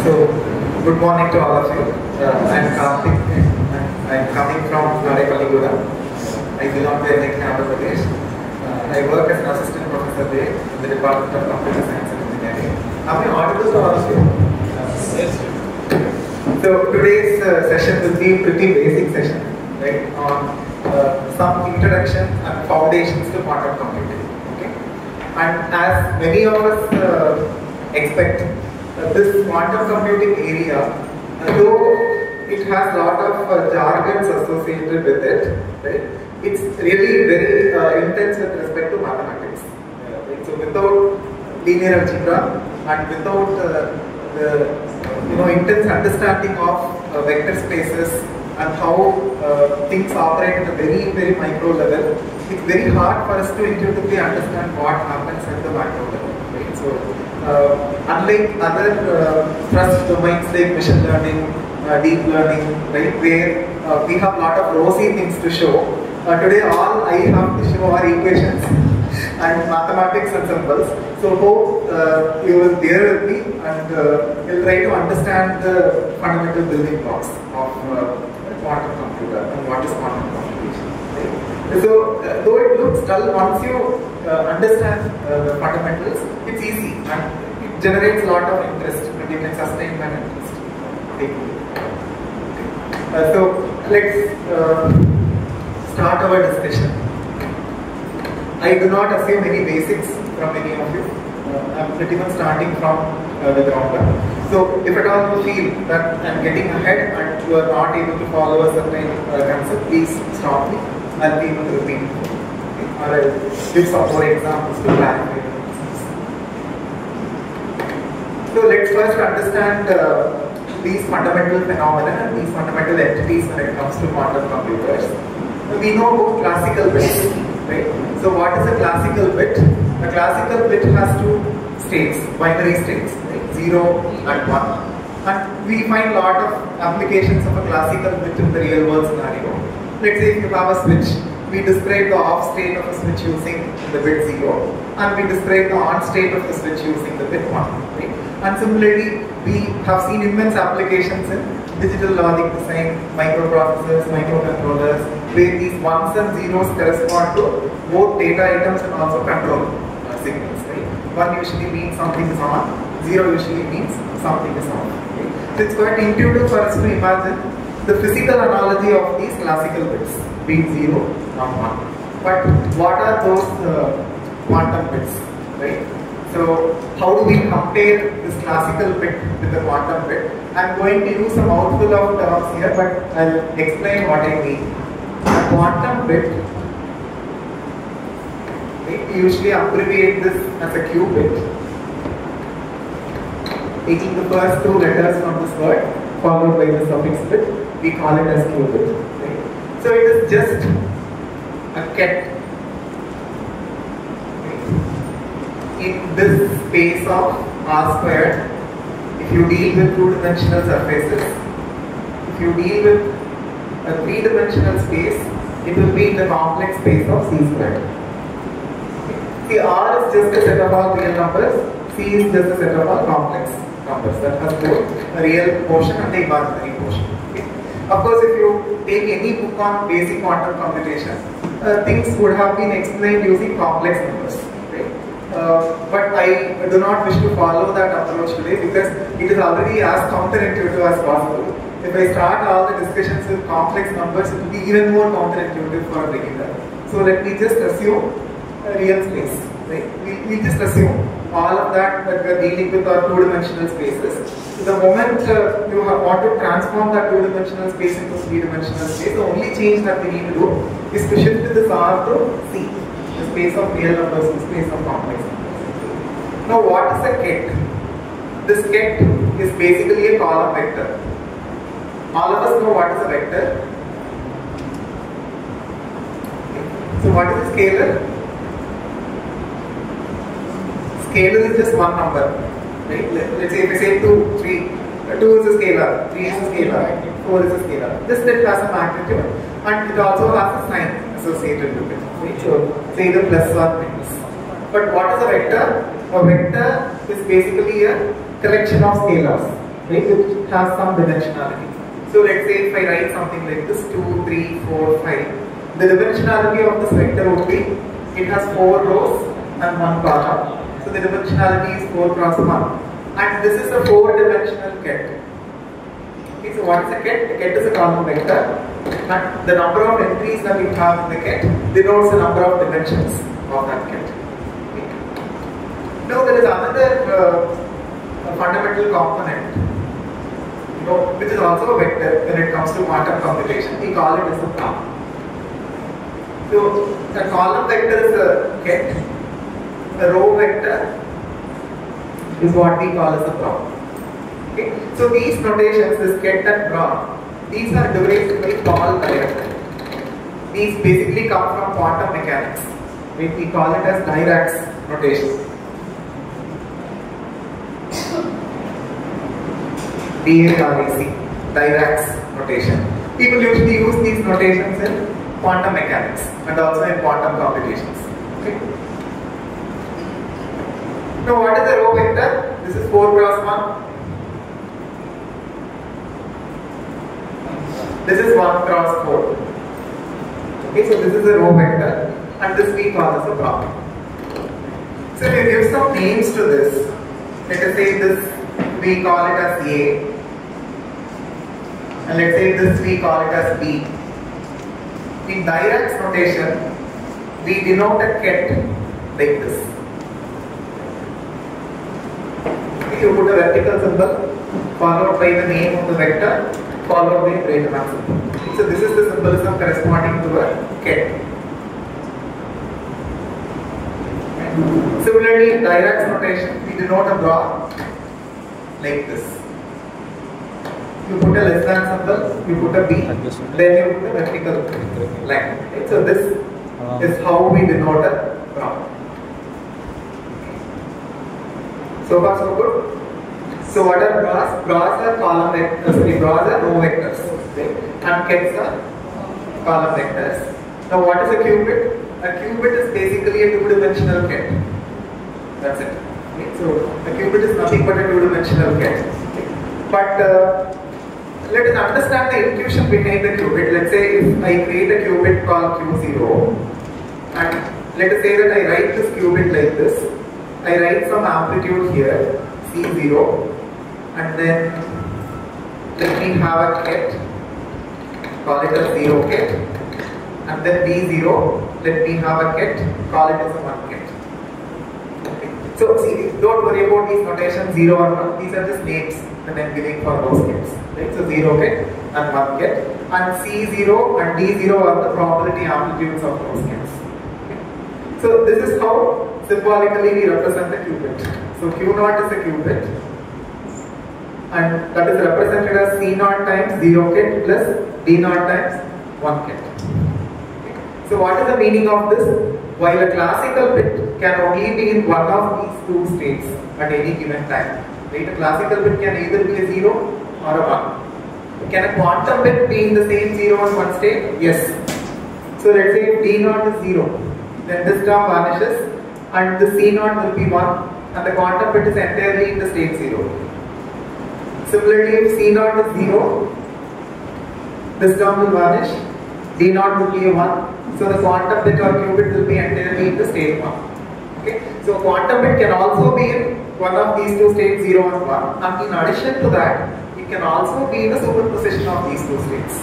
So, good morning to all of you. I am Karthik and I am coming from Nannaya. I belong to NIT Pradesh. I work as an assistant professor there in the Department of Computer Science and Engineering. Am I audible to all of you? Yes. So, today's session will be a pretty basic session, right, on some introduction and foundations to quantum computing. Okay? And as many of us expect, this quantum computing area, though it has a lot of jargons associated with it, right, it's really very intense with respect to mathematics. Right? So without linear algebra and without the intense understanding of vector spaces and how things operate at a very, very micro level, it's very hard for us to intuitively understand what happens at the macro level. Right? So, unlike other trust domains like machine learning, deep learning, right, where we have a lot of rosy things to show, today all I have to show are equations and mathematics and symbols. So hope you will bear with me and you'll try to understand the fundamental building blocks of quantum computer and what is quantum computation. Right? So though it looks dull, once you understand the fundamentals, it's easy and it generates a lot of interest and you can sustain that interest. So let's start our discussion. I do not assume any basics from any of you. I'm pretty much starting from the ground up. So if at all you feel that I'm getting ahead and you are not able to follow a certain concept, please stop me. I'll be able to repeat it. Okay? Or I'll give some more examples to clarify. So let's first understand these fundamental phenomena and these fundamental entities when it comes to quantum computers. We know about classical bits, right? So what is a classical bit? A classical bit has two states, binary states, right? 0 and 1. And we find a lot of applications of a classical bit in the real world scenario. Let's say if you have a switch, we describe the off state of a switch using the bit 0 and we describe the on state of the switch using the bit 1. Right? And similarly, we have seen immense applications in digital logic design, microprocessors, microcontrollers, where these ones and zeros correspond to both data items and also control signals. Right? 1 usually means something is on, 0 usually means something is off. Okay? So it's quite intuitive for us to imagine the physical analogy of these classical bits, being 0 and 1. But what are those quantum bits? Right? So how do we compare this classical bit with the quantum bit? I'm going to use a mouthful of terms here, but I'll explain what I mean. A quantum bit, we usually abbreviate this as a qubit, taking the first two letters from this word followed by the suffix bit, we call it as qubit. Right? So it is just a ket in this space of R squared. If you deal with two-dimensional surfaces, if you deal with a three-dimensional space, it will be in the complex space of C squared. See, R is just a set of all real numbers, C is just a set of all complex numbers that has both a real portion and the imaginary portion. Okay. Of course, if you take any book on basic quantum computation, things would have been explained using complex numbers. But I do not wish to follow that approach today because it is already as counterintuitive as possible. If I start all the discussions with complex numbers, it will be even more counterintuitive for a beginner. So let me just assume a real space. Right? We just assume all of that we are dealing with are two-dimensional spaces. So the moment you want to transform that two-dimensional space into three-dimensional space, the only change that we need to do is to shift this R to C. The space of real numbers, the space of complex numbers. Now what is a ket? This ket is basically a column vector. All of us know what is a vector. So what is a scalar? Scalar is just one number. Right? Let's say if I say 2, 3, 2 is a scalar, 3 is a scalar, 4 is a scalar. This step has a magnitude and it also has a sign associated with it. Right? So say the plus or minus. But what is a vector? A vector is basically a collection of scalars. right, which has some dimensionality. So let's say if I write something like this, 2, 3, 4, 5, the dimensionality of this vector would be, it has 4 rows and 1 column. So the dimensionality is 4 cross 1. And this is a 4-dimensional ket. Okay, so what is a ket? A ket is a column vector. And the number of entries that we have in the ket denotes the number of dimensions of that ket. Okay. Now there is another fundamental component, which is also a vector when it comes to quantum computation. We call it as a prop. So a column vector is a ket. A row vector is what we call as a prop. Okay. So these notations, this ket and prop, these are derived by Paul Dirac. These basically come from quantum mechanics. We call it as Dirac's notation. D-A-R-A-C, Dirac's notation. People usually use these notations in quantum mechanics and also in quantum computations. Okay. Now what is a row vector? This is 4 cross 1. This is 1 cross 4. Okay, so this is a row vector and this we call as a prop. So if you give some names to this, let us say this we call it as A, and let's say this we call it as B. In Dirac's notation, we denote a ket like this. Okay, you put a vertical symbol followed by the name of the vector followed by a greater than symbol. So this is the symbolism corresponding to a ket. Similarly, in Dirac's notation, we denote a block like this. You put a less than symbol, you put a B, then you put a vertical line. Right? So this is how we denote a block. So far so good. So what are bras? Bras are column vectors, bras are row vectors, right? And kets are column vectors. Now what is a qubit? A qubit is basically a two-dimensional ket. That's it. Okay? So a qubit is nothing but a two-dimensional ket. Okay? But let us understand the intuition behind the qubit. Let's say if I create a qubit called Q0, and let us say that I write this qubit like this. I write some amplitude here, C0, and then let me have a ket, call it a 0 ket, and then B0, let me have a ket, call it as a 1 ket. Okay. So see, don't worry about these notations 0 and 1, these are just names that I am giving for those kets. Right? So 0 ket and 1 ket, and C0 and D0 are the probability amplitudes of those kets. Okay. So this is how symbolically we represent the qubit. So Q0 is a qubit, and that is represented as C0 times 0 ket plus D0 times 1 ket. Okay. So what is the meaning of this? While a classical bit can only be in one of these two states at any given time. Right? A classical bit can either be a 0 or a 1. Can a quantum bit be in the same 0 and 1 state? Yes. So let's say if D0 is 0, then this term vanishes and the C0 will be 1 and the quantum bit is entirely in the state 0. Similarly, if C0 is 0, this term will vanish, D0 will be a 1, so the quantum bit or qubit will be entirely in the state 1. Okay? So quantum bit can also be in one of these two states 0 and 1, and in addition to that, it can also be in the superposition of these two states.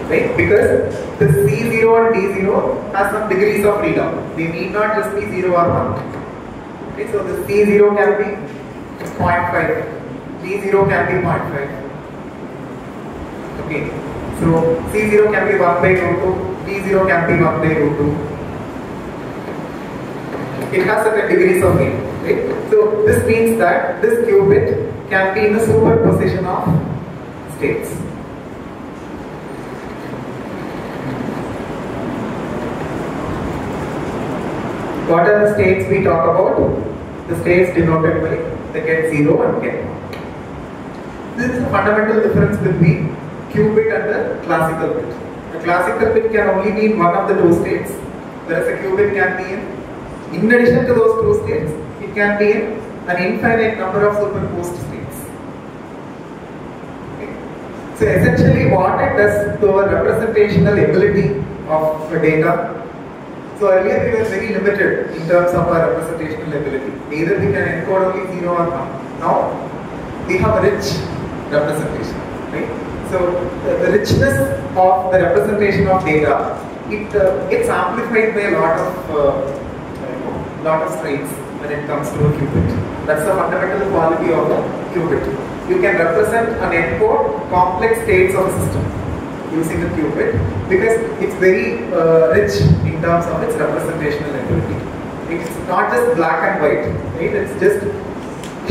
Right? Because the C0 and D0 has some degrees of freedom. They need not just be 0 or 1. Okay, so the C0 can be 0.5, D0 can be 0.5. Okay, so C0 can be 1 by root 2, D0 can be 1 by root 2. It has certain degrees of freedom. Right? So this means that this qubit can be in the superposition of states. What are the states we talk about? The states denoted by the ket 0 and ket 1. This is a fundamental difference between qubit and the classical bit. A classical bit can only be in one of the two states, whereas a qubit can be in addition to those two states, it can be in an infinite number of superposed states. So essentially what it does to our representational ability of data. So earlier we were very limited in terms of our representational ability. Either we can encode only 0 or 1. Now we have a rich representation, right? So the richness of the representation of data, it gets amplified by a lot of strides when it comes to a qubit. That's the fundamental quality of a qubit. You can represent and encode complex states of a system using a qubit because it's very rich in terms of its representational ability. It's not just black and white, right? It's just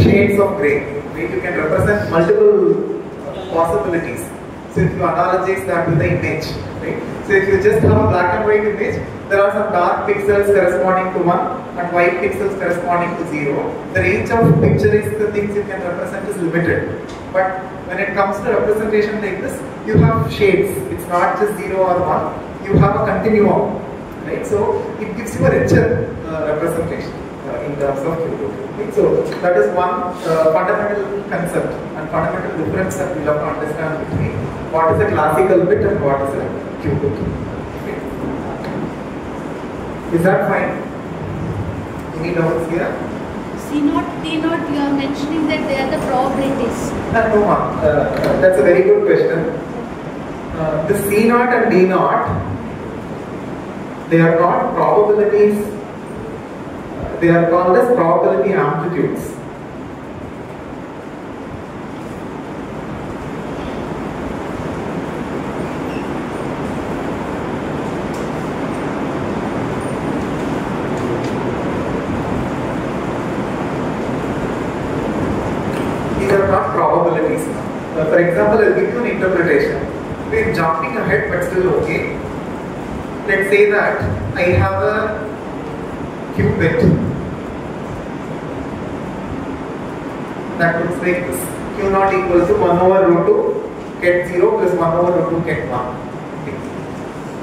shades of grey. Right? You can represent multiple possibilities. So if you analogize that with the image, right? So if you just have a black and white image, there are some dark pixels corresponding to 1 and white pixels corresponding to 0. The range of picturesque things you can represent is limited. But when it comes to representation like this, you have shades. It's not just 0 or 1. You have a continuum, right? So it gives you a richer representation in terms of qubit. Okay? So that is one fundamental concept and fundamental difference that we have to understand between what is a classical bit and what is a qubit. Okay. Is that fine? Any doubts here? C0, D0, you are mentioning that they are the probabilities. No, that's a very good question. The C0 and D0, they are not probabilities, they are called as probability amplitudes. These are not probabilities. For example, I'll give you an interpretation. We're jumping ahead but still okay. Let's say that I have a qubit that looks like this. Q0 equals to 1 over root 2 get 0 plus 1 over root 2 get 1. Okay.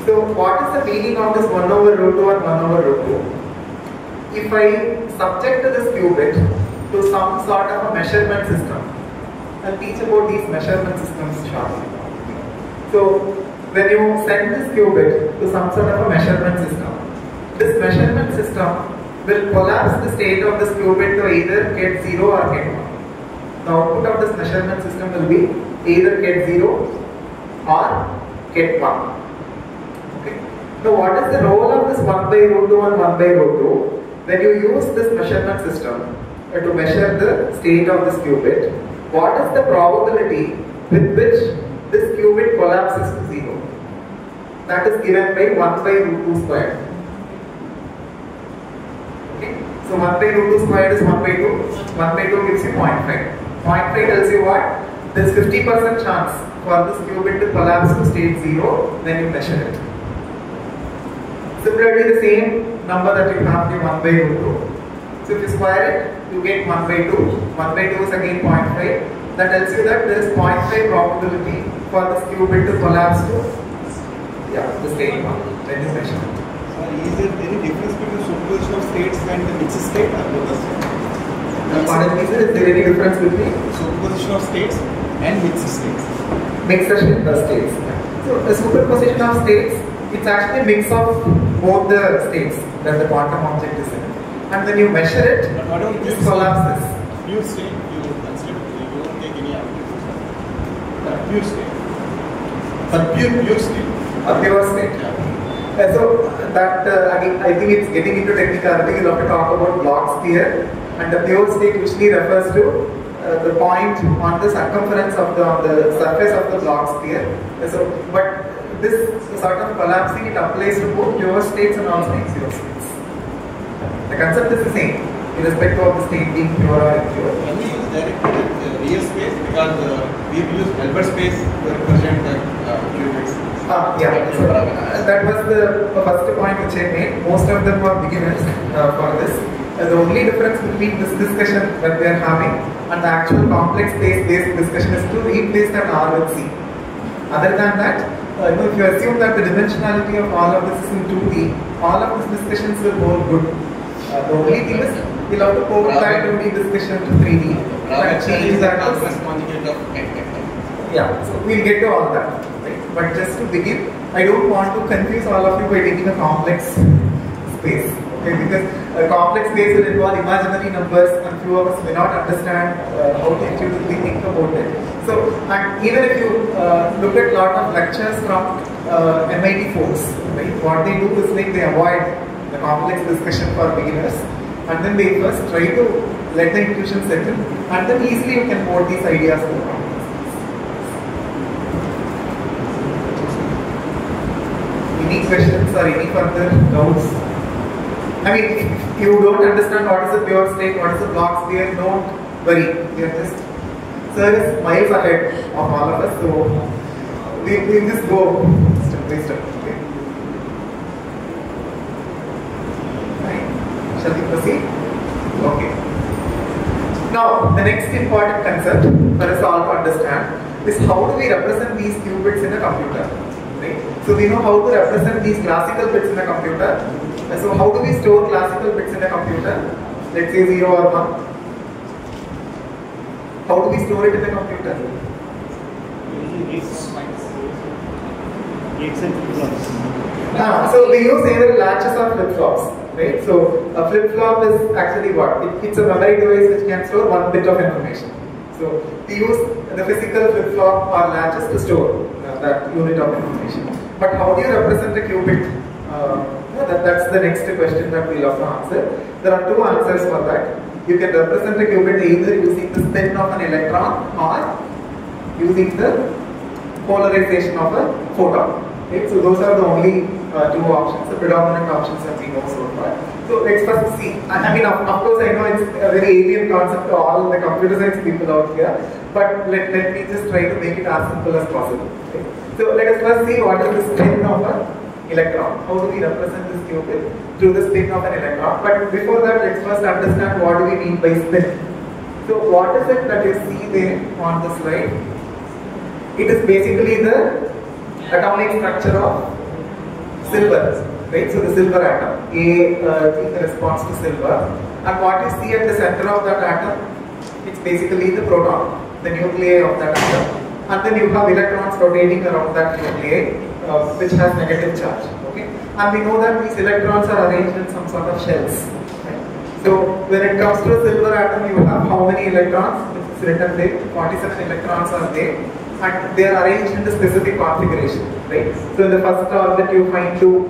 So what is the meaning of this 1 over root 2 and 1 over root 2? If I subject this qubit to some sort of a measurement system, I'll teach about these measurement systems shortly. So when you send this qubit to some sort of a measurement system, this measurement system will collapse the state of this qubit to either get 0 or get 1. The output of this measurement system will be either get 0 or get 1. Okay. Now what is the role of this 1 by root 2 and 1 by root 2? When you use this measurement system to measure the state of this qubit, what is the probability with which this qubit collapses to 0? That is given by 1 by root 2 squared. Okay? So 1 by root 2 squared is 1 by 2. 1 by 2 gives you 0.5. 0.5 tells you what? There is 50% chance for this qubit to collapse to state 0 when you measure it. Similarly, the same number that you have is 1 by root 2. So if you square it, you get 1 by 2. 1 by 2 is again 0.5. That tells you that there is 0.5 probability for this qubit to collapse to the state 1 when you measure it. Is there any difference between superposition of states and the mixed state? Pardon me, sir, is there any difference between superposition of states and mixed states? Mixed states. So the superposition of states, it's actually a mix of both the states that the quantum object is in. And when you measure it, it collapses. Pure state, you consider, you don't take any amplitude. Pure state. Pure state. A pure state. Yeah. So that again, I think it's getting into technicality. You'll have to talk about blocks here. And the pure state usually refers to the point on the circumference of the surface of the block sphere. So, but this sort of collapsing, it applies to both pure states and also impure states. The concept is the same, irrespective of the state being pure or impure. Can we use directly the real space because we've used Hilbert space to represent the qubits? Yeah, so, that was the first point which I made. Most of them were beginners for this. The only difference between this discussion that we are having and the actual complex space-based discussion is to replace that R with C. Other than that, if you assume that the dimensionality of all of this is in 2D, all of these discussions will hold good. The only thing is, we'll have to go back 2D discussion to 3D and change that. Yeah, so we'll get to all that. Right? But just to begin, I don't want to confuse all of you by taking a complex space. Okay, because a complex space will involve imaginary numbers and few of us may not understand how to intuitively think about it. So, and even if you look at a lot of lectures from MIT folks, right, what they do is like they avoid the complex discussion for beginners, and then they first try to let the intuition settle, and then easily you can port these ideas to the complex. Any questions or any further doubts? I mean, if you don't understand what is a pure state, what is a block sphere, don't worry. We are just, sir is miles ahead of all of us, so we'll just go step by step. Okay. Right. Shall we proceed? Okay. Now, the next important concept for us all to understand is how do we represent these qubits in a computer? Right? So we know how to represent these classical bits in a computer. So how do we store classical bits in a computer? Let's say 0 or 1. How do we store it in a computer? So we use either latches or flip-flops. Right? So a flip-flop is actually what? It's a memory device which can store 1 bit of information. So we use the physical flip-flop or latches to store that unit of information. But how do you represent a qubit? That's the next question that we'll have to answer. There are two answers for that. You can represent a qubit either using the spin of an electron or using the polarization of a photon. Okay? So those are the only two options, the predominant options that we know so far. So let's first see. I mean, of course, I know it's a very alien concept to all the computer science people out here, but let me just try to make it as simple as possible. Okay? So let us first see what is the spin of an electron. How do we represent this qubit? Through the spin of an electron. But before that, let's first understand what do we mean by spin. So what is it that you see there on the slide? It is basically the atomic structure of silver, right? So the silver atom, A responds to silver, and what you see at the center of that atom, it's basically the proton, the nuclei of that atom, and then you have electrons rotating around that nuclei, which has negative charge. Okay, and we know that these electrons are arranged in some sort of shells. Right? So when it comes to a silver atom, you have how many electrons? It's written there. 47 electrons are there. And they are arranged in the specific configuration, right? So in the first orbit you find 2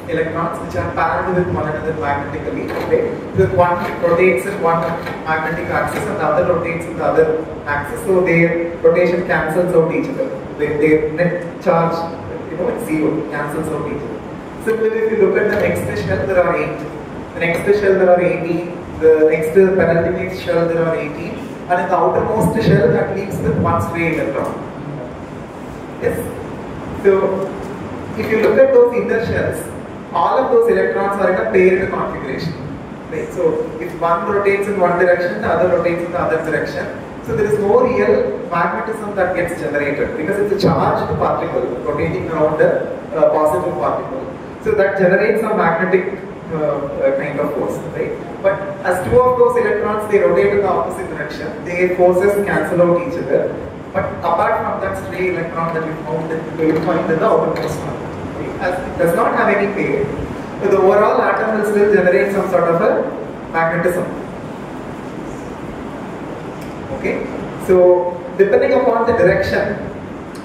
electrons which are paired with one another magnetically, right? So one rotates in one magnetic axis and the other rotates in the other axis, so their rotation cancels out each other. Their net charge, it's 0, cancels out each other. Similarly, if you look at the next shell, there are 8. The next shell, there are 18. The next penultimate shell, there are 18. And in the outermost shell, that leaves with 1 stray electron. Yes. So, if you look at those inner shells, all of those electrons are in a paired configuration. Right? So, if one rotates in one direction, the other rotates in the other direction. So, there is no real magnetism that gets generated because it's a charged particle rotating around a positive particle. So, that generates a magnetic kind of force. Right? But as 2 of those electrons, they rotate in the opposite direction, their forces cancel out each other. But apart from that stray electron that you find in the outermost one, as it does not have any pair, so the overall atom will still generate some sort of a magnetism. Okay, so depending upon the direction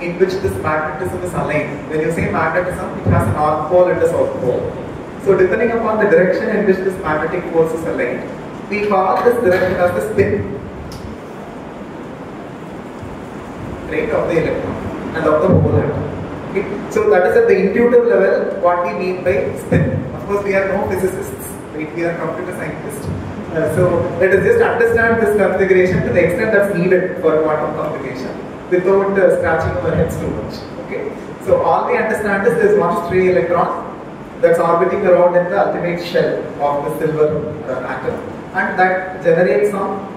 in which this magnetism is aligned, when you say magnetism, it has a north pole and a south pole. So depending upon the direction in which this magnetic force is aligned, we call this direction as the spin. Right, of the electron and of the whole atom. Okay? So that is at the intuitive level what we mean by spin. Of course, we are no physicists, right? We are computer scientists. So let us just understand this configuration to the extent that's needed for quantum computation without scratching our heads too much. Okay? So all we understand is there is one stray electron that's orbiting around in the ultimate shell of the silver atom, and that generates some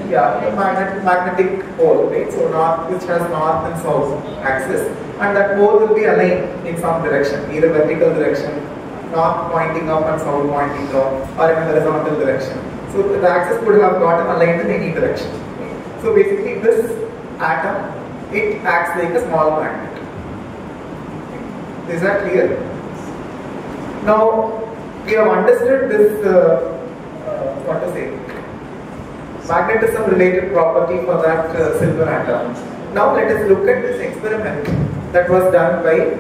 magnetic pole, right? So north, which has north and south axis, and that pole will be aligned in some direction, either vertical direction, north pointing up and south pointing down, or in a horizontal direction. So the axis could have gotten aligned in any direction. So basically this atom, it acts like a small magnet. Is that clear? Now we have understood this, what to say, magnetism related property for that silver atom. Now let us look at this experiment that was done by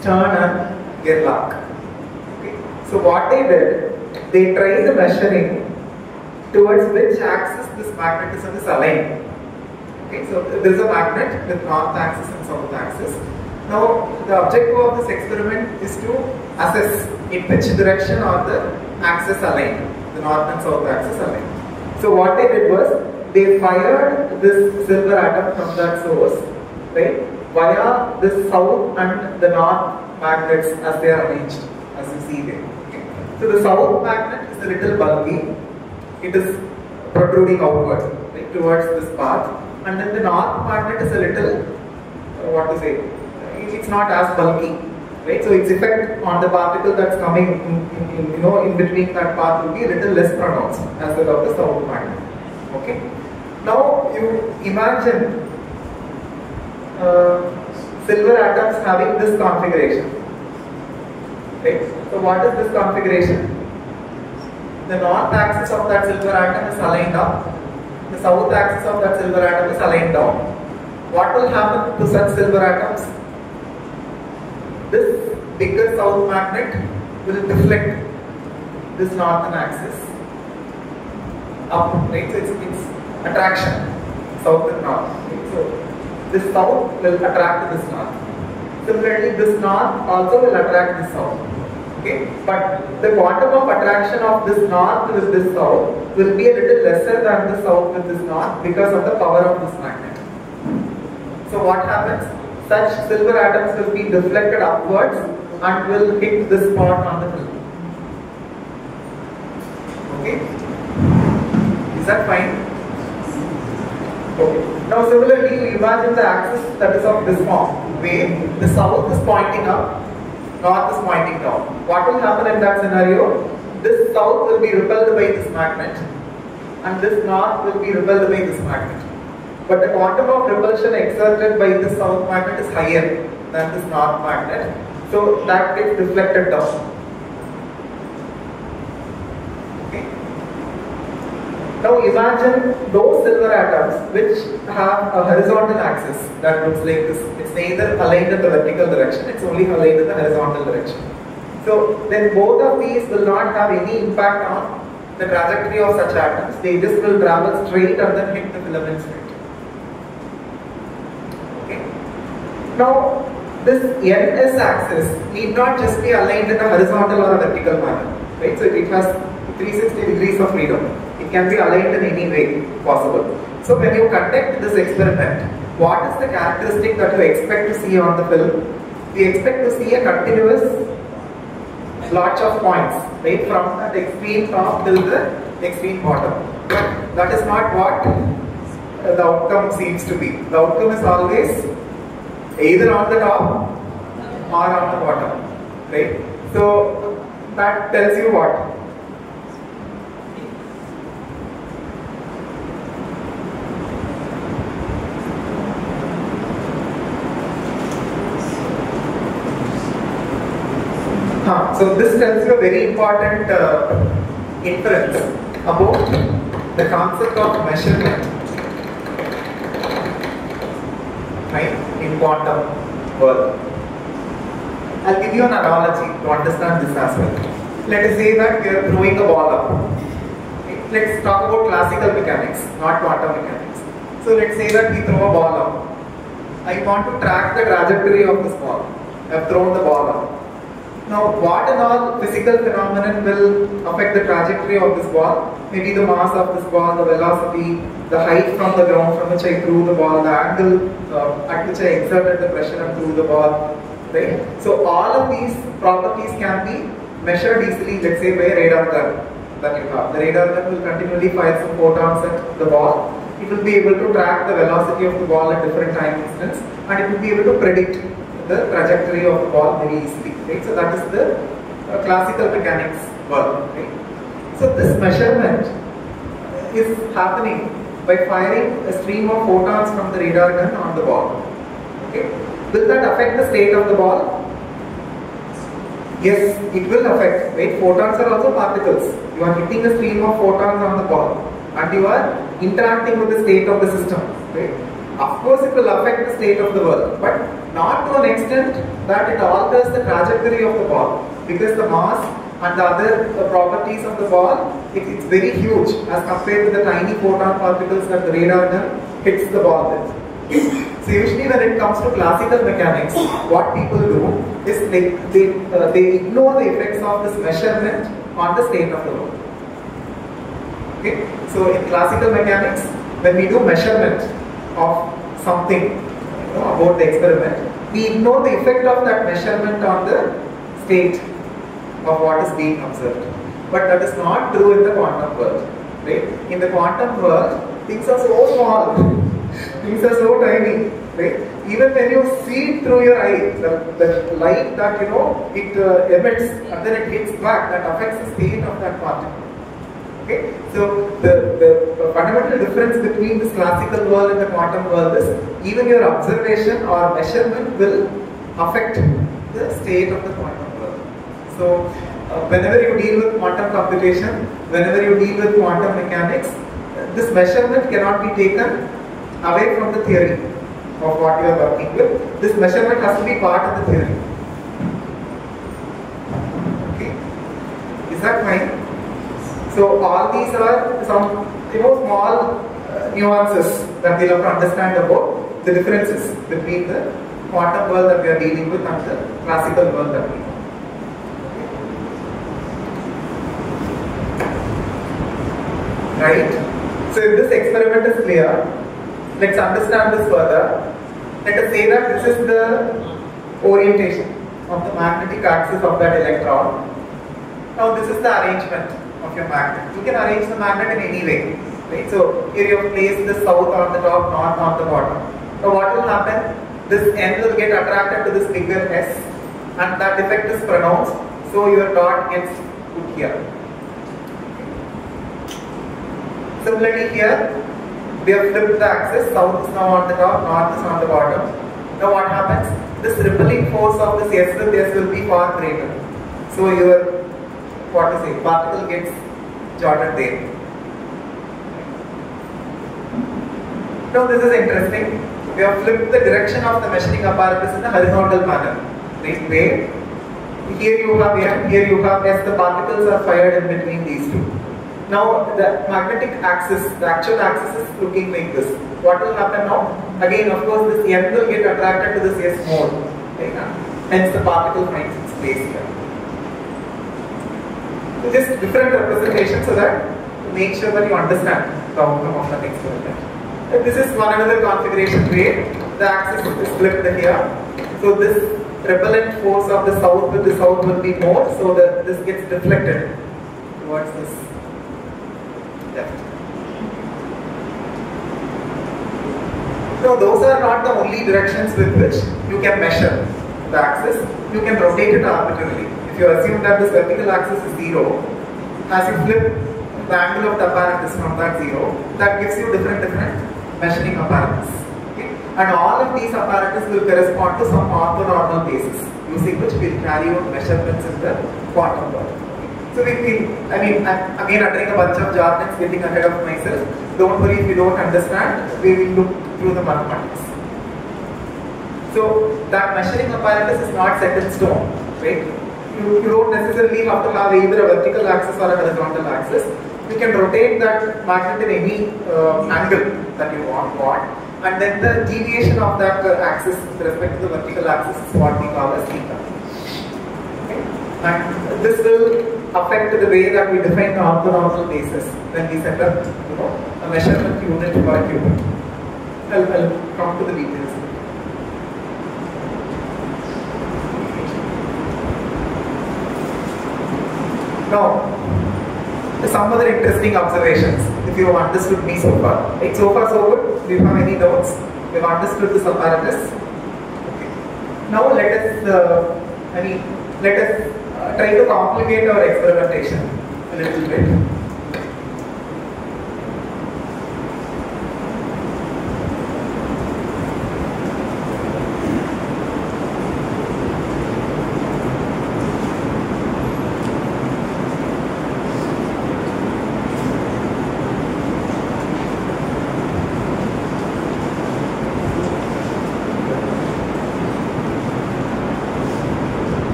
Stern and Gerlach. Okay. So what they did, they tried measuring towards which axis this magnetism is aligned. Okay. So there is a magnet with north axis and south axis. Now the objective of this experiment is to assess in which direction are the axes aligned, the north and south axis aligned. So what they did was, they fired this silver atom from that source, right, via the south and the north magnets as they are arranged, as you see there. Okay. So the south magnet is a little bulky, it is protruding outward, right, towards this path, and then the north magnet is a little, what to say, it's not as bulky, right? So its effect on the particle that's coming in between that path will be a little less pronounced as that of the south magnet. Okay. Now you imagine silver atoms having this configuration. Right? So what is this configuration? The north axis of that silver atom is aligned up. The south axis of that silver atom is aligned down. What will happen to such silver atoms? This bigger south magnet will deflect this northern axis up, right? So it's attraction, south and north. Okay? So this south will attract this north. Similarly, this north also will attract this south. Okay? But the quantum of attraction of this north with this south will be a little lesser than the south with this north because of the power of this magnet. So what happens? Such silver atoms will be deflected upwards and will hit this spot on the film. Okay? Is that fine? Okay. Now similarly, you imagine the axis that is of this form, where the south is pointing up, north is pointing down. What will happen in that scenario? This south will be repelled by this magnet and this north will be repelled by this magnet. But the quantum of repulsion exerted by this south magnet is higher than this north magnet, so that gets deflected down. Okay. Now imagine those silver atoms which have a horizontal axis that looks like this. It's neither aligned in the vertical direction, it's only aligned in the horizontal direction. So then both of these will not have any impact on the trajectory of such atoms. They just will travel straight and then hit the filament straight. Now, this NS axis need not just be aligned in a horizontal or a vertical manner, right? So it has 360 degrees of freedom. It can be aligned in any way possible. So when you conduct this experiment, what is the characteristic that you expect to see on the film? We expect to see a continuous blotch of points, right, from the extreme top till the extreme bottom. But that is not what the outcome seems to be. The outcome is always either on the top or on the bottom, right? So that tells you what? So this tells you a very important inference about the concept of measurement, right, in quantum world. I'll give you an analogy to understand this as well. Let us say that we are throwing a ball up. Okay. Let's talk about classical mechanics, not quantum mechanics. So let's say that we throw a ball up. I want to track the trajectory of this ball. I have thrown the ball up. Now, what and all physical phenomenon will affect the trajectory of this ball? Maybe the mass of this ball, the velocity, the height from the ground from which I threw the ball, the angle at which I exerted the pressure and threw the ball, right? So all of these properties can be measured easily, let's say by a radar gun that you have. The radar gun will continually fire some photons at the ball. It will be able to track the velocity of the ball at different time instants, and it will be able to predict the trajectory of the ball very easily, right? So that is the classical mechanics world, right? So this measurement is happening by firing a stream of photons from the radar gun on the ball. Okay? Will that affect the state of the ball? Yes, it will affect. Right? Photons are also particles. You are hitting a stream of photons on the ball and you are interacting with the state of the system. Right? Of course, it will affect the state of the world, but not to an extent that it alters the trajectory of the ball, because the mass and the other properties of the ball, it's very huge as compared to the tiny photon particles that the radar gun hits the ball with. So usually when it comes to classical mechanics, what people do is they ignore the effects of this measurement on the state of the world. Okay? So in classical mechanics, when we do measurement of something, about the experiment, we ignore the effect of that measurement on the state of what is being observed. But that is not true in the quantum world. Right? In the quantum world, things are so small, things are so tiny. Right? Even when you see it through your eye, the light that it emits and then it hits back, that affects the state of that particle. Okay? So the fundamental difference between this classical world and the quantum world is even your observation or measurement will affect the state of the quantum world. So whenever you deal with quantum computation, whenever you deal with quantum mechanics, this measurement cannot be taken away from the theory of what you are working with. This measurement has to be part of the theory. Okay? Is that fine? So all these are some small nuances that we have to understand about the differences between the quantum world that we are dealing with and the classical world that we know. Right? So if this experiment is clear, let's understand this further. Let us say that this is the orientation of the magnetic axis of that electron. Now this is the arrangement of your magnet. You can arrange the magnet in any way. Right? So here you have placed the south on the top, north on the bottom. Now what will happen? This end will get attracted to this bigger S and that effect is pronounced. So your dot gets put here. Similarly here, we have flipped the axis. South is now on the top, north is on the bottom. Now what happens? This rippling force of this S with S will be far greater. So your particle gets jotted there. Now this is interesting. We have flipped the direction of the measuring apparatus in a horizontal manner. Right? Where here you have M, here you have S. The particles are fired in between these two. Now the magnetic axis, the actual axis is looking like this. What will happen now? Again, of course, this M will get attracted to this S more. Right? Hence the particle finds its place here. So just different representations so that to make sure that you understand the outcome of that experiment. This is one another configuration where the axis is flipped here. So this repellent force of the south with the south will be more, so that this gets deflected towards this left. So those are not the only directions with which you can measure the axis. You can rotate it arbitrarily. If you assume that this vertical axis is 0, as you flip the angle of the apparatus from that 0, that gives you different measuring apparatus. Okay? And all of these apparatus will correspond to some orthonormal basis, using which we will carry out measurements in the quantum world. So I'm again uttering a bunch of jargons, getting ahead of myself. Don't worry if you don't understand, we will look through the mathematics. So that measuring apparatus is not set in stone, right? You don't necessarily have to have either a vertical axis or a horizontal axis. You can rotate that magnet in any angle that you want, and then the deviation of that axis with respect to the vertical axis is what we call as theta. Okay? And this will affect the way that we define the orthonormal basis when we set up a measurement unit for a qubit. I'll come to the details. Now, some other interesting observations, if you have understood me so far. Right? So far so good. Do you have any doubts? We have understood this apparatus. Okay. Now let us, try to complicate our experimentation a little bit.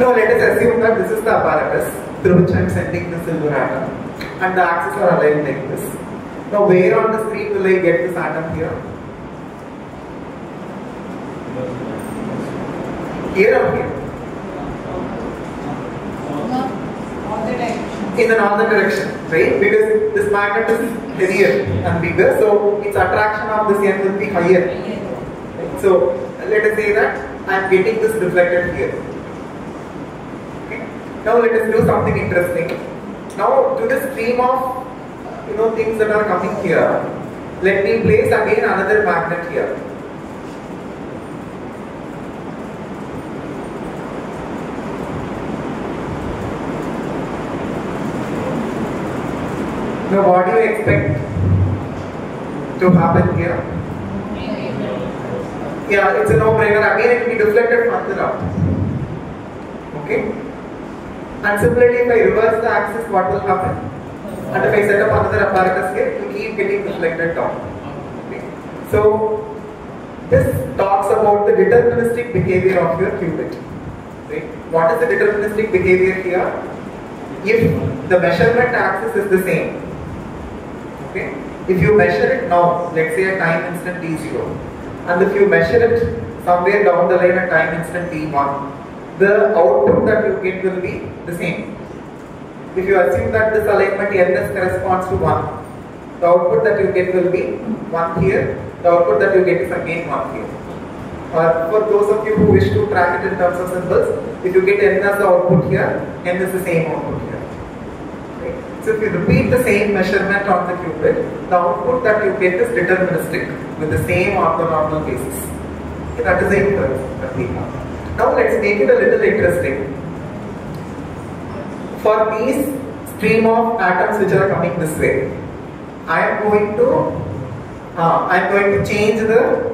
Now let us assume that this is the apparatus through which I am sending the silver atom, and the axes are aligned like this. Now where on the screen will I get this atom here? Here or here? In the northern direction, right? Because this magnet is heavier and bigger, so its attraction of this end will be higher. Right? So let us say that I am getting this reflected here. Okay. Now let us do something interesting. Now to the stream of things that are coming here, let me place again another magnet here. Now what do you expect to happen here? Yeah, it's a no-brainer. Again, it will be deflected further out. Okay? And similarly, if I reverse the axis, what will happen? And if I set up another apparatus here, it will keep getting deflected down. Okay? So, this talks about the deterministic behavior of your qubit. Right? What is the deterministic behavior here? If the measurement axis is the same, okay? If you measure it now, let's say at time instant t0, and if you measure it somewhere down the line at time instant t1, the output that you get will be the same. If you assume that this alignment ns corresponds to 1, the output that you get will be 1 here, the output that you get is again 1 here. Or for those of you who wish to track it in terms of symbols, if you get n as the output here, n is the same output here. So if you repeat the same measurement on the qubit, the output that you get is deterministic with the same orthonormal basis. Okay, that is the inference that we have. Now let's make it a little interesting. For these stream of atoms which are coming this way, I am going to change the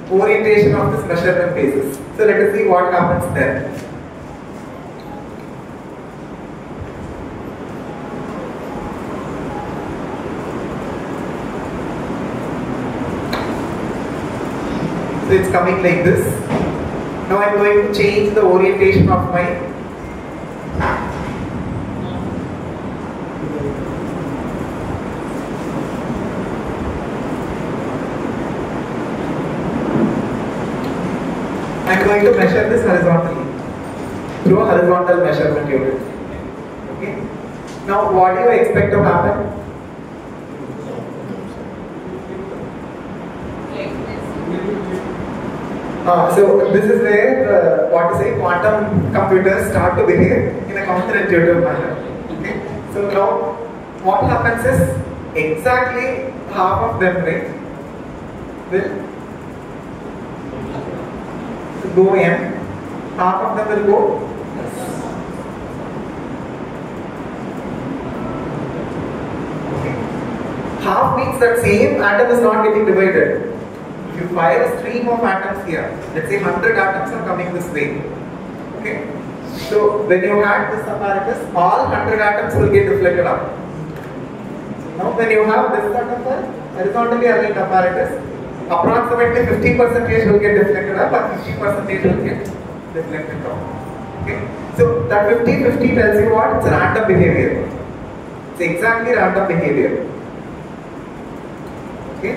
orientation of this measurement basis. So let us see what happens then. So it's coming like this. Now I'm going to change the orientation of my I'm going to measure this horizontally through a horizontal measurement unit. Okay. Now what do you expect to happen? So this is where quantum computers start to behave in a counterintuitive manner. Okay? So now what happens is exactly half of them, right, will go n, half of them will go s. Okay. Half means that same atom is not getting divided. If you fire a stream of atoms here, let's say 100 atoms are coming this way. Okay. So when you had this apparatus, all 100 atoms will get deflected up. Now when you have this sort of a horizontally aligned apparatus, approximately 50% will get deflected up and 50% will get deflected down. Okay. So that 50-50 tells you what? It's random behavior. It's exactly random behavior. Okay.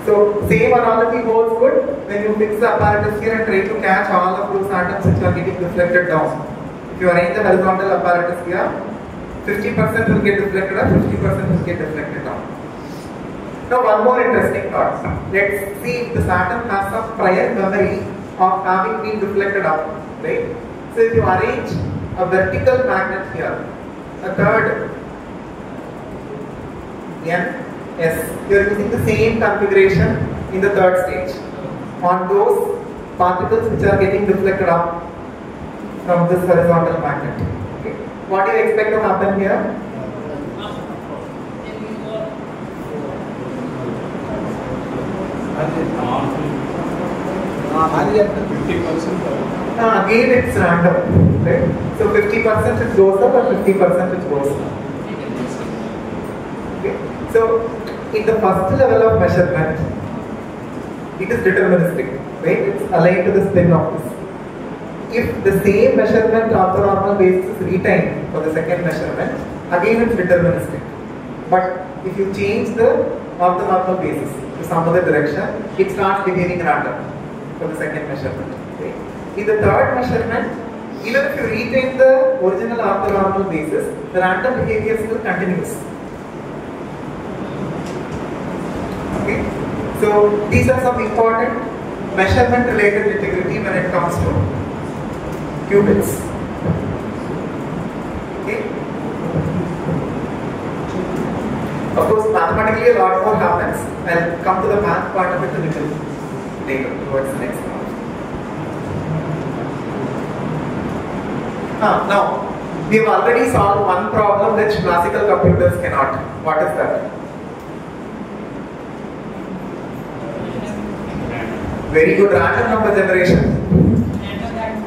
So same analogy holds good when you fix the apparatus here and try to catch all of those atoms which are getting deflected down. If you arrange the horizontal apparatus here, 50% will get deflected up, 50% will get deflected down. Now one more interesting thought. Let's see if this atom has some prior memory of having been deflected up, right? So if you arrange a vertical magnet here, a third N, S, you are using the same configuration in the third stage on those particles which are getting deflected up from this horizontal magnet. Okay. What do you expect to happen here? Again it's random, right? So 50% it goes up and 50% it goes down. Okay. So in the first level of measurement, it is deterministic, right? It's aligned to the spin of this if the same measurement orthonormal basis is retained for the second measurement, again it's deterministic. But if you change the orthonormal basis to some other direction, it starts behaving random for the second measurement. Okay. In the third measurement, even if you retain the original orthonormal basis, the random behavior still continues. Okay. So these are some important measurement related integrity when it comes to qubits. Okay. Of course, mathematically a lot more happens. I'll come to the math part of it a little later towards the next part. Now, we have already solved one problem which classical computers cannot. What is that? Very good, random number generation.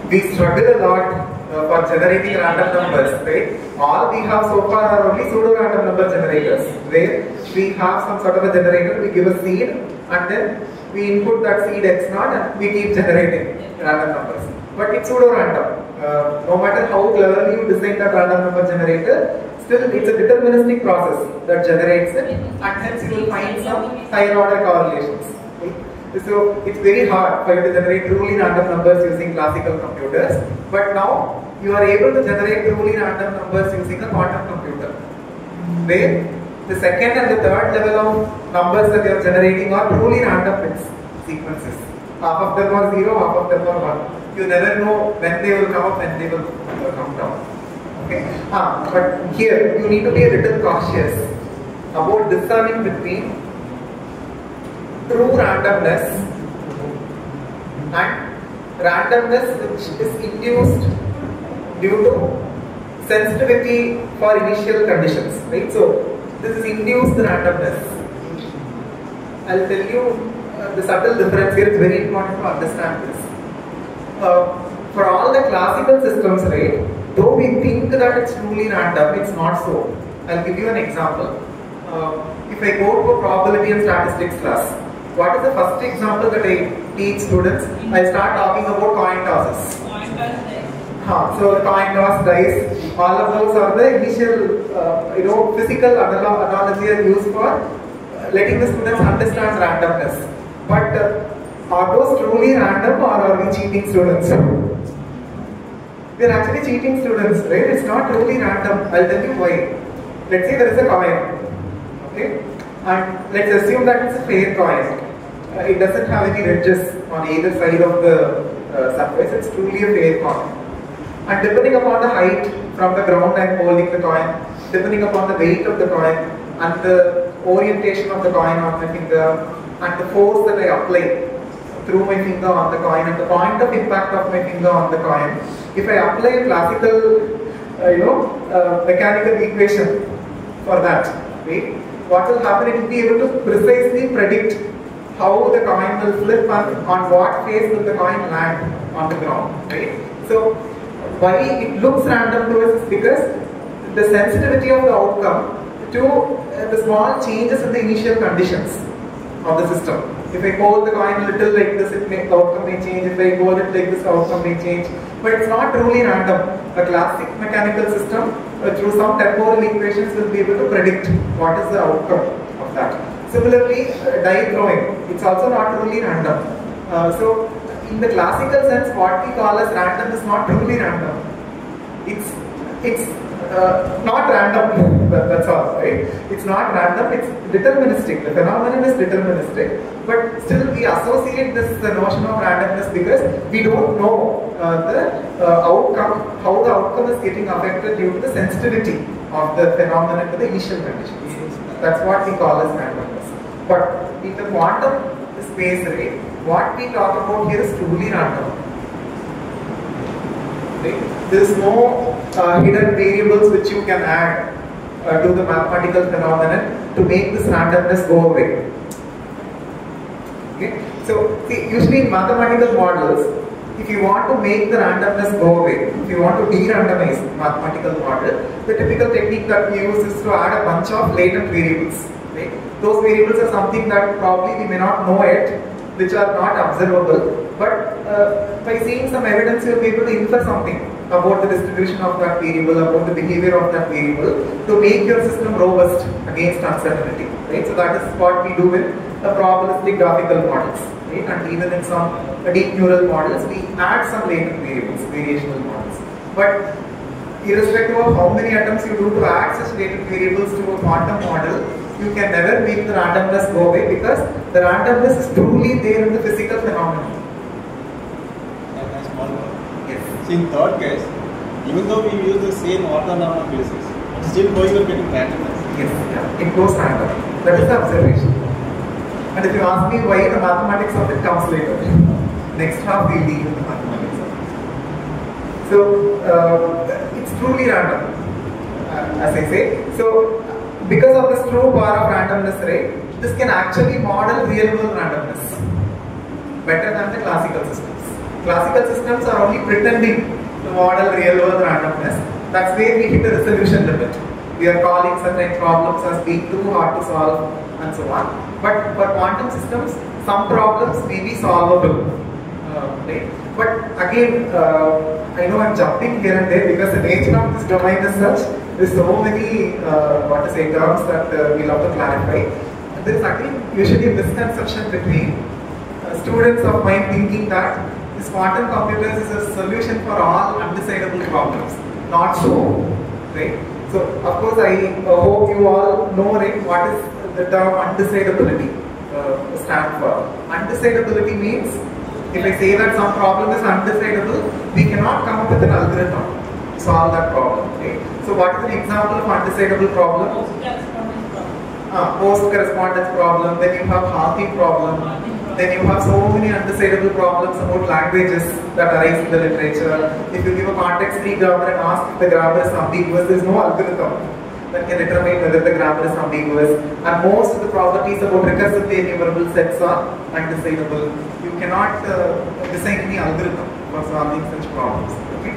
We struggle a lot for generating random numbers, right? All we have so far are only pseudo-random number generators, where we have some sort of a generator, we give a seed, and then we input that seed x naught and we keep generating random numbers. But it's pseudo-random. No matter how cleverly you design that random number generator, still it's a deterministic process that generates it, and hence you will find some higher order correlations. Okay? So it's very hard for you to generate truly random numbers using classical computers, but now you are able to generate truly random numbers using a quantum computer, where the second and the third level of numbers that you are generating are truly random bits sequences. Half of them are 0, half of them are 1. You never know when they will come up, when they will come down. Okay. But here you need to be a little cautious about discerning between true randomness and randomness which is induced due to sensitivity for initial conditions, right? So this is induced randomness. I'll tell you the subtle difference here. It's very important to understand this. For all the classical systems, right, though we think that it's truly random, it's not so. I'll give you an example. If I go to a probability and statistics class, what is the first example that I teach students? I start talking about coin tosses. So the coin toss, dice, all of those are the initial, physical analogy are used for letting the students understand randomness. But are those truly random, or are we cheating students? We are actually cheating students, right? It's not truly random. I'll tell you why. Let's say there is a coin, okay? And let's assume that it's a fair coin. It doesn't have any ridges on either side of the surface. It's truly a fair coin. And depending upon the height from the ground I'm holding the coin, depending upon the weight of the coin and the orientation of the coin on my finger and the force that I apply through my finger on the coin and the point of impact of my finger on the coin, if I apply a classical, mechanical equation for that, right, what will happen? It will be able to precisely predict how the coin will flip and on what phase will the coin land on the ground, right? So why it looks random to us is because the sensitivity of the outcome to the small changes in the initial conditions of the system. If I hold the coin a little like this, the outcome may change. If I hold it like this, the outcome may change. But it's not truly random. A classic mechanical system, through some temporal equations, will be able to predict what is the outcome of that. Similarly, die throwing, it's also not truly random. So, in the classical sense, what we call as random is not truly random. It's not random, that's all, right? It's not random, it's deterministic. The phenomenon is deterministic, but still we associate this notion of randomness because we don't know the outcome, how the outcome is getting affected due to the sensitivity of the phenomenon to the initial conditions. That's what we call as randomness. But in the quantum space, right, what we talk about here is truly random. There is no hidden variables which you can add to the mathematical phenomenon to make this randomness go away. Okay? So, see, usually in mathematical models, if you want to make the randomness go away, if you want to de-randomize mathematical model, the typical technique that we use is to add a bunch of latent variables. Right? Those variables are something that probably we may not know yet, which are not observable, but by seeing some evidence, you'll be able to infer something about the distribution of that variable, about the behavior of that variable, to make your system robust against uncertainty. Right? So that is what we do with the probabilistic graphical models. Right? And even in some deep neural models, we add some latent variables, variational models. But irrespective of how many attempts you do to add such latent variables to a quantum model, you can never make the randomness go away, because the randomness is truly there in the physical phenomenon. A small one. Yes. So in third case, even though we use the same orthonormal basis, it's still going to get randomness. Yes, yeah. It goes random. That is the observation. And if you ask me why, the mathematics of it comes later. Next half we'll deal with the mathematics of it. So it's truly random, as I say. So because of this true power of randomness rate, this can actually model real world randomness better than the classical systems. Classical systems are only pretending to model real world randomness. That's where we hit the resolution limit. We are calling certain problems as being too hard to solve and so on. But for quantum systems, some problems may be solvable. Right? But again, I know I'm jumping here and there because the nature of this domain is such. There's so many terms that we'll have to clarify. There is again usually a misconception between students of mine thinking that this quantum computers is a solution for all undecidable problems. Not so, right? So of course I hope you all know, right, what is the term undecidability stand for. Undecidability means if I say that some problem is undecidable, we cannot come up with an algorithm to solve that problem. Okay? So what is an example of undecidable problem? Post-correspondence problem. Then you have halting problem. Then you have so many undecidable problems about languages that arise in the literature. If you give a context-free grammar and ask if the grammar is ambiguous, there is no algorithm that can determine whether the grammar is ambiguous. And most of the properties about recursively enumerable sets are undecidable. You cannot design any algorithm for solving such problems. Okay?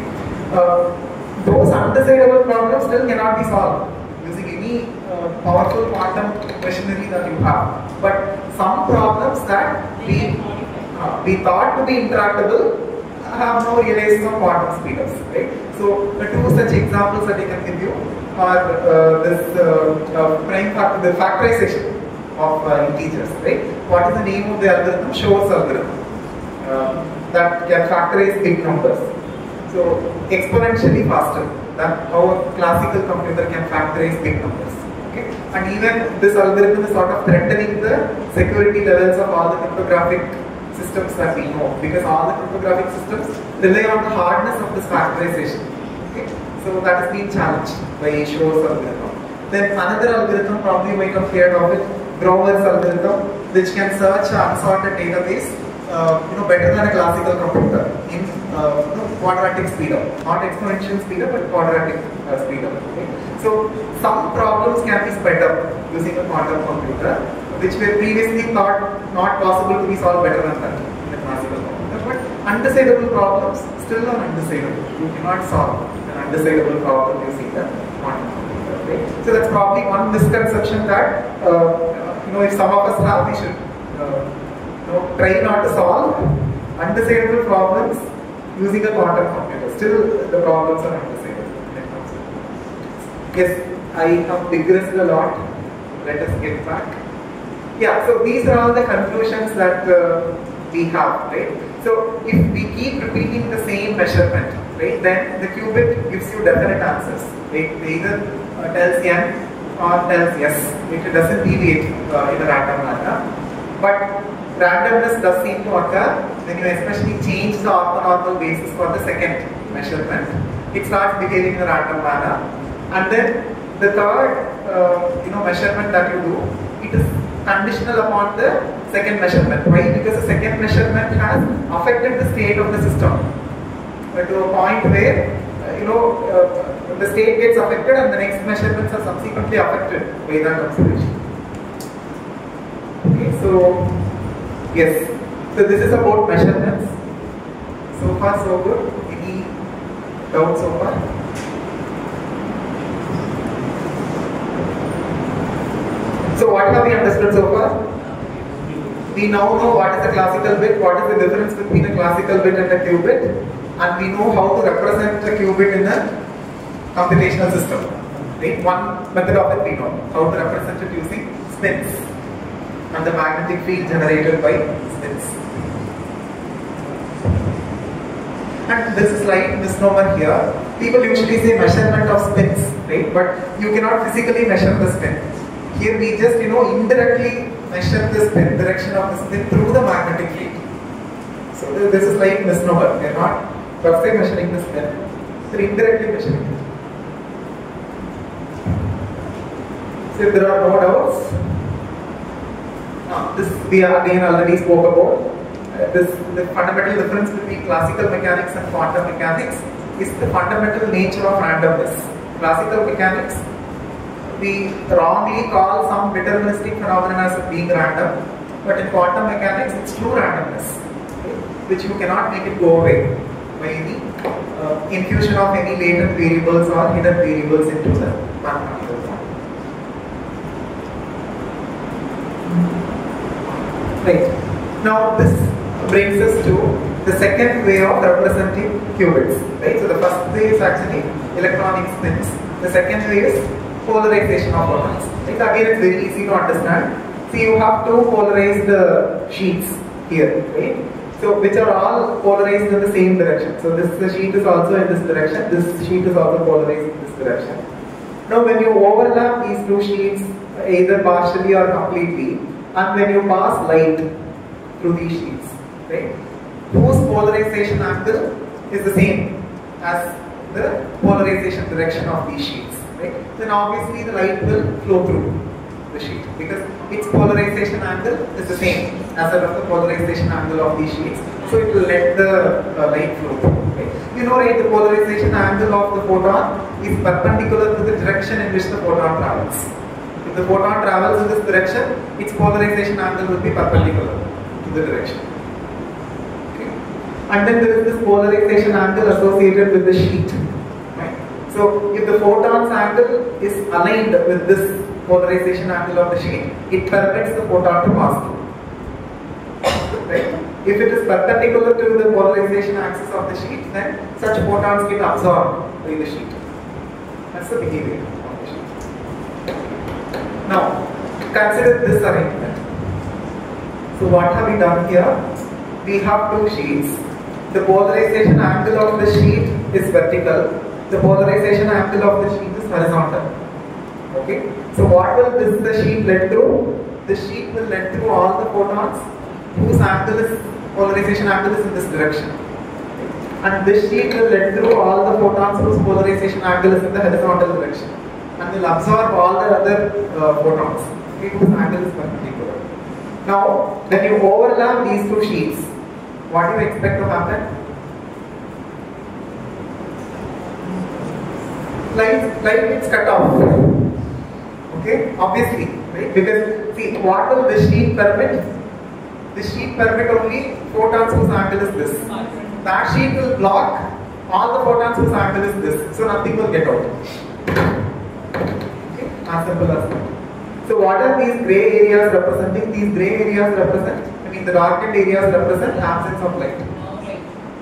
Those undecidable problems still cannot be solved using any powerful quantum machinery that you have. But some problems that we thought to be intractable have no realization of quantum speedups. Right? So the two such examples that I can give you are the factorization of integers. Right? What is the name of the algorithm? Shor's algorithm that can factorize big numbers. So exponentially faster than how a classical computer can factorize big numbers. Okay? And even this algorithm is sort of threatening the security levels of all the cryptographic systems that we know, because all the cryptographic systems rely on the hardness of this factorization. Okay? So that has been challenged by Shor's algorithm. Then another algorithm, probably you might have heard of it, Grover's algorithm, which can search an unsorted database better than a classical computer in quadratic speedup, not exponential speedup, but quadratic speedup. Okay? So some problems can be sped up using a quantum computer, which were previously thought not possible to be solved better than that in a classical computer. But undecidable problems still are undecidable. You cannot solve an undecidable problem using the quantum computer. Okay? So that's probably one misconception that if some of us have, we should try not to solve undecidable problems using a quantum computer. Still, the problems are undecidable. Yes, I have digressed a lot. Let us get back. Yeah, so these are all the conclusions that we have, right? So if we keep repeating the same measurement, right, then the qubit gives you definite answers. Right? It either tells n or tells yes. It doesn't deviate in a random manner. But randomness does seem to occur when you especially change the orthonormal basis for the second measurement. It starts behaving in a random manner. And then the third measurement that you do, it is conditional upon the second measurement. Why? Because the second measurement has affected the state of the system to a point where the state gets affected and the next measurements are subsequently affected by that observation. Okay, so yes, so this is about measurements. So far so good. Any doubts so far? So what have we understood so far? we now know what is a classical bit, what is the difference between a classical bit and a qubit, and we know how to represent a qubit in a computational system. Right? One method of it we know, how to represent it using spins and the magnetic field generated by spins. And this is like misnomer here. People usually say measurement of spins, right? But you cannot physically measure the spin. Here we just, indirectly measure the spin, direction of the spin through the magnetic field. So this is like misnomer. We are not per se measuring the spin, we are indirectly measuring it. So if there are no doubts, this we again already spoke about. The fundamental difference between classical mechanics and quantum mechanics is the fundamental nature of randomness. Classical mechanics, we wrongly call some deterministic phenomena as being random, but in quantum mechanics it's true randomness, which you cannot make it go away by any infusion of any latent variables or hidden variables into the mathematical form. Right. Now this brings us to the second way of representing qubits. Right. So the first way is actually electronic spins. The second way is polarization of photons. Right. Again, it's very easy to understand. See, you have two polarized sheets here, right? So which are all polarized in the same direction. So this sheet is also in this direction. This sheet is also polarized in this direction. Now, when you overlap these two sheets, either partially or completely, and when you pass light through these sheets, right, whose polarization angle is the same as the polarization direction of these sheets, right? Then obviously the light will flow through the sheet because its polarization angle is the same as that of the polarization angle of these sheets. So it will let the light flow through. Right? You know, right? The polarization angle of the photon is perpendicular to the direction in which the photon travels. If the photon travels in this direction, its polarization angle will be perpendicular to the direction. And then there is this polarization angle associated with the sheet. Right? So if the photon's angle is aligned with this polarization angle of the sheet, it permits the photon to pass through. Right? If it is perpendicular to the polarization axis of the sheet, then such photons get absorbed by the sheet. That's the behavior of the sheet. Now, consider this arrangement. So what have we done here? We have two sheets. The polarization angle of the sheet is vertical. The polarization angle of the sheet is horizontal. Okay. So what will the sheet let through? The sheet will let through all the photons whose polarization angle is in this direction. And this sheet will let through all the photons whose polarization angle is in the horizontal direction. And will absorb all the other photons, okay, whose angle is perpendicular. Now, when you overlap these two sheets, what do you expect to happen? Light gets cut off. Okay, obviously, right? Because see, what will this sheet permit? This sheet permit only photons whose angle is this. That sheet will block all the photons whose angle is this. So nothing will get out. Okay, as simple as that. So what are these grey areas representing? These grey areas represent, the darkened areas represent absence of light.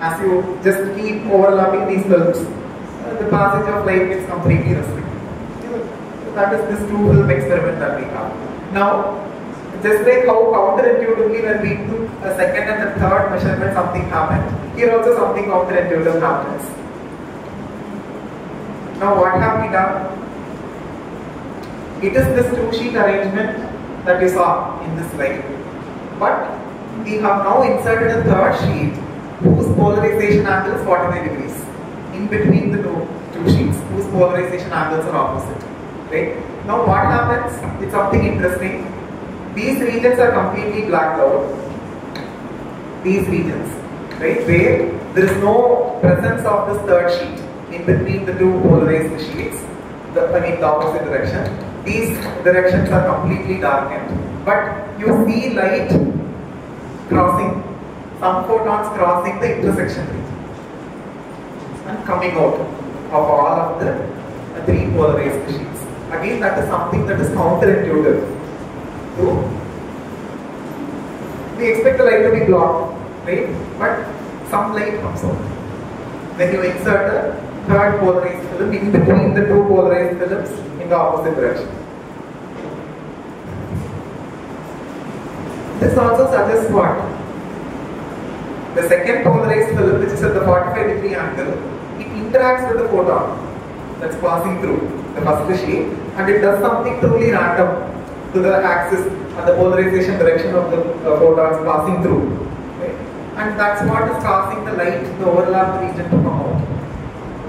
As you just keep overlapping these films, the passage of light gets completely restricted. So that is this two-film experiment that we have. Now, just like how counterintuitively when we took a second and a third measurement something happened, here also something counterintuitive happens. Now what have we done? It is this two-sheet arrangement that you saw in this slide. But we have now inserted a third sheet whose polarization angle is 45 degrees in between the two sheets whose polarization angles are opposite. Right? Now what happens? It's something interesting. These regions are completely blacked out. These regions, right, where there is no presence of this third sheet in between the two polarized sheets, the opposite direction. These directions are completely darkened. But you see light crossing, some photons crossing the intersection region and coming out of all of the three polarized sheets. Again, that is something that is counterintuitive to we expect the light to be blocked, right? But some light comes out. When you insert a third polarized film in between the two polarized films in the opposite direction. This also suggests what? The second polarized film, which is at the 45-degree angle, it interacts with the photon that's passing through the first sheet, and it does something truly random to the axis and the polarization direction of the photons passing through. Okay? And that's what is causing the light, the overlap region to come out.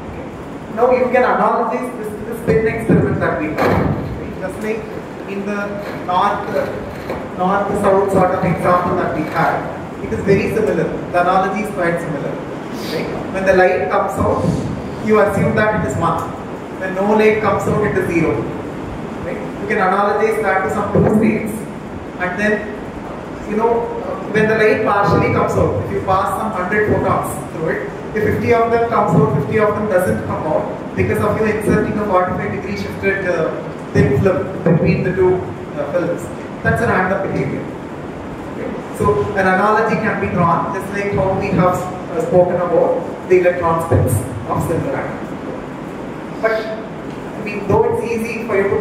Okay? Now you can analogize this to the spin experiment that we have. Okay? Just like in the north-south sort of example that we had, it is very similar. The analogy is quite similar. Okay? When the light comes out, you assume that it is 1. When no light comes out, it is 0. Right? You can analogize that to some two states, and then, when the light partially comes out, if you pass some 100 photons through it, if 50 of them comes out, 50 of them doesn't come out because of you inserting a 45-degree shifted thin film between the two films. That's a random behavior. Okay? So an analogy can be drawn, just like how we have spoken about the electron spins of silver atom. But though it's easy for you to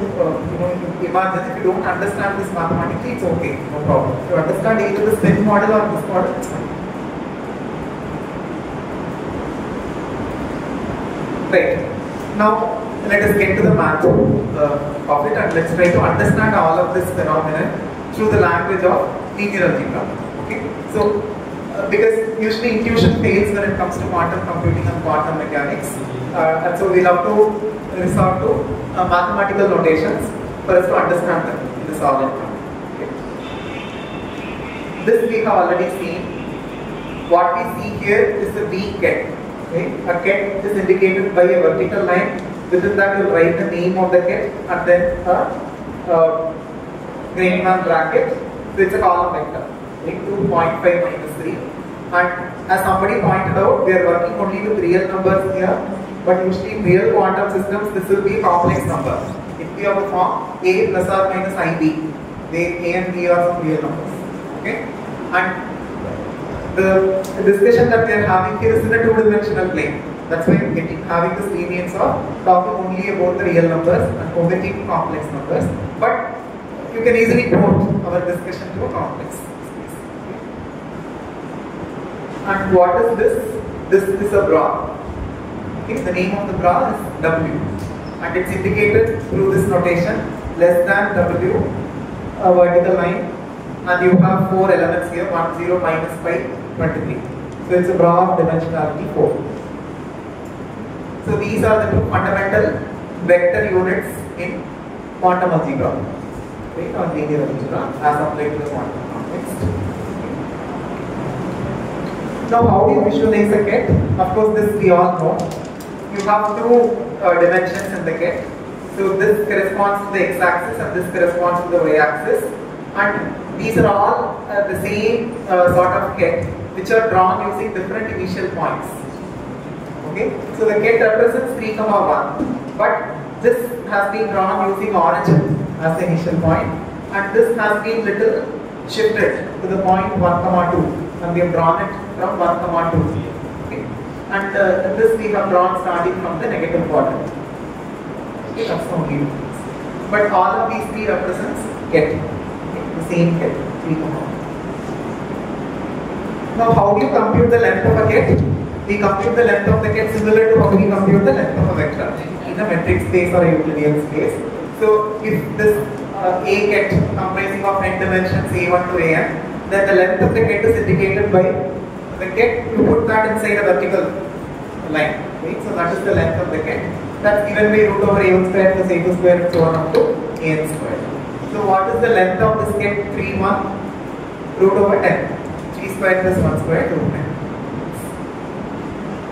imagine, if you don't understand this mathematically, it's okay, no problem. If you understand either the spin model or this model, it's fine. Right. Now, let us get to the math of it, and let's try to understand all of this phenomenon through the language of linear algebra. Okay. So, because usually intuition fails when it comes to quantum computing and quantum mechanics, and so we'll have to resort to mathematical notations for us to understand them in the solid form. Okay. This we have already seen. What we see here is the V ket. Okay. A ket is indicated by a vertical line. Within that, you will write the name of the ket and then a Greenman bracket. So it's a column vector. 2.5 minus 3. And as somebody pointed out, we are working only with real numbers here. But usually in real quantum systems, this will be a complex number. It will be of the form A plus or minus IB. A and B are some real numbers. Okay? And the discussion that we are having here is in a two-dimensional plane. That's why we are having this lenience of talking only about the real numbers and omitting complex numbers. But you can easily port our discussion to a complex space. And what is this? This is a bra. Okay, the name of the bra is W, and it's indicated through this notation, less than W, a vertical line, and you have 4 elements here, 1, 0, minus 5, 23. So it's a bra of dimensionality 4. So these are the two fundamental vector units in quantum algebra, right, or linear algebra as applied to the quantum context. Now how do you visualize a ket? Of course this we all know. You have two dimensions in the ket. So this corresponds to the x-axis and this corresponds to the y-axis. And these are all the same sort of ket, which are drawn using different initial points. Okay? So the ket represents 3, 1. But this has been drawn using origin as the initial point. And this has been little shifted to the point 1, 2. And we have drawn it from 1, 2. And this we have drawn starting from the negative quadrant. Okay, that's the only difference. But all of these three represents ket. Okay, the same ket, 3, 1. Now how do you compute the length of a ket? We compute the length of the ket similar to how we compute the length of a vector in a metric space or a Euclidean space. So if this A ket comprising of n dimensions A1 to An, then the length of the ket is indicated by the ket, you put that inside a vertical line, right? So that is the length of the ket. That's given by root over A1 square plus A2 square and so on up to An square. So what is the length of this ket? 3, 1, root over 10. 3 square plus 1 square, root 10.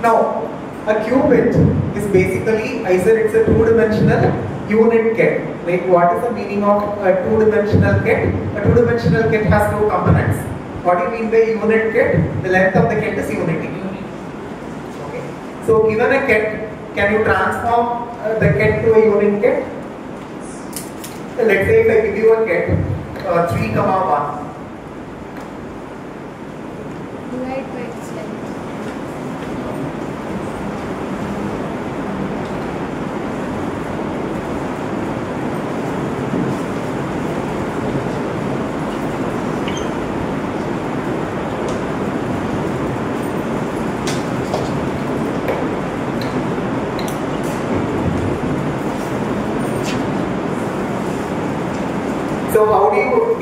Now, a qubit is basically, I said it's a two-dimensional unit ket. Like what is the meaning of a two-dimensional ket? A two-dimensional ket has two components. What do you mean by unit ket? The length of the ket is unity. Okay. So given a ket, can you transform the ket to a unit ket? Let's say if I give you a ket 3, 1,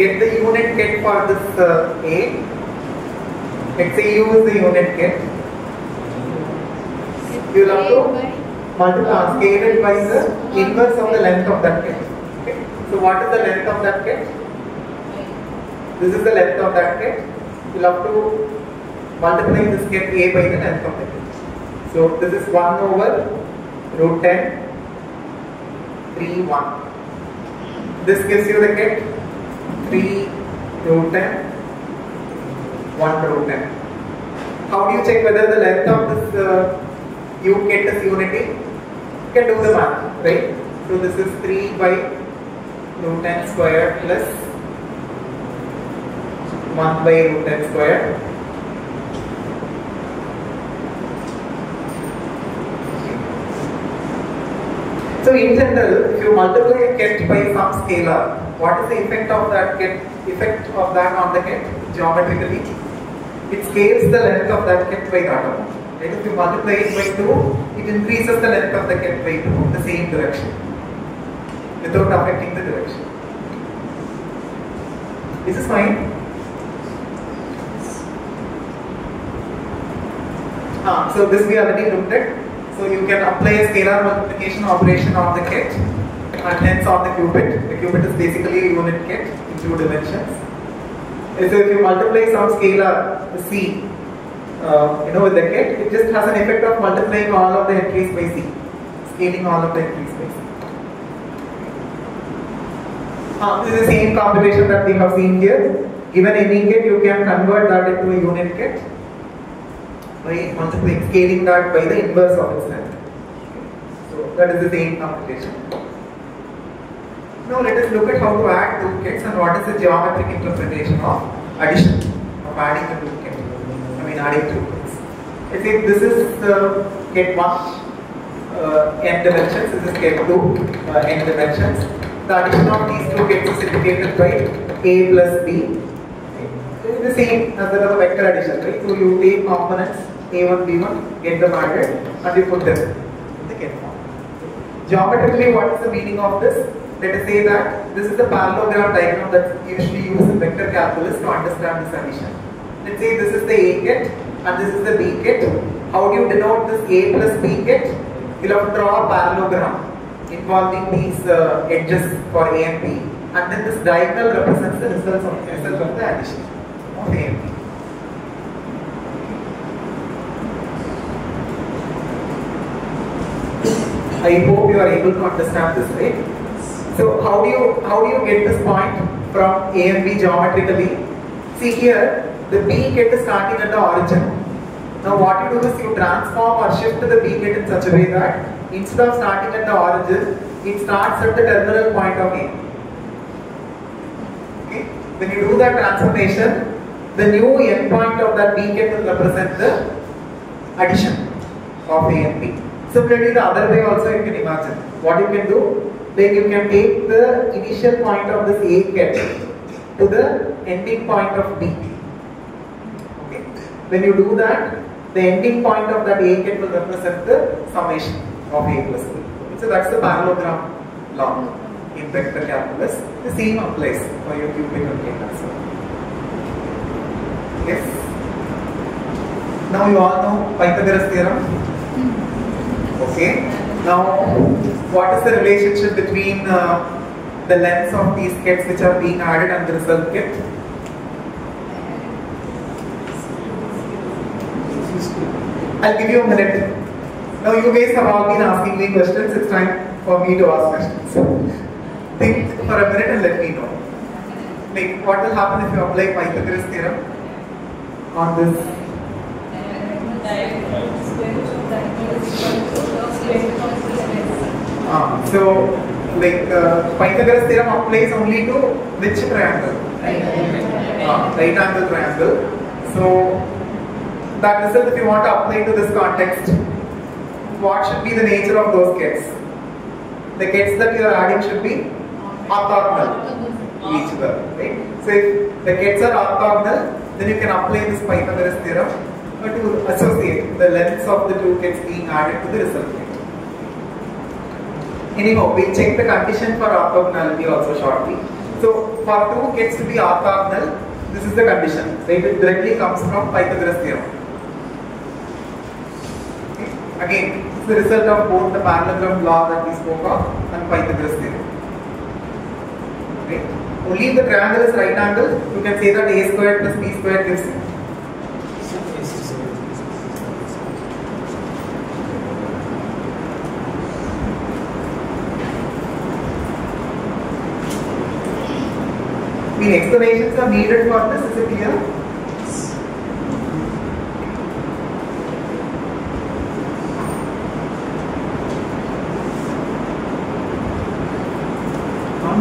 get the unit get for this A, let's say U is the unit get, you will have to multiply, scale it by the inverse of the length of that get. Okay. So what is the length of that get? This is the length of that get. You will have to multiply this get A by the length of the get. So this is 1 over root 10, 3, 1. This gives you the get 3 root 10, 1 root 10. How do you check whether the length of this you get is unity? You can do the math, right? So this is 3 by root 10 square plus 1 by root 10 square. So in general, if you multiply a ket by some scalar, what is the effect of that on the ket geometrically? It scales the length of that ket by that amount. Right? If you multiply it by 2, it increases the length of the ket by 2 in the same direction without affecting the direction. This is fine. So this we already looked at. So you can apply a scalar multiplication operation on the ket and hence on the qubit. The qubit is basically a unit ket in 2 dimensions. So if you multiply some scalar C, with the ket, it just has an effect of multiplying all of the entries by C, scaling all of the entries by C. This is the same computation that we have seen here. Given any ket, you can convert that into a unit ket by multiplying, scaling that by the inverse of its length. So that is the same computation. Now let us look at how to add 2 kets and what is the geometric interpretation of addition, of adding a 2 ket. Adding 2 kets. Let's say this is ket 1, n dimensions, this is ket 2, n dimensions. The addition of these 2 kets is indicated by A plus B. It is the same as the vector addition, right? So you take components A1, B1, get them added, and you put them in the ket form. Geometrically, what is the meaning of this? Let us say that this is the parallelogram diagram that's usually used in vector calculus to understand this addition. Let's say this is the A ket and this is the B ket. How do you denote this A plus B ket? You'll have to draw a parallelogram involving these edges for A and B, and then this diagonal represents the result of the addition of A and B. I hope you are able to understand this, right? So how do you get this point from A and B geometrically? See here, the B ket is starting at the origin. Now what you do is you transform or shift the B ket in such a way that instead of starting at the origin, it starts at the terminal point of A. Okay? When you do that transformation, the new end point of that B ket will represent the addition of A and B. Similarly, the other way also you can imagine. What you can do, then you can take the initial point of this A ket to the ending point of B. Okay. When you do that, the ending point of that A ket will represent the summation of A plus B. So that's the parallelogram law in vector calculus. The same applies for your cubic and K also. Yes. Now you all know Pythagoras theorem. Okay. Now, what is the relationship between the lengths of these kets which are being added and the result ket? I'll give you a minute. Now you guys have all been asking me questions. It's time for me to ask questions. Think for a minute and let me know. Like, what will happen if you apply Pythagoras theorem on this? So, Pythagoras theorem applies only to which triangle? Right angle triangle. So, that result, if you want to apply to this context, what should be the nature of those kets? The kets that you are adding should be orthogonal to each other, right? So if the kets are orthogonal, then you can apply this Pythagoras theorem to associate the lengths of the two kets being added to the result ket. Anyhow, we'll check the condition for orthogonality also shortly. So for 2 gets to be orthogonal, this is the condition. Right? It directly comes from Pythagoras theorem. Okay? Again, it's the result of both the parallelogram law that we spoke of and Pythagoras theorem. Right? Only if the triangle is right angle, you can say that a squared plus b squared gives you. Explanations are needed for this, is it clear?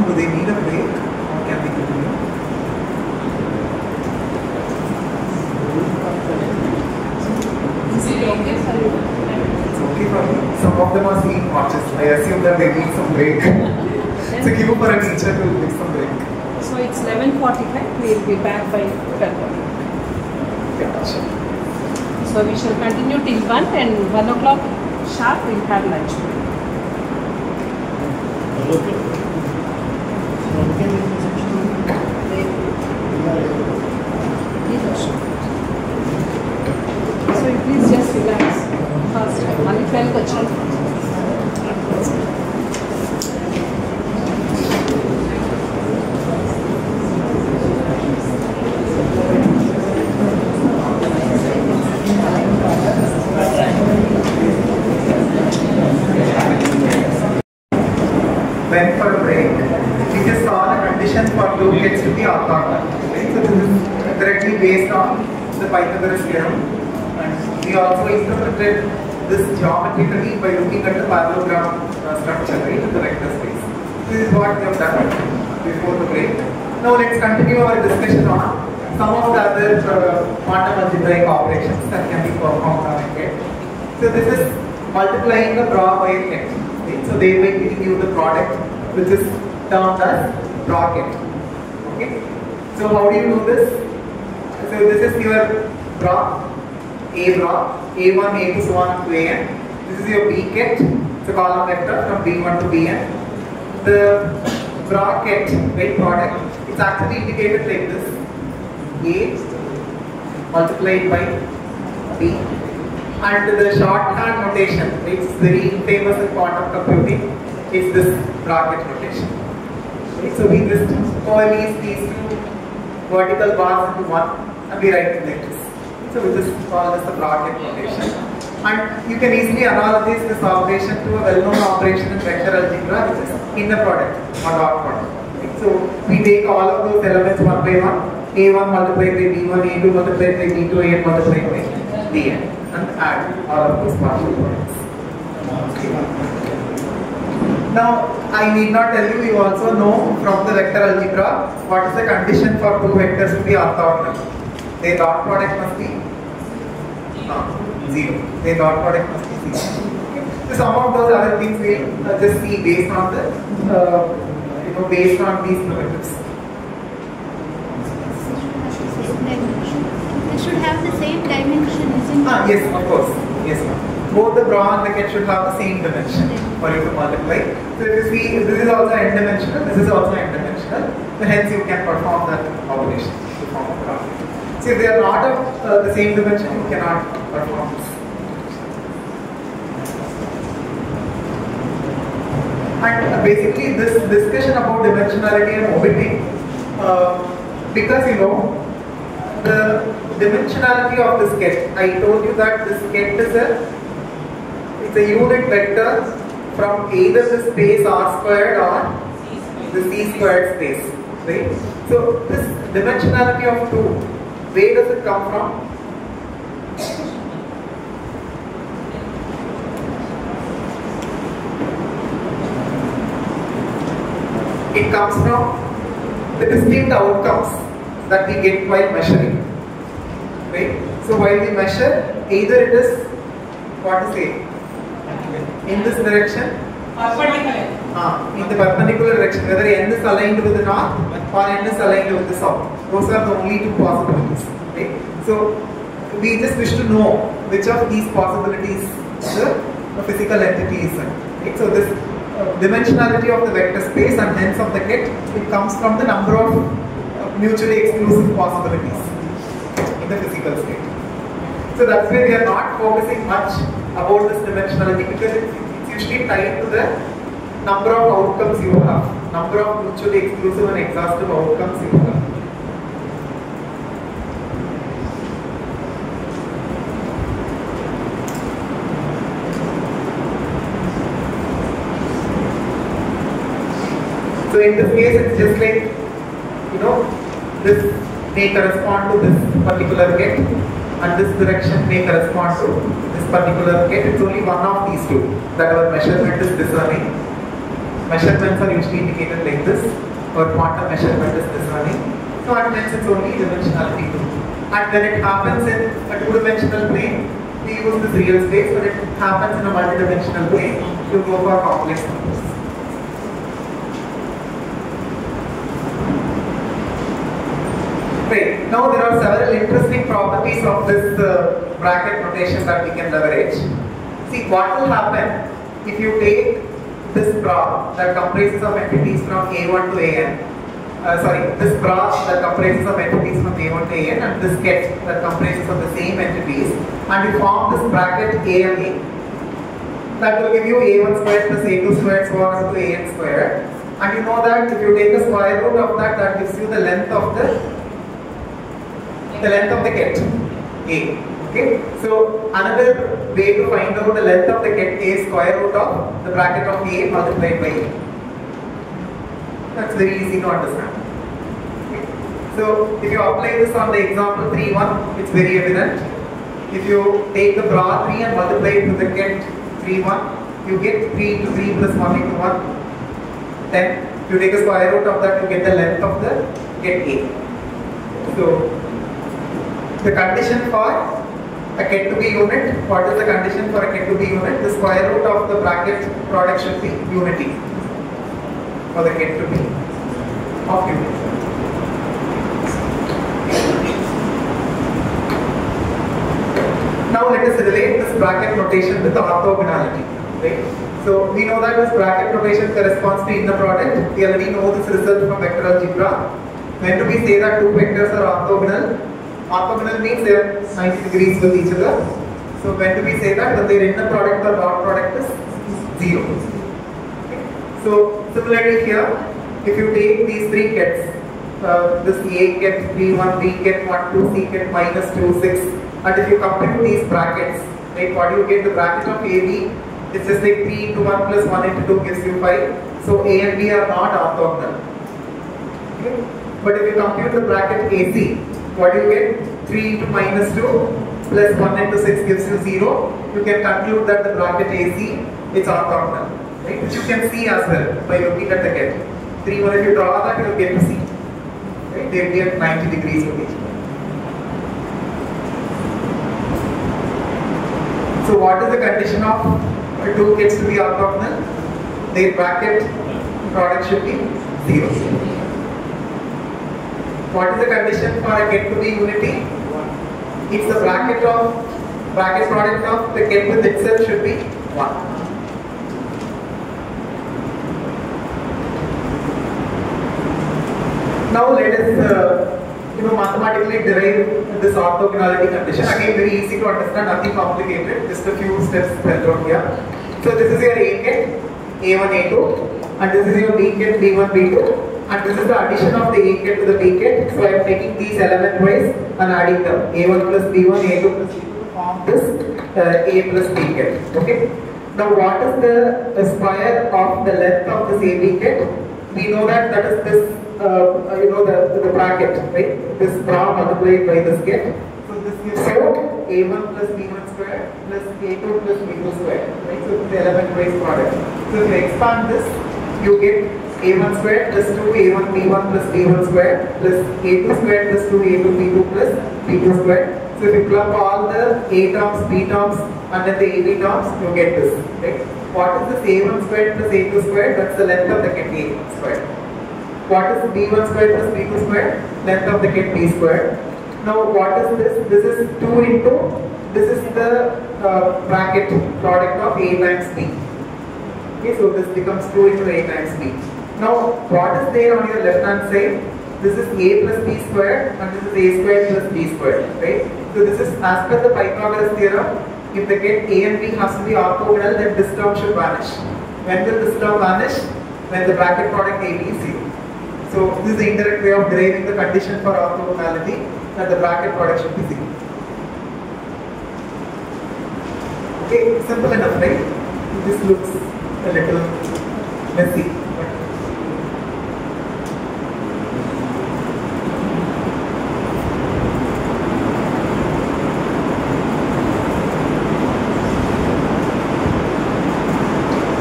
Do they need a break or can they continue? It's okay for me. Some of them are seeing watches. I assume that they need some break. It's a cue for a teacher to take some break. So it's 11:45. We will be back by 12:40. Yeah, sure. So we shall continue till 1 and 1 o'clock sharp we will have lunch. So you please just relax. First, only 12 question. Went for a break. We just saw the condition for 2 gets to be orthogonal. Right? So this is directly based on the Pythagoras theorem. And we also interpreted this geometrically by looking at the parallelogram structure, right, in the vector space. This is what we have done before the break. Now let's continue our discussion on some of the other quantum algebraic operations that can be performed on a ket. So this is multiplying the bra by a ket. Right? So they will giving you the product which is termed as bracket. Okay. So how do you do this? So this is your bra, A bra, A1, A2, so on to AN. This is your B ket. It's a column vector from B1 to Bn. The bracket, right, product, it's actually indicated like this: A multiplied by B. And the shorthand notation, it's very famous in quantum computing, is this bracket notation. Okay, so we just coalesce these 2 vertical bars into one and we write it like this. So we just call this the bracket notation. And you can easily analogize this operation to a well-known operation in vector algebra, which is inner product or dot product. Okay, so we take all of those elements one by one, A1 multiplied by B1, A2 multiplied by B2, AN multiplied by Bn, and add all of those partial products. Now, I need not tell you, you also know from the vector algebra what is the condition for 2 vectors to be orthogonal. Their dot product must be 0. Their dot product must be 0. Okay. So some of those other things we'll just see based on the based on these primitives. It should have the same dimension, isn't it? Yes, of course. Yes, ma'am. Both the bra and the ket should have the same dimension for you to multiply. So if you see, if this is also n-dimensional, this is also n-dimensional, so hence you can perform that operation to form a bracket. So if they are not of the same dimension, you cannot perform this. And basically this discussion about dimensionality and omitting, because the dimensionality of this ket, I told you that this ket is it's a unit vector from either the space R squared or the C squared space, right? So this dimensionality of 2, where does it come from? It comes from the distinct outcomes that we get while measuring, right? So while we measure, either it is, what to say, in this direction, in the perpendicular direction, whether n is aligned with the north or n is aligned with the south. Those are the only 2 possibilities, right? So we just wish to know which of these possibilities the physical entity is in, right? So this dimensionality of the vector space and hence of the ket, it comes from the number of mutually exclusive possibilities in the physical state. So that's why we are not focusing much about this dimensionality, because it's usually tied to the number of outcomes you have, number of mutually exclusive and exhaustive outcomes you have. So in this case, it's just like, this may correspond to this particular ket, and this direction may correspond to this particular ket. It's only one of these two that our measurement is discerning. Measurements are usually indicated like this, or quantum measurement is discerning. So and hence it's only dimensionality 2. And when it happens in a two-dimensional plane, we use this real space. When it happens in a multi-dimensional plane, you go for complex numbers. Right. Now there are several interesting properties of this bracket notation that we can leverage. See, what will happen if you take this bra that comprises of entities from A1 to AN, this bra that comprises of entities from A1 to AN, and this ket that comprises of the same entities, and you form this bracket A and A. That will give you A1 squared plus A2 squared so on to AN squared. And you know that if you take the square root of that, that gives you the length of the ket A. Okay, so another way to find out the length of the ket A is square root of the bracket of A multiplied by A. That's very easy to understand. Okay. So if you apply this on the example 3.1, it's very evident. If you take the bra 3 and multiply it with the ket 3.1, you get 3 into 3 plus 1 into 1. Then if you take the square root of that, you get the length of the ket A. So the condition for a ket to be unit, what is the condition for a ket to be unit? The square root of the bracket product should be unity for the ket to be of unity. Now let us relate this bracket notation with orthogonality. Right? So we know that this bracket notation corresponds to inner product. We already know this result from vector algebra. When do we say that two vectors are orthogonal? Orthogonal means they are 90 degrees with each other. So when do we say that? When their inner product or dot product is 0. Okay. So similarly here, if you take these three kets, this A ket, B1, B ket, 1, 2, C ket, minus 2, 6, and if you compute these brackets, right, what do you get? The bracket of AB is just like 3 into 1 plus 1 into 2 gives you 5. So A and B are not orthogonal. Okay. But if you compute the bracket AC, what do you get? 3 into minus 2 plus 1 into 6 gives you 0. You can conclude that the bracket AC is orthogonal, right? Which you can see as well by looking at the ket. 3, 1, if you draw that, you will get to see. Right? They will be at 90 degrees with each other. So what is the condition of two kets to be orthogonal? Their bracket product should be 0. What is the condition for a ket to be unity? It's the bracket product of the ket with itself should be 1. Now let us mathematically derive this orthogonality condition. Again, very easy to understand, nothing complicated. Just a few steps spelled out here. So this is your A ket, A1, A2, and this is your B ket, B1, B2. And this is the addition of the A ket to the B ket. So I am taking these element wise and adding them. A1 plus B1, A2 plus B2 to form this A plus B ket. Okay. Now what is the square of the length of this AB ket? We know that is this, the bracket, right? This bra multiplied by this ket. So this gives you A1 plus B1 square plus A2 plus B2 square. Right? So the element wise product. So if you expand this, you get A1 squared plus 2 A1 B1 plus B1 squared plus A2 squared plus 2 A2 B2 plus B2 squared. So if you club all the A terms, B terms and then the AB terms, you get this. Right? What is this A1 squared plus A2 squared? That's the length of the ket A squared. What is B1 squared plus B2 squared? Length of the ket B squared. Now what is this? This is 2 into, this is the bracket product of A times B. Okay, so this becomes 2 into a times b. Now, what is there on your left hand side? This is a plus b squared and this is a squared plus b squared, right? So this is as per the Pythagoras theorem. If the get a and b has to be orthogonal, then this term should vanish. When will this term vanish? When the bracket product AB is 0. So this is the indirect way of deriving the condition for orthogonality, that the bracket product should be 0. Okay, simple enough, right? This looks a little messy.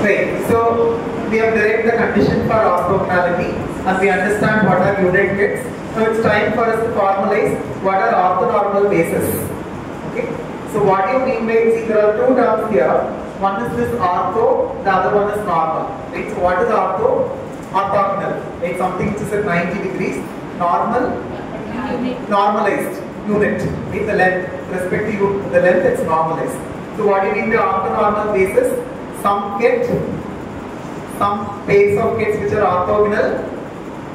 Right, so we have derived the condition for orthogonality and we understand what are unit kits. Now it's time for us to formalize what are orthonormal bases. Okay, so what do you mean by, see, there are two terms here. One is this ortho, the other one is normal. Right, so what is ortho? Orthogonal, right, something which is at 90 degrees. Normal, normalized unit, right, the length, respect to the length, it's normalized. So what do you mean by orthonormal bases? Some kit, some pairs of kits which are orthogonal,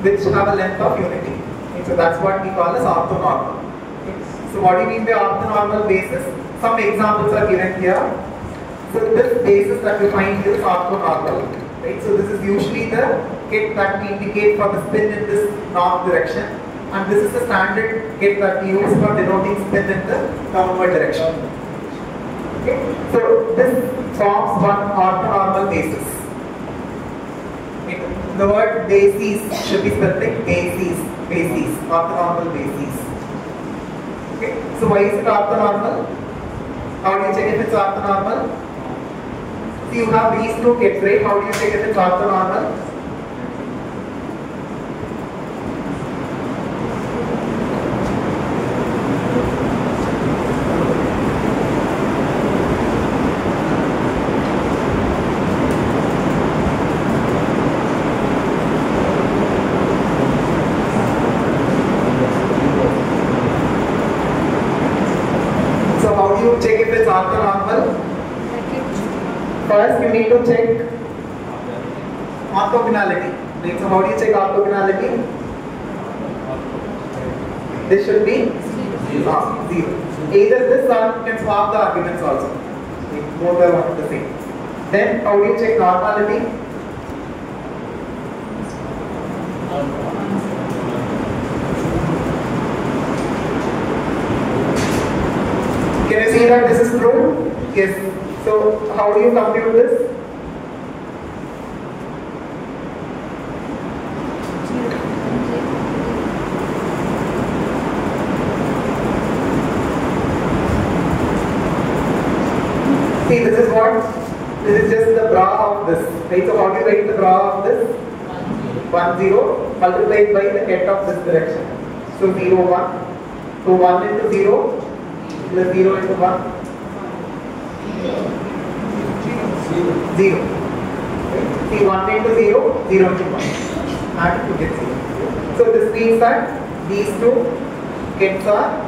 which have a length of unity. Okay, so that's what we call as orthonormal. Okay. So what do you mean by orthonormal basis? Some examples are given here. So this basis that we find here is orthonormal. Right? So this is usually the kit that we indicate for the spin in this north direction, and this is the standard kit that we use for denoting spin in the downward direction. Okay? So this forms one orthonormal basis. Okay. The word basis should be spelled like basis, orthonormal basis. Okay. So why is it orthonormal? How do you check if it's orthonormal? See, you have these two kits, right? How do you check if it's orthonormal? Check if it's orthonormal. First, you need to check orthogonality. Right? So, how do you check orthogonality? This should be 0. Either this or you can swap the arguments also. Okay. Both are one the same. Then, how do you check normality? Can you see that this is true? Yes. So, how do you compute this? See, this is what? This is just the bra of this. Right? So, how do you write the bra of this? 1, 0 multiplied by the head of this direction. So, 0, 1. So, 1 into 0. Plus 0 into 1? 0. Okay. See, 1 into 0, 0 into 1. And you get 0. So this means that these two kits are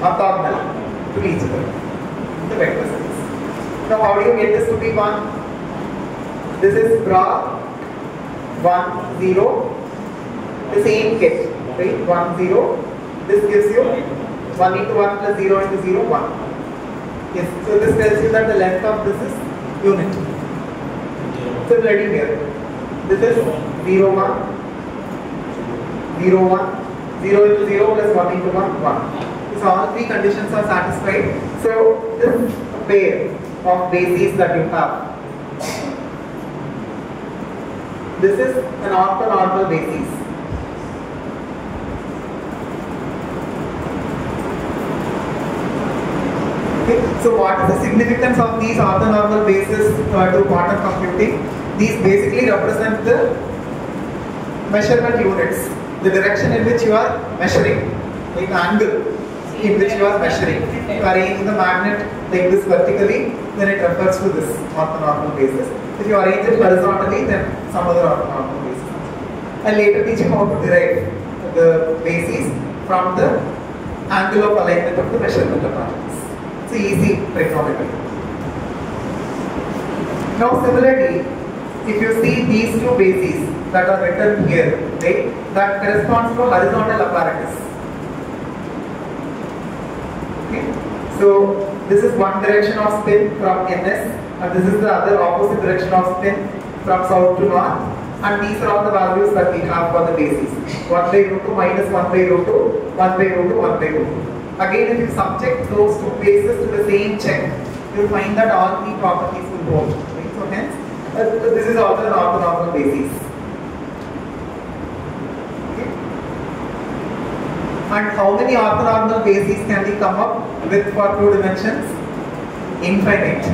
orthogonal to each other. The vector space. Now how do you get this to be 1? This is bra 1, 0. The same kit, right? 1, 0. This gives you 1 into 1 plus 0 into 0, 1. Yes, so this tells you that the length of this is unit. Similarly here, this is 0, 1, 0, 1, 0 into 0 plus 1 into 1, 1. So all three conditions are satisfied. So this pair of bases that you have, this is an orthonormal basis. Okay. So what is the significance of these orthonormal bases to quantum computing? These basically represent the measurement units, the direction in which you are measuring, like the angle in which you are measuring. If you arrange the magnet like this vertically, then it refers to this orthonormal basis. If you arrange it horizontally, then some other orthonormal basis. I'll later teach you how to derive the bases from the angle of alignment of the measurement of particles. It's easy trigonometry. Now similarly, if you see these two bases that are written here, right, that corresponds to horizontal apparatus. Okay? So this is one direction of spin from NS, and this is the other opposite direction of spin from south to north, and these are all the values that we have for the bases. 1 by root 2 minus 1 by root 2, 1 by root 2, 1 by root 2. Again, if you subject those two bases to the same check, you will find that all three properties will hold. Right? So hence, this is also an orthonormal basis. Okay? And how many orthonormal bases can we come up with for 2 dimensions? Infinite.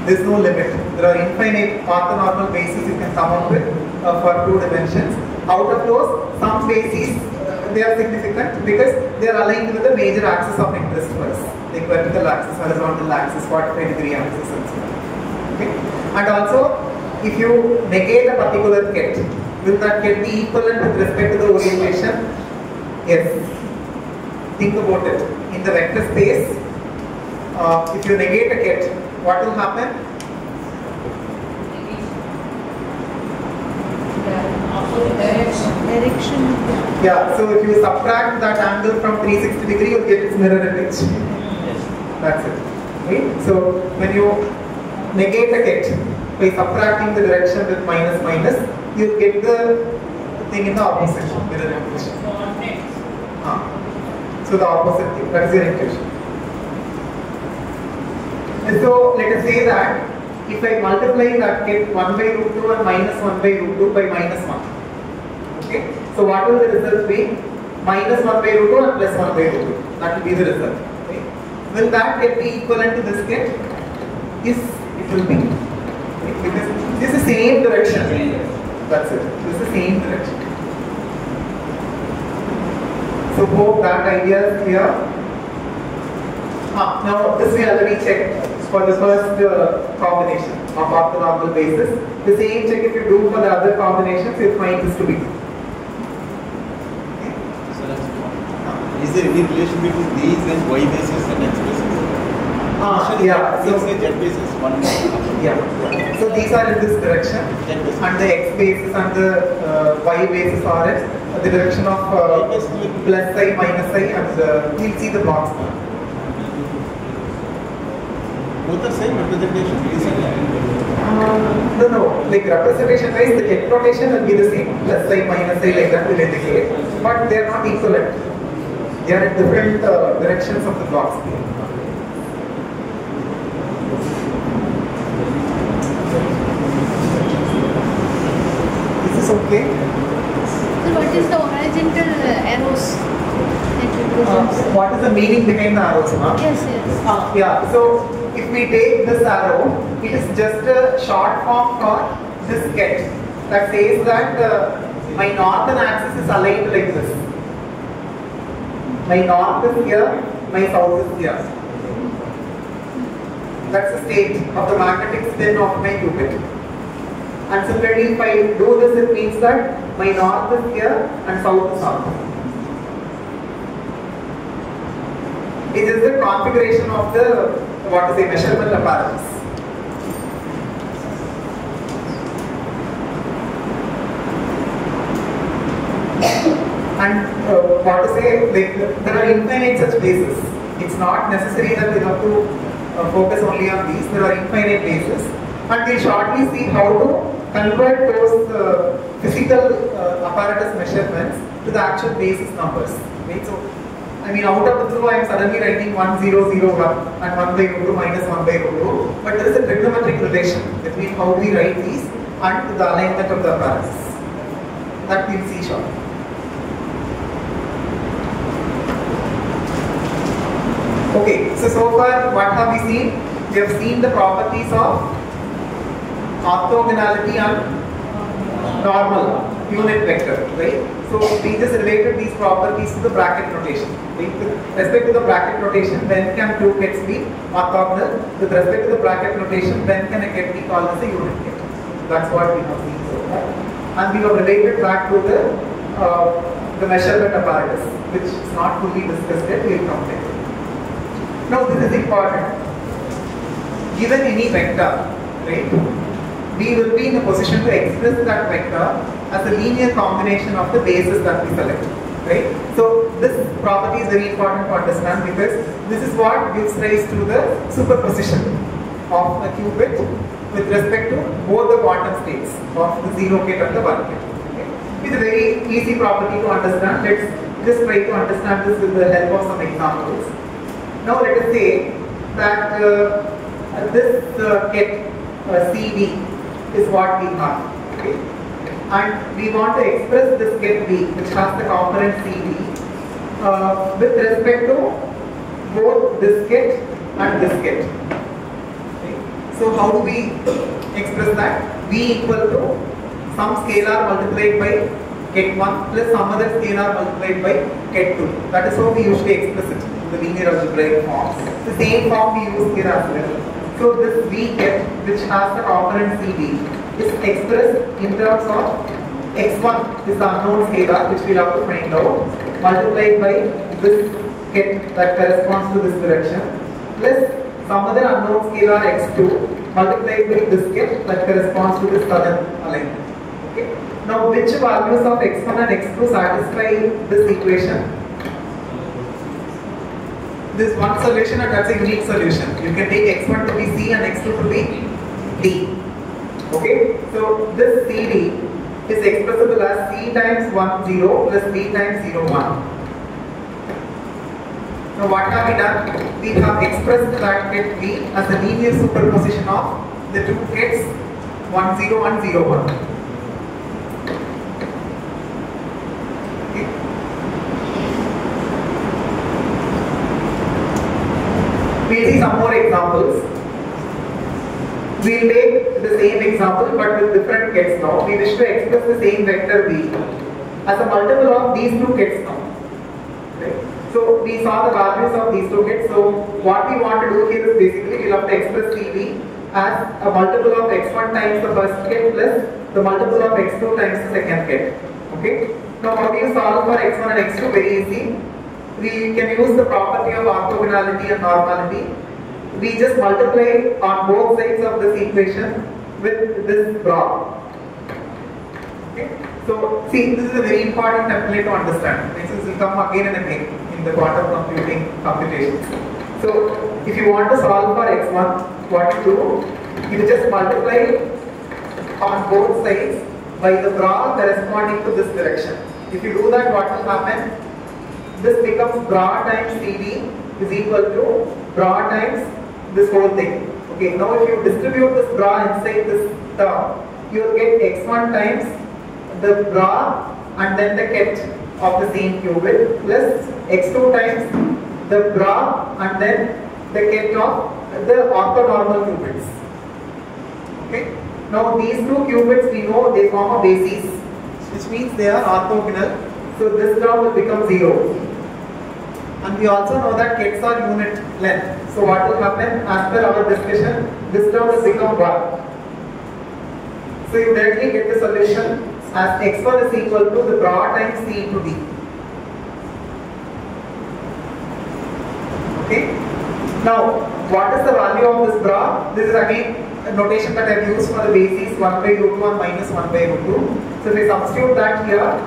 There is no limit. There are infinite orthonormal bases you can come up with for 2 dimensions. Out of those, some bases they are significant because they are aligned with the major axis of interest for us, like vertical axis, horizontal axis, 45-degree axis, and so on. Okay? And also, if you negate a particular ket, will that ket be equivalent with respect to the orientation? Yes. Think about it. In the vector space, if you negate a ket, what will happen? Direction. Yeah, so if you subtract that angle from 360 degree, you'll get its mirror image. That's it. Okay? So when you negate a ket by subtracting the direction with minus minus, you'll get the thing in the opposite mirror image. So the opposite thing, that is your equation. And so let us say that if I multiply that ket 1 by root 2 and minus 1 by root 2 by minus 1. Okay? So what will the result be? Minus 1 by root 2 and plus 1 by root 2. That will be the result. Okay? Will that ket be equivalent to this ket? Yes, it will be. Okay? Because this is the same direction. That's it. This is the same direction. So hope that idea is clear. Now this we already checked for the first combination of orthonormal basis. The same check if you do for the other combinations, you'll find this to be. Is there any relation between these and y basis and x basis? Yeah. So say z basis, one. Yeah. So these are in this direction, and the x basis and the y basis are in the direction of plus I, minus I, and we'll see the blocks now. Both are same representation. No. Like representation wise, the ket rotation will be the same. Plus I, minus I, like that will indicate, but they are not equivalent. They are in different directions of the blocks. Is this okay? So what is the horizontal arrows that represents? What is the meaning behind the arrows, ma'am? Yes, yes. Yeah, so if we take this arrow, it is just a short form for this ket that says that my northern axis is aligned like this. My north is here, my south is here. That's the state of the magnetic spin of my qubit. And similarly, if I do this, it means that my north is here and south is south. It is the configuration of the measurement apparatus. And there are infinite such bases. It's not necessary that we have to focus only on these. There are infinite bases, and we'll shortly see how to convert those physical apparatus measurements to the actual basis numbers. Right? So, I mean, out of the blue, I am suddenly writing 1001 and 1 by root 2 minus 1 by root 2, but there is a trigonometric relation between how we write these and the alignment of the apparatus. That we'll see shortly. Okay, so far what have we seen? We have seen the properties of orthogonality and normal unit vector, right? So we just related these properties to the bracket notation. Right? With respect to the bracket notation, when can two kets be orthogonal? With respect to the bracket notation, when can a ket be called as a unit ket? That's what we have seen so far. And we have related back to the measurement apparatus, which is not fully discussed yet. We will come later. Now this is important. Given any vector, right? We will be in a position to express that vector as a linear combination of the bases that we select, right? So this property is very important to understand because this is what gives rise to the superposition of a qubit with respect to both the quantum states of the 0 kit and the 1 kit. Okay? It's a very easy property to understand. Let's just try to understand this with the help of some examples. Now let us say that this kit CV is what we have, okay? And we want to express this kit V, which has the component CV, with respect to both this kit and this kit. Okay? So how do we express that? V equal to some scalar multiplied by kit 1 plus some other scalar multiplied by kit 2. That is how we usually express it in the linear algebraic form. The same form we use here as well. So this V kit, which has the component CV, is expressed in terms of x1 is the unknown scalar, which we'll have to find out, multiplied by this kit that corresponds to this direction, plus some other unknown scalar x2 multiplied by this kit that corresponds to this southern alignment. Okay? Now, which values of x1 and x2 satisfy this equation? This one solution and that's a unique solution. You can take x1 to be C and x2 to be D. Okay? So this CD is expressible as C times 1 0 plus D times 0 1. Now what have we done? We have expressed that kit V as a linear superposition of the two kits 1 0 and 0 1. We'll see some more examples. We'll take the same example but with different kits now. We wish to express the same vector V as a multiple of these two kits now. Right? So we saw the values of these two kits. So what we want to do here is basically we'll have to express CV as a multiple of x1 times the first kit plus the multiple of x2 times the second kit. Okay? Now how do you solve for x1 and x2? Very easy. We can use the property of orthogonality and normality. We just multiply on both sides of this equation with this bra. Okay? So, see, this is a very important template to understand. This will come again and again in the quantum computing computations. So, if you want to solve for x1, what you do? You just multiply on both sides by the bra corresponding to this direction. If you do that, what will happen? This becomes bra times CD is equal to bra times this whole thing. Okay, now if you distribute this bra inside this term, you will get x1 times the bra and then the kit of the same qubit plus x2 times the bra and then the kit of the orthonormal qubits. Okay, now these two qubits we know they form a basis, which means they are orthogonal. So this term will become 0. And we also know that kits are unit length. So what will happen as per our discussion? This term will become 1. So you directly get the solution as x1 is equal to the bra times C into D. Okay? Now, what is the value of this bra? This is again a notation that I have used for the basis 1 by root 2 and minus 1 by root 2. So if I substitute that here,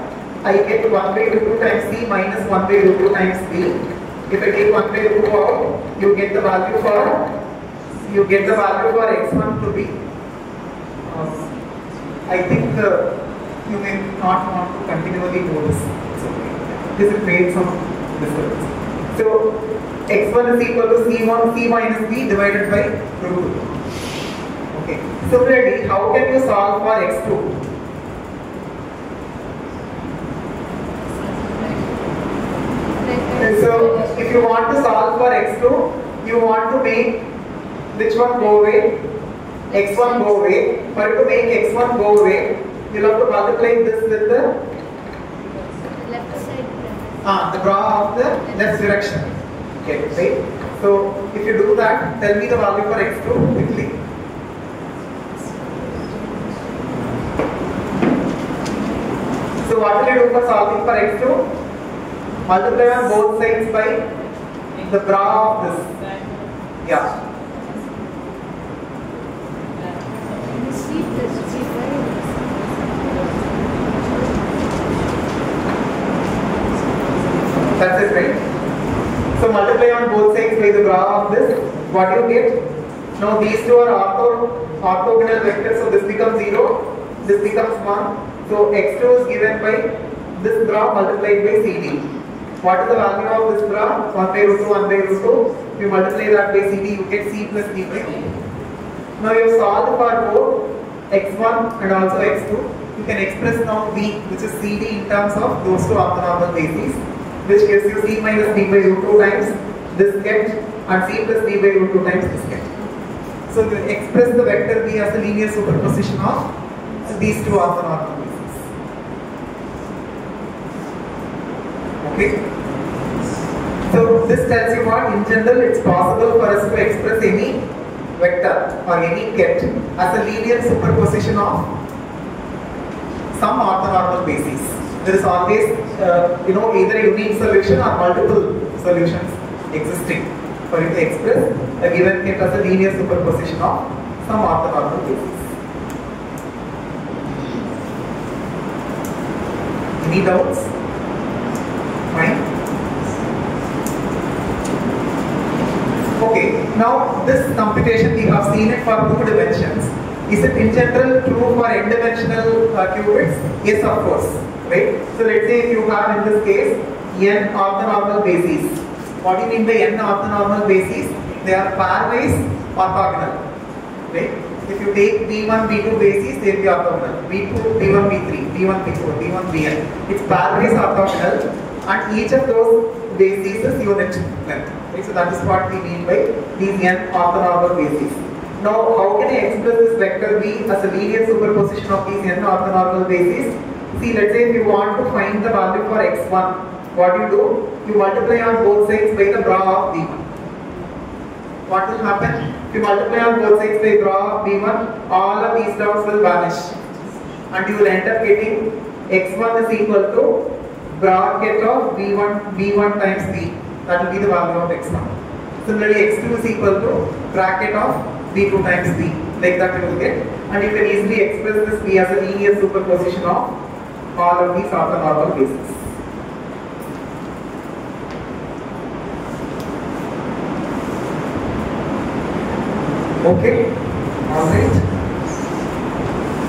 I get 1 by root 2 times C minus 1 by root 2 times D. If I take 1 by root 2 out, you get the value for x1 to be. I think you may not want to continually do this. It's okay. This will create some disturbance. So x1 is equal to C minus D divided by root 2. Okay. Similarly, how can you solve for x2? So, if you want to solve for x2, you want to make which one go away? X1 go away. For you to make x1 go away, you will have to multiply this with the left side. The bra of the left direction. Okay, right? So, if you do that, tell me the value for x2 quickly. So, what will you do for solving for x2? Multiply on both sides by the bra of this. Yeah. bra of this, what do you get? Now these two are orthogonal vectors, so this becomes 0, this becomes 1. So x2 is given by this bra multiplied by CD. What is the value of this bra? 1 by root 2, 1 by root 2. If you multiply that by CD, you get C plus D by D. Now you have solved for both x1 and also x2. You can express now V, which is CD, in terms of those two orthonormal bases, which gives you C minus D by root 2 times this get, and C plus D by root 2 times this get. So you express the vector V as a linear superposition of these two orthonormal bases. Okay. So this tells you what, in general, it's possible for us to express any vector or any get as a linear superposition of some orthonormal bases. There is always, either a unique solution or multiple solutions existing for you to express a given get as a linear superposition of some orthonormal bases. Any doubts? Fine. Okay, now this computation we have seen it for 2 dimensions. Is it in general true for n-dimensional qubits? Yes, of course. Right? So let's say if you have in this case n orthonormal bases. What do you mean by n orthonormal bases? They are pairwise orthogonal. Right? If you take B1, B2 bases, they will be orthogonal. B2, B1, B3, B1, B4, B1, Bn. It's pairwise orthogonal, and each of those bases is unit length. Right? So that is what we mean by these n orthonormal bases. Now, how can I express this vector V as a linear superposition of these n orthonormal bases? See, let's say if you want to find the value for x1, what do? You multiply on both sides by the bra of V1. What will happen? If you multiply on both sides by bra of V1, all of these terms will vanish, and you will end up getting x1 is equal to bracket of V1 times V. That will be the value of x1. Similarly, x2 is equal to bracket of V2 times V. Like that you will get, and you can easily express this V as a linear superposition of all of these orthonormal bases. Okay, alright.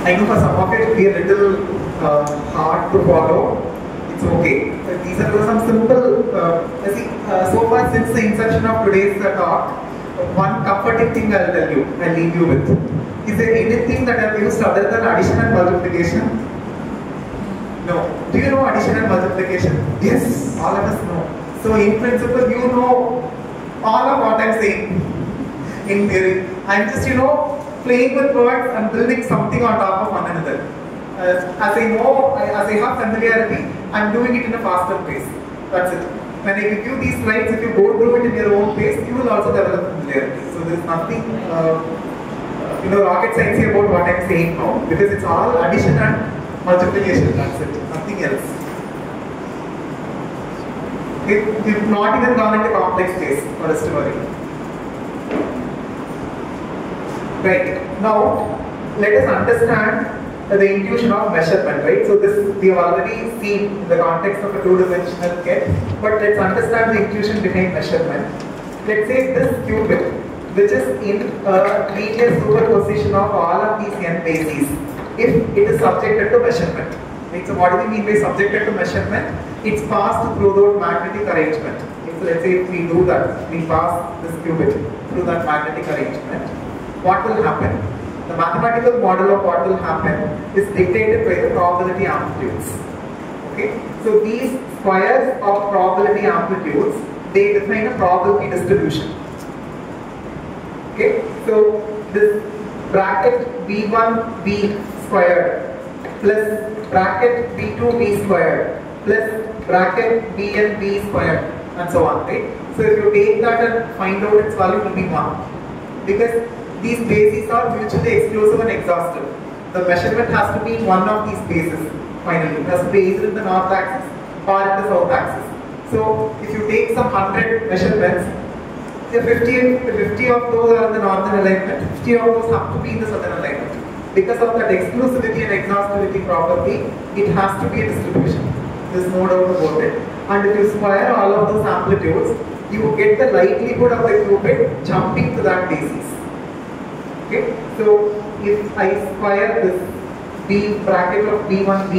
I know for some of it will be a little hard to follow. It's okay. These are some simple, so far since the inception of today's talk, one comforting thing I'll tell you, I'll leave you with. Is there anything that I've used other than addition and multiplication? No. Do you know addition and multiplication? Yes, all of us know. So in principle, you know all of what I'm saying. In theory, I'm just playing with words and building something on top of one another. As I know, as I have familiarity, I'm doing it in a faster pace. That's it. When I give you these slides, if you go through it in your own pace, you will also develop familiarity. So there's nothing, rocket science about what I'm saying now, because it's all addition and multiplication. That's it. Nothing else. We've not even gone into complex case for us to worry. Right. Now, let us understand the intuition of measurement, right? So this we have already seen in the context of a 2-dimensional get, but let's understand the intuition behind measurement. Let's say this qubit, which is in a linear superposition of all of these n bases, if it is subjected to measurement. Right? So what do we mean by subjected to measurement? It's passed through the magnetic arrangement. So let's say if we do that, we pass this qubit through that magnetic arrangement, what will happen? The mathematical model of what will happen is dictated by the probability amplitudes. Okay? So these squares of probability amplitudes, they define a probability distribution. Okay? So this bracket V1V squared plus bracket V2V squared plus bracket VNV squared and so on. Right? So if you take that and find out its value, it will be 1. Because these bases are mutually exclusive and exhaustive. The measurement has to be in one of these bases finally. It has to be either in the north axis or in the south axis. So if you take some 100 measurements, 50 of those are in the northern alignment, 50 of those have to be in the southern alignment. Because of that exclusivity and exhaustivity property, it has to be a distribution. There's no doubt about it. And if you square all of those amplitudes, you get the likelihood of the qubit jumping to that basis. Okay, so if I square this B bracket of B1B,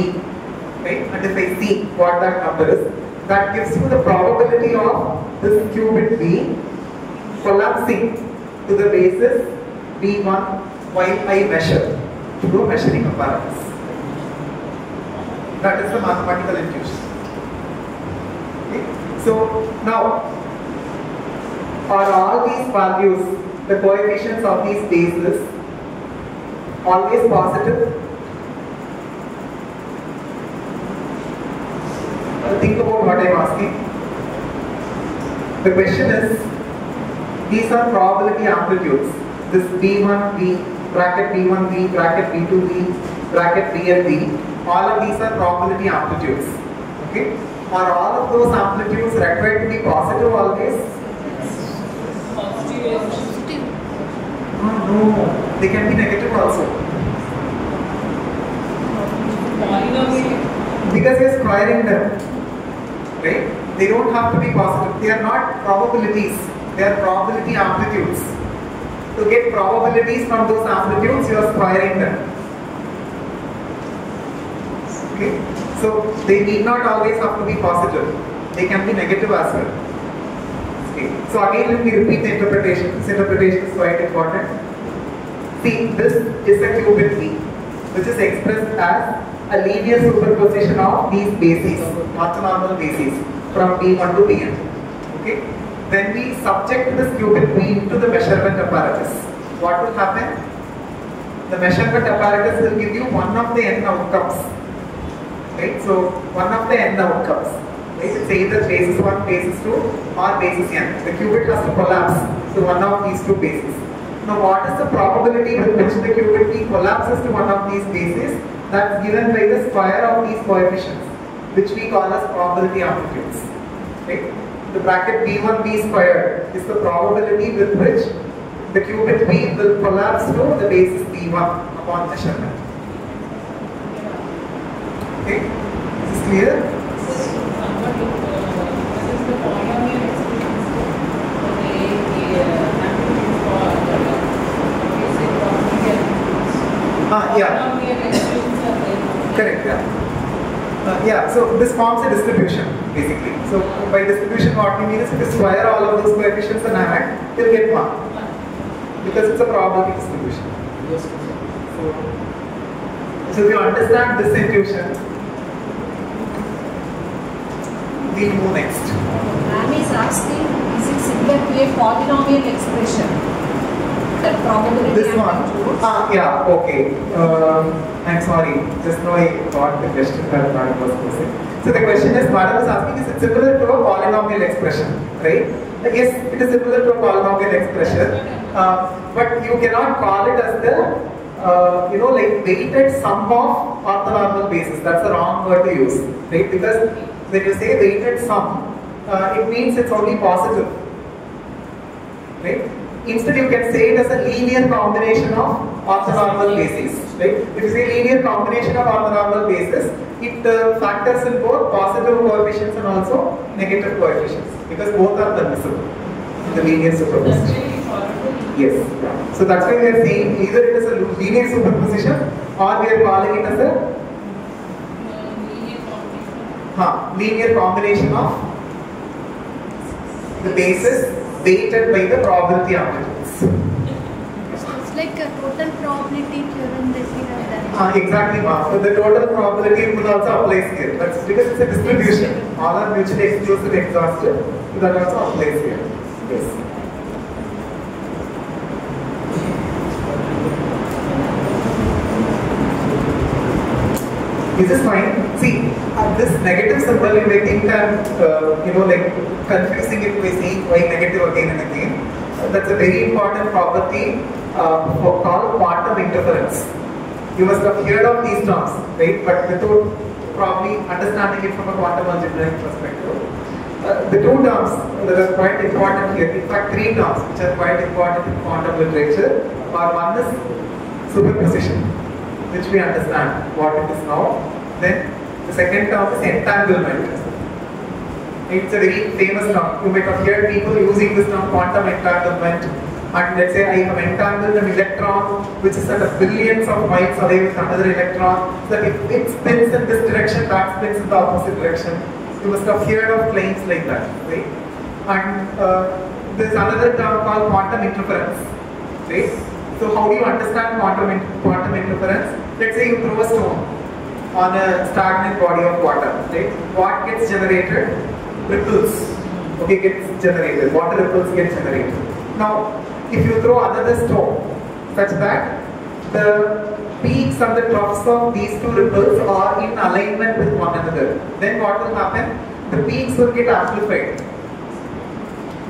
right, and if I see what that number is, that gives you the probability of this qubit B collapsing to the basis B1 while I measure through a measuring apparatus. That is the mathematical intuition. Okay. So now, are all these values, the coefficients of these bases, always positive? Think about what I am asking. The question is, these are probability amplitudes. This B1B, bracket B1B, bracket B2B, bracket B and B, all of these are probability amplitudes. Okay? Are all of those amplitudes required to be positive always? Positive. Oh, no, they can be negative also. Because you are squaring them. Right? They don't have to be positive. They are not probabilities. They are probability amplitudes. To get probabilities from those amplitudes, you are squaring them. Okay? So they need not always have to be positive. They can be negative as well. Okay. So again, let me repeat the interpretation. This interpretation is quite important. See, this is a qubit B, which is expressed as a linear superposition of these bases, orthonormal bases, from B1 to Bn. Okay? When we subject this qubit B into the measurement apparatus, what will happen? The measurement apparatus will give you one of the n outcomes. Right? So, one of the n outcomes. Right? It's either basis 1, basis 2 or basis n. The qubit has to collapse to one of these two bases. Now, what is the probability with which the qubit B collapses to one of these bases? That's given by the square of these coefficients, which we call as probability amplitudes. Right? The bracket B1B squared is the probability with which the qubit B will collapse to the basis B1 upon measurement. Okay? Is this clear? Yeah. Correct, yeah. So this forms a distribution, basically. So by distribution, what we mean is if you square all of those coefficients and add, you'll get 1. Because it's a probability distribution. So if you understand this intuition, we'll move next. Ma'am is asking, is it similar to a polynomial expression? That probability This one? Yeah, okay. I'm sorry. Just now I got the question that Madam was posing. So the question is, Madam is asking, is it similar to a polynomial expression? Right? Yes, it is similar to a polynomial expression. But you cannot call it as the, like weighted sum of orthonormal bases. That's the wrong word to use. Right? Because when you say weighted sum, it means it's only positive. Right? Instead, you can say it as a linear combination of orthonormal bases. Right? If you say linear combination of orthonormal bases, it factors in both positive coefficients and also negative coefficients, because both are permissible in the linear superposition. Yes. So that's why we are saying either it is a linear superposition or we are calling it as a linear combination of the bases weighted by the probability amplitudes. So it's like a total probability theorem that we have done. Exactly, ma'am. So the total probability will also applies here. That's because it's a distribution. All are mutually exclusive, exhaustive. So that also applies here. Yes. Is this fine? See, this negative symbol you may think I'm, like confusing it by saying why negative again and again. That's a very important property called quantum interference. You must have heard of these terms, right? But without probably understanding it from a quantum algebraic perspective. The two terms that are quite important here, in fact 3 terms which are quite important in quantum literature, are one is superposition, which we understand what it is now. Then the second term is entanglement. It's a very famous term. You might have heard people using this term quantum entanglement. And let's say I have entangled an electron which is at billions of miles away with another electron, so that if it spins in this direction, that spins in the opposite direction. You must have heard of claims like that, right? And there's another term called quantum interference, right? So how do you understand quantum interference? Let's say you throw a stone on a stagnant body of water, right? What gets generated? Ripples, okay, gets generated. Water ripples get generated. Now, if you throw another stone such that the peaks and the troughs of these two ripples are in alignment with one another, then what will happen? The peaks will get amplified.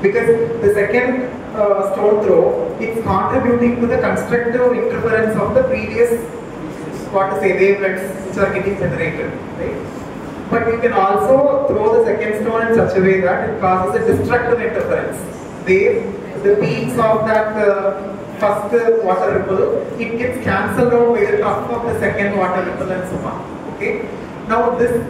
Because the second stone throw, it's contributing to the constructive interference of the previous, wavelengths which are getting generated, right? But you can also throw the second stone in such a way that it causes a destructive interference. The peaks of that first water ripple, it gets cancelled out by the top of the second water ripple and so on. Okay? Now this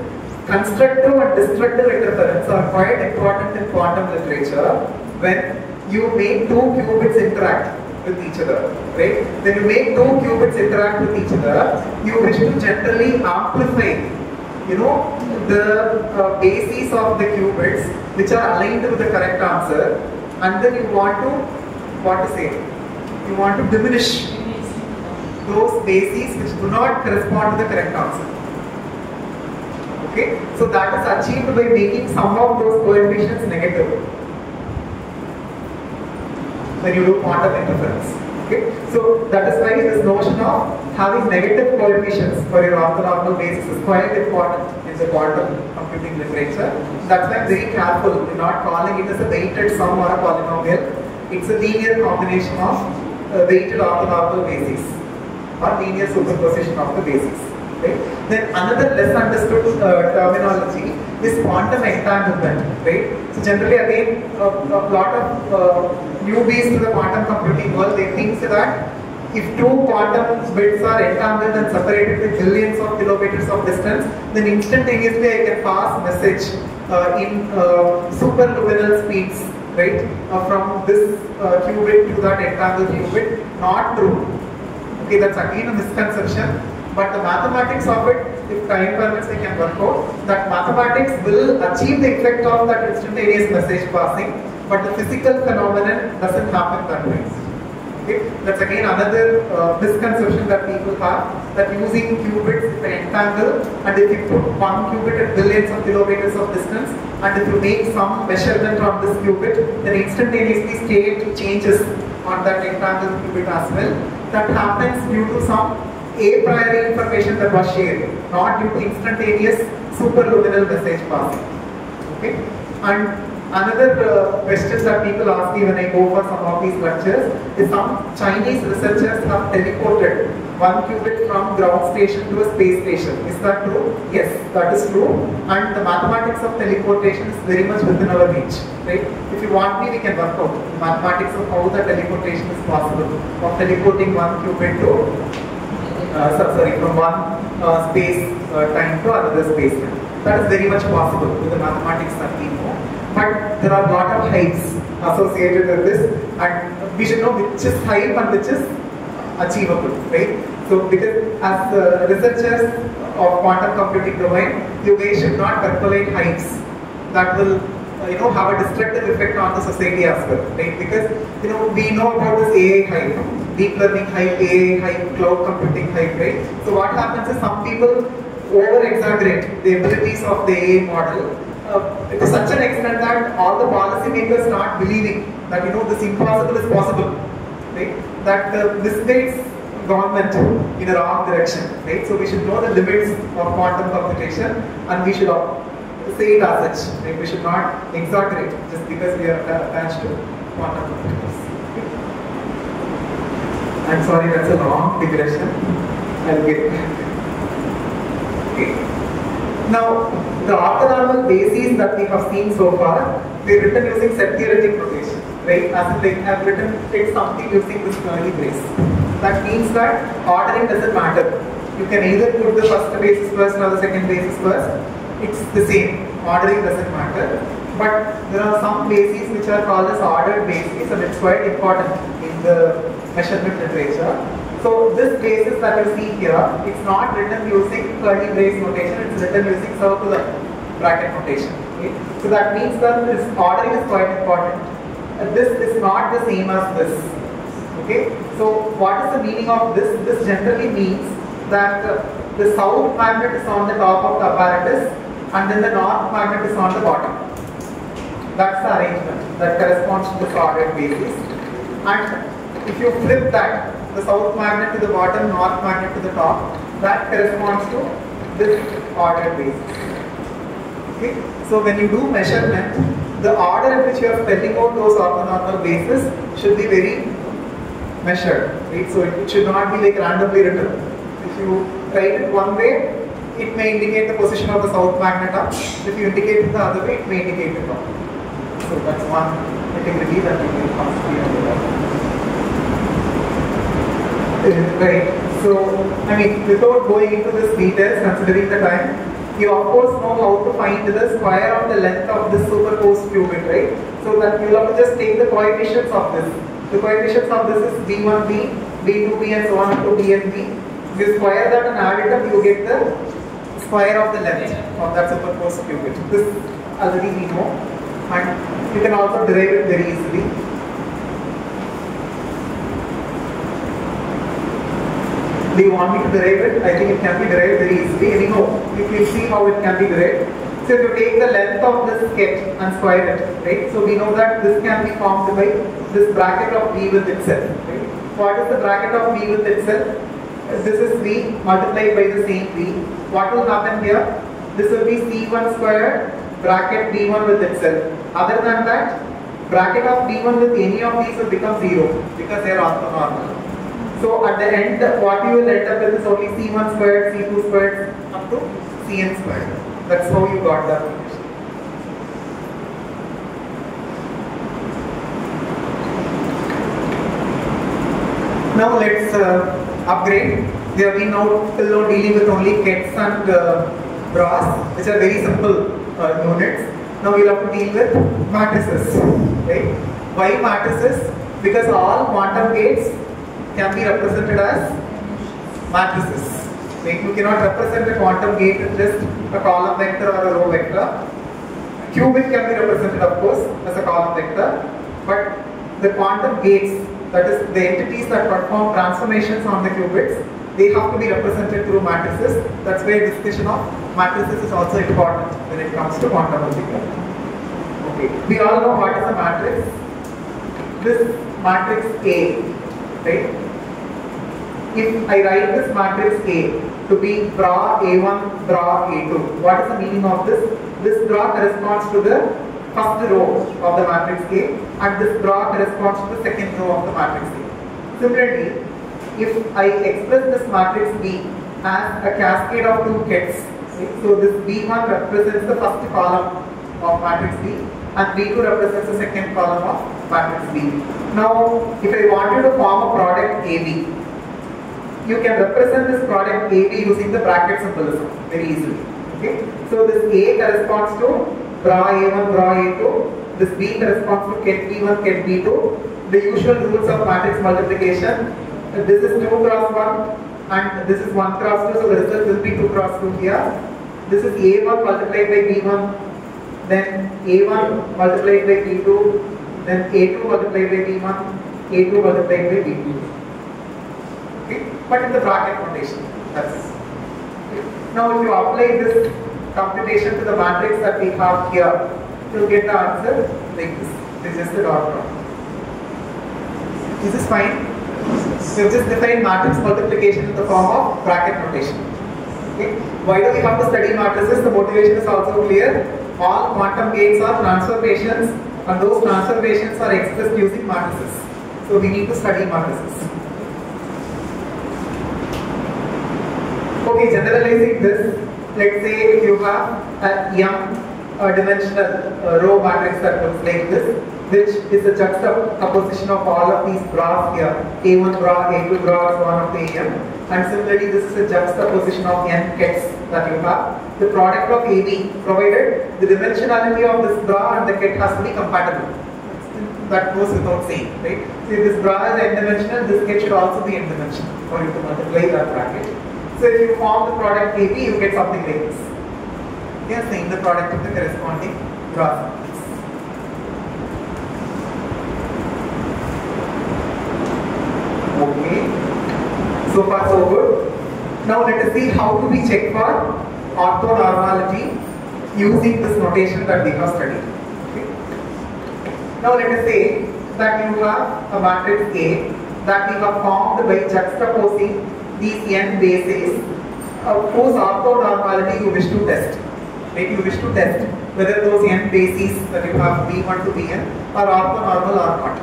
constructive and destructive interference are quite important in quantum literature when you make two qubits interact with each other, right? When you make two qubits interact with each other, you wish to generally amplify, the bases of the qubits which are aligned with the correct answer, and then you want to, you want to diminish those bases which do not correspond to the correct answer. Okay? So that is achieved by making some of those coefficients negative when you do quantum interference. Okay? So that is why this notion of having negative coefficients for your orthonormal basis is quite important in the quantum computing literature. That's why I'm very careful in not calling it as a weighted sum or a polynomial. It's a linear combination of weighted orthonormal bases or linear superposition of the bases. Right? Then another less understood terminology is quantum entanglement. Right? So generally again, a lot of newbies to the quantum computing world, they think that if two quantum bits are entangled and separated with billions of kilometers of distance, then instantaneously I can pass message in superluminal speeds, right? From this qubit to that entangled qubit. Not true. Okay, that's again a misconception. But the mathematics of it, if time permits, I can work out that mathematics will achieve the effect of that instantaneous message passing, but the physical phenomenon doesn't happen that way. Okay? That's again another misconception that people have, that using qubits is an entangle, and if you put one qubit at billions of kilometers of distance, and if you make some measurement on this qubit, then instantaneously state changes on that entangled qubit as well. That happens due to some a priori information that was shared, not due to instantaneous superluminal message passing. Okay? And another question that people ask me when I go for some of these lectures is some Chinese researchers have teleported one qubit from ground station to a space station. Is that true? Yes, that is true. And the mathematics of teleportation is very much within our reach. Right? If you want me, we can work out the mathematics of how the teleportation is possible, of teleporting one qubit to from one space time to another space time. That is very much possible with the mathematics that we know. But there are a lot of hypes associated with this, and we should know which is hype and which is achievable, right? So, because as researchers of quantum computing domain, you guys should not percolate hypes that will have a destructive effect on the society as well, right? Because we know about this AI hype, deep learning hype, AI hype, cloud computing hype, right? So what happens is some people over-exaggerate the abilities of the AI model to such an extent that all the policymakers start believing that this impossible is possible, right? That misleads government in a wrong direction, right? So we should know the limits of quantum computation, and we should say it as such, right? We should not exaggerate just because we are attached to quantum computers. I'm sorry, that's a long digression. I'll get back. Okay. Now, the orthonormal bases that we have seen so far, we've written using set theoretic notation, right? As in, I've written something using this curly brace. That means that ordering doesn't matter. You can either put the first basis first or the second basis first. It's the same. Ordering doesn't matter. but there are some bases which are called as ordered bases, and it's quite important in the measurement literature. So this basis that you see here, it's not written using curly brace notation, it's written using circular bracket notation. Okay? So that means that this ordering is quite important. This is not the same as this. Okay? So what is the meaning of this? This generally means that the south magnet is on the top of the apparatus and then the north magnet is on the bottom. That's the arrangement that corresponds to this ordered basis. And if you flip that, the south magnet to the bottom, north magnet to the top, that corresponds to this ordered basis. Okay? So when you do measurement, the order in which you are spelling out those orthonormal bases should be very measured. Right? So it should not be like randomly written. If you write it one way, it may indicate the position of the south magnet up. If you indicate it the other way, it may indicate it down. So that's one integrity that we can consider. Right. So, I mean, without going into this details, considering the time, you of course know how to find the square of the length of this superposed qubit, right? So that you will have to just take the coefficients of this. The coefficients of this is B1B, B2B and so on up to B and B. You square that and add it up, you get the square of the length of that superposed qubit. This already we know, and you can also derive it very easily. Do you want me to derive it? I think it can be derived very easily. Anyhow, you will see how it can be derived. So if you take the length of this sketch and square it, right? So we know that this can be formed by this bracket of V with itself. Right? What is the bracket of V with itself? This is V multiplied by the same V. What will happen here? This will be C1 squared bracket V1 with itself. Other than that, bracket of V1 with any of these will become 0 because they are orthonormal. So at the end, what you will end up with is only C1 squared, C2 squared up to Cn squared. That's how you got that relation. Now let's upgrade. We have been now till now dealing with only kets and bras, which are very simple units. Now we'll have to deal with matrices. Right? Why matrices? Because all quantum gates can be represented as matrices. Right? You cannot represent a quantum gate with just a column vector or a row vector. Qubit can be represented, of course, as a column vector, but the quantum gates, that is the entities that perform transformations on the qubits, they have to be represented through matrices. That's why discussion of matrices is also important when it comes to quantum algebra. Okay. We all know what is a matrix. This matrix A, right? If I write this matrix A to be bra A1, bra A2, what is the meaning of this? This bra corresponds to the first row of the matrix A and this bra corresponds to the second row of the matrix A. Similarly, if I express this matrix B as a cascade of two kets, so this B1 represents the first column of matrix B and B2 represents the second column of matrix B. Now, if I wanted to form a product AB, you can represent this product AB using the bracket symbolism very easily. Okay? So this A corresponds to bra A1, bra A2. This B corresponds to ket B1, ket B2. The usual rules of matrix multiplication. This is 2 cross 1 and this is 1 cross 2. So the result will be 2 cross 2 here. This is A1 multiplied by B1. Then A1 multiplied by B2. Then A2 multiplied by B1. A2 multiplied by B2. Okay? But in the bracket notation. That's okay. Now if you apply this computation to the matrix that we have here, you'll get the answer like this. This is just the dot product. Is this fine? So we've just defined matrix multiplication in the form of bracket notation. Okay? Why do we have to study matrices? The motivation is also clear. All quantum gates are transformations and those transformations are expressed using matrices. So we need to study matrices. Okay, generalizing this, let's say if you have a m dimensional row matrix that looks like this, which is a juxtaposition of all of these bras here, A1 bra, A2 bra, so on up to AM. And similarly, this is a juxtaposition of n kets that you have. The product of AB, provided the dimensionality of this bra and the ket has to be compatible. That goes without saying, right? So if this bra is n-dimensional, this ket should also be n-dimensional for you to multiply that bracket. So if you form the product AB, you get something like this. You are saying the product of the corresponding bra samples. Okay, so far so good. Now let us see how do we check for orthonormality using this notation that we have studied. Okay. Now let us say that you have a matrix A that we have formed by juxtaposing these n bases whose orthonormality you wish to test. Right? You wish to test whether those n bases that you have B1 to Bn are orthonormal or not.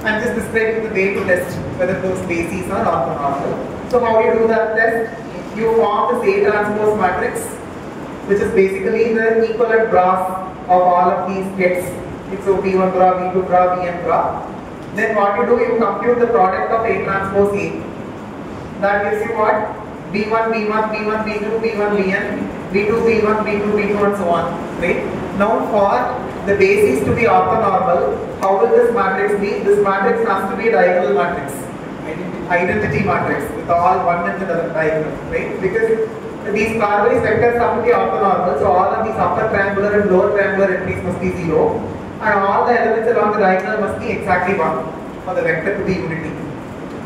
I'm just describing the way to test whether those bases are orthonormal. So how do you do that test? You form this A transpose matrix, which is basically the equivalent bras of all of these kets. So B1 bra, B2 bra, Bn bra. Then what you do, you compute the product of A transpose A. That gives you what? B1, B1, B1, B2, B1, Bn, B2, B1, B2, B2 and so on. Right? Now for the bases to be orthonormal, how will this matrix be? This matrix has to be a diagonal matrix, identity matrix with all one in the diagonal, right? Because these pairwise vectors have to be orthonormal, so all of these upper triangular and lower triangular entries must be 0, and all the elements along the diagonal must be exactly 1 for the vector to be unity.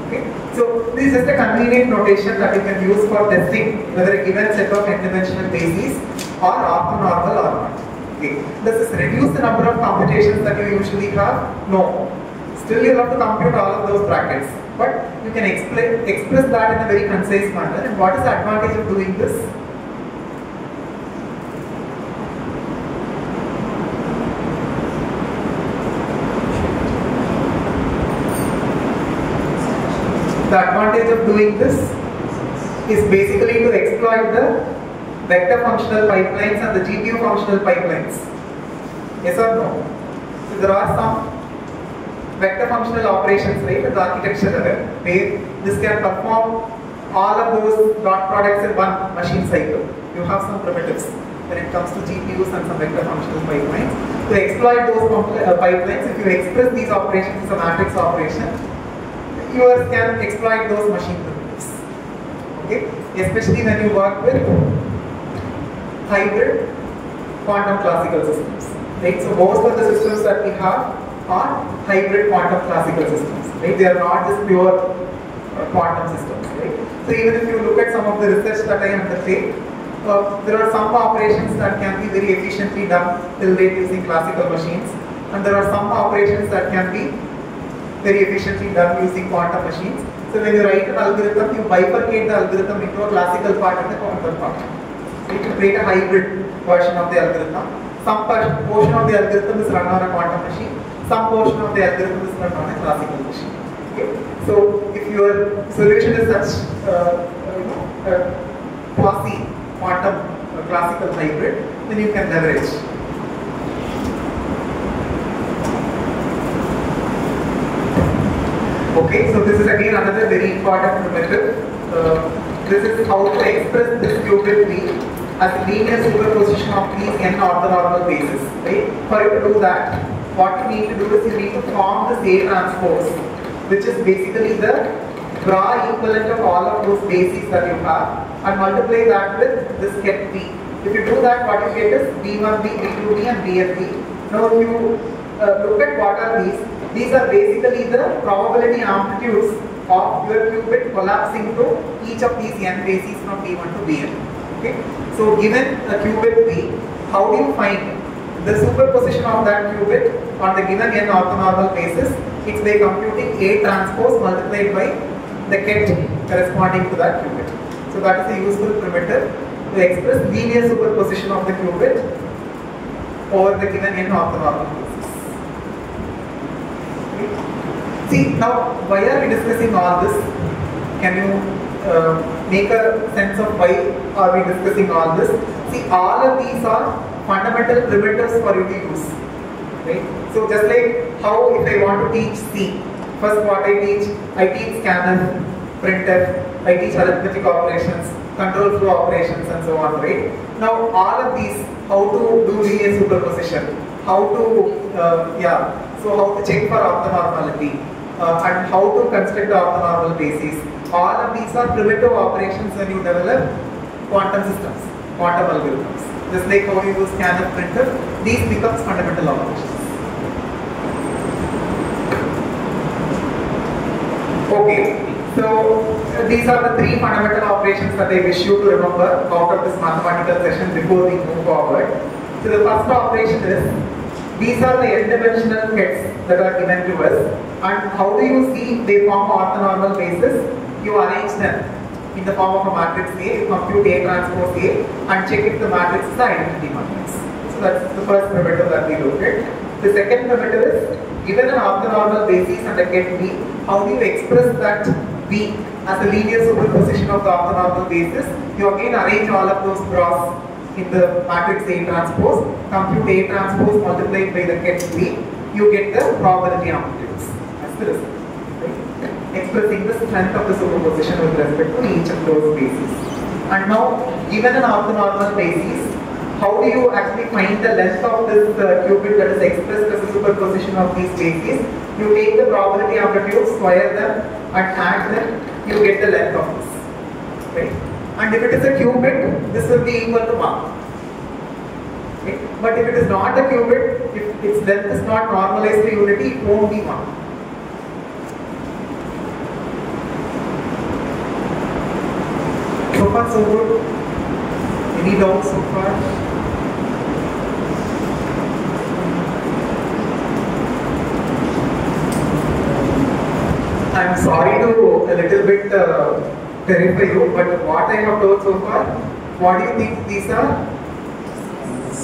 Okay? So this is just a convenient notation that you can use for testing whether a given set of n-dimensional bases are orthonormal or not. Okay. Does this reduce the number of computations that you usually have? No. Still you have to compute all of those brackets. But you can express that in a very concise manner. And what is the advantage of doing this? The advantage of doing this is basically to exploit the vector functional pipelines and the GPU functional pipelines. Yes or no? So there are some vector functional operations, right, at the architecture level, where this can perform all of those dot products in one machine cycle. You have some primitives when it comes to GPUs and some vector functional pipelines. To exploit those pipelines, if you express these operations as a matrix operation, you can exploit those machine primitives. Okay? Especially when you work with hybrid quantum classical systems. Right? So most of the systems that we have are hybrid quantum classical systems. Right? They are not just pure quantum systems. Right? So even if you look at some of the research that I undertake, there are some operations that can be very efficiently done till date using classical machines, and there are some operations that can be very efficiently done using quantum machines. So when you write an algorithm, you bifurcate the algorithm into a classical part and a quantum part. So you can create a hybrid version of the algorithm. Some portion of the algorithm is run on a quantum machine, some portion of the algorithm is run on a classical machine. Okay? So if your solution is such quasi-quantum classical hybrid, then you can leverage. Okay, so this is again another very important primitive. This is how to express this qubit V as a linear superposition of these n orthonormal bases. Right? For you to do that, what you need to do is you need to form this A transpose, which is basically the bra equivalent of all of those bases that you have, and multiply that with this ket V. If you do that, what you get is B1B, B2B and BFB. Now if you look at what are these are basically the probability amplitudes of your qubit collapsing to each of these n bases from B1 to Bn. Okay? So given a qubit V, how do you find the superposition of that qubit on the given n orthonormal basis? It's by computing A transpose multiplied by the ket corresponding to that qubit. So that is a useful primitive to express linear superposition of the qubit over the given n orthonormal basis. See, now why are we discussing all this? Can you make a sense of why are we discussing all this? See, all of these are fundamental primitives for you to use. Right? So just like how if I want to teach C, first what I teach scanner, printf, I teach arithmetic operations, control flow operations and so on, right? Now all of these, how to do linear superposition, how to, so how to check for orthonormality, and how to construct the orthonormal basis. All of these are primitive operations when you develop quantum systems, quantum algorithms. Just like how you use scanner, printf, these becomes fundamental operations. Okay, so these are the three fundamental operations that I wish you to remember out of this mathematical session before we move forward. So the first operation is, these are the n-dimensional kets that are given to us, and how do you see they form orthonormal basis? You arrange them in the form of a matrix A, you compute A transpose A and check if the matrix is the identity matrix. So that's the first primitive that we looked at. The second primitive is, given an orthonormal basis and a ket B, how do you express that B as a linear superposition of the orthonormal basis? You again arrange all of those cross in the matrix A transpose, compute A transpose multiplied by the ket B, you get the probability amplitudes. That's the result. Expressing the strength of the superposition with respect to each of those bases. And now, given an orthonormal basis, how do you actually find the length of this qubit that is expressed as a superposition of these bases? You take the probability amplitudes, square them, and add them, you get the length of this. Right? And if it is a qubit, this will be equal to 1. Okay? But if it is not a qubit, if its length is not normalized to unity, it won't be 1. So far so good. Any doubts so far? I'm sorry to a little bit terrify you, but what I have told so far, what do you think these are?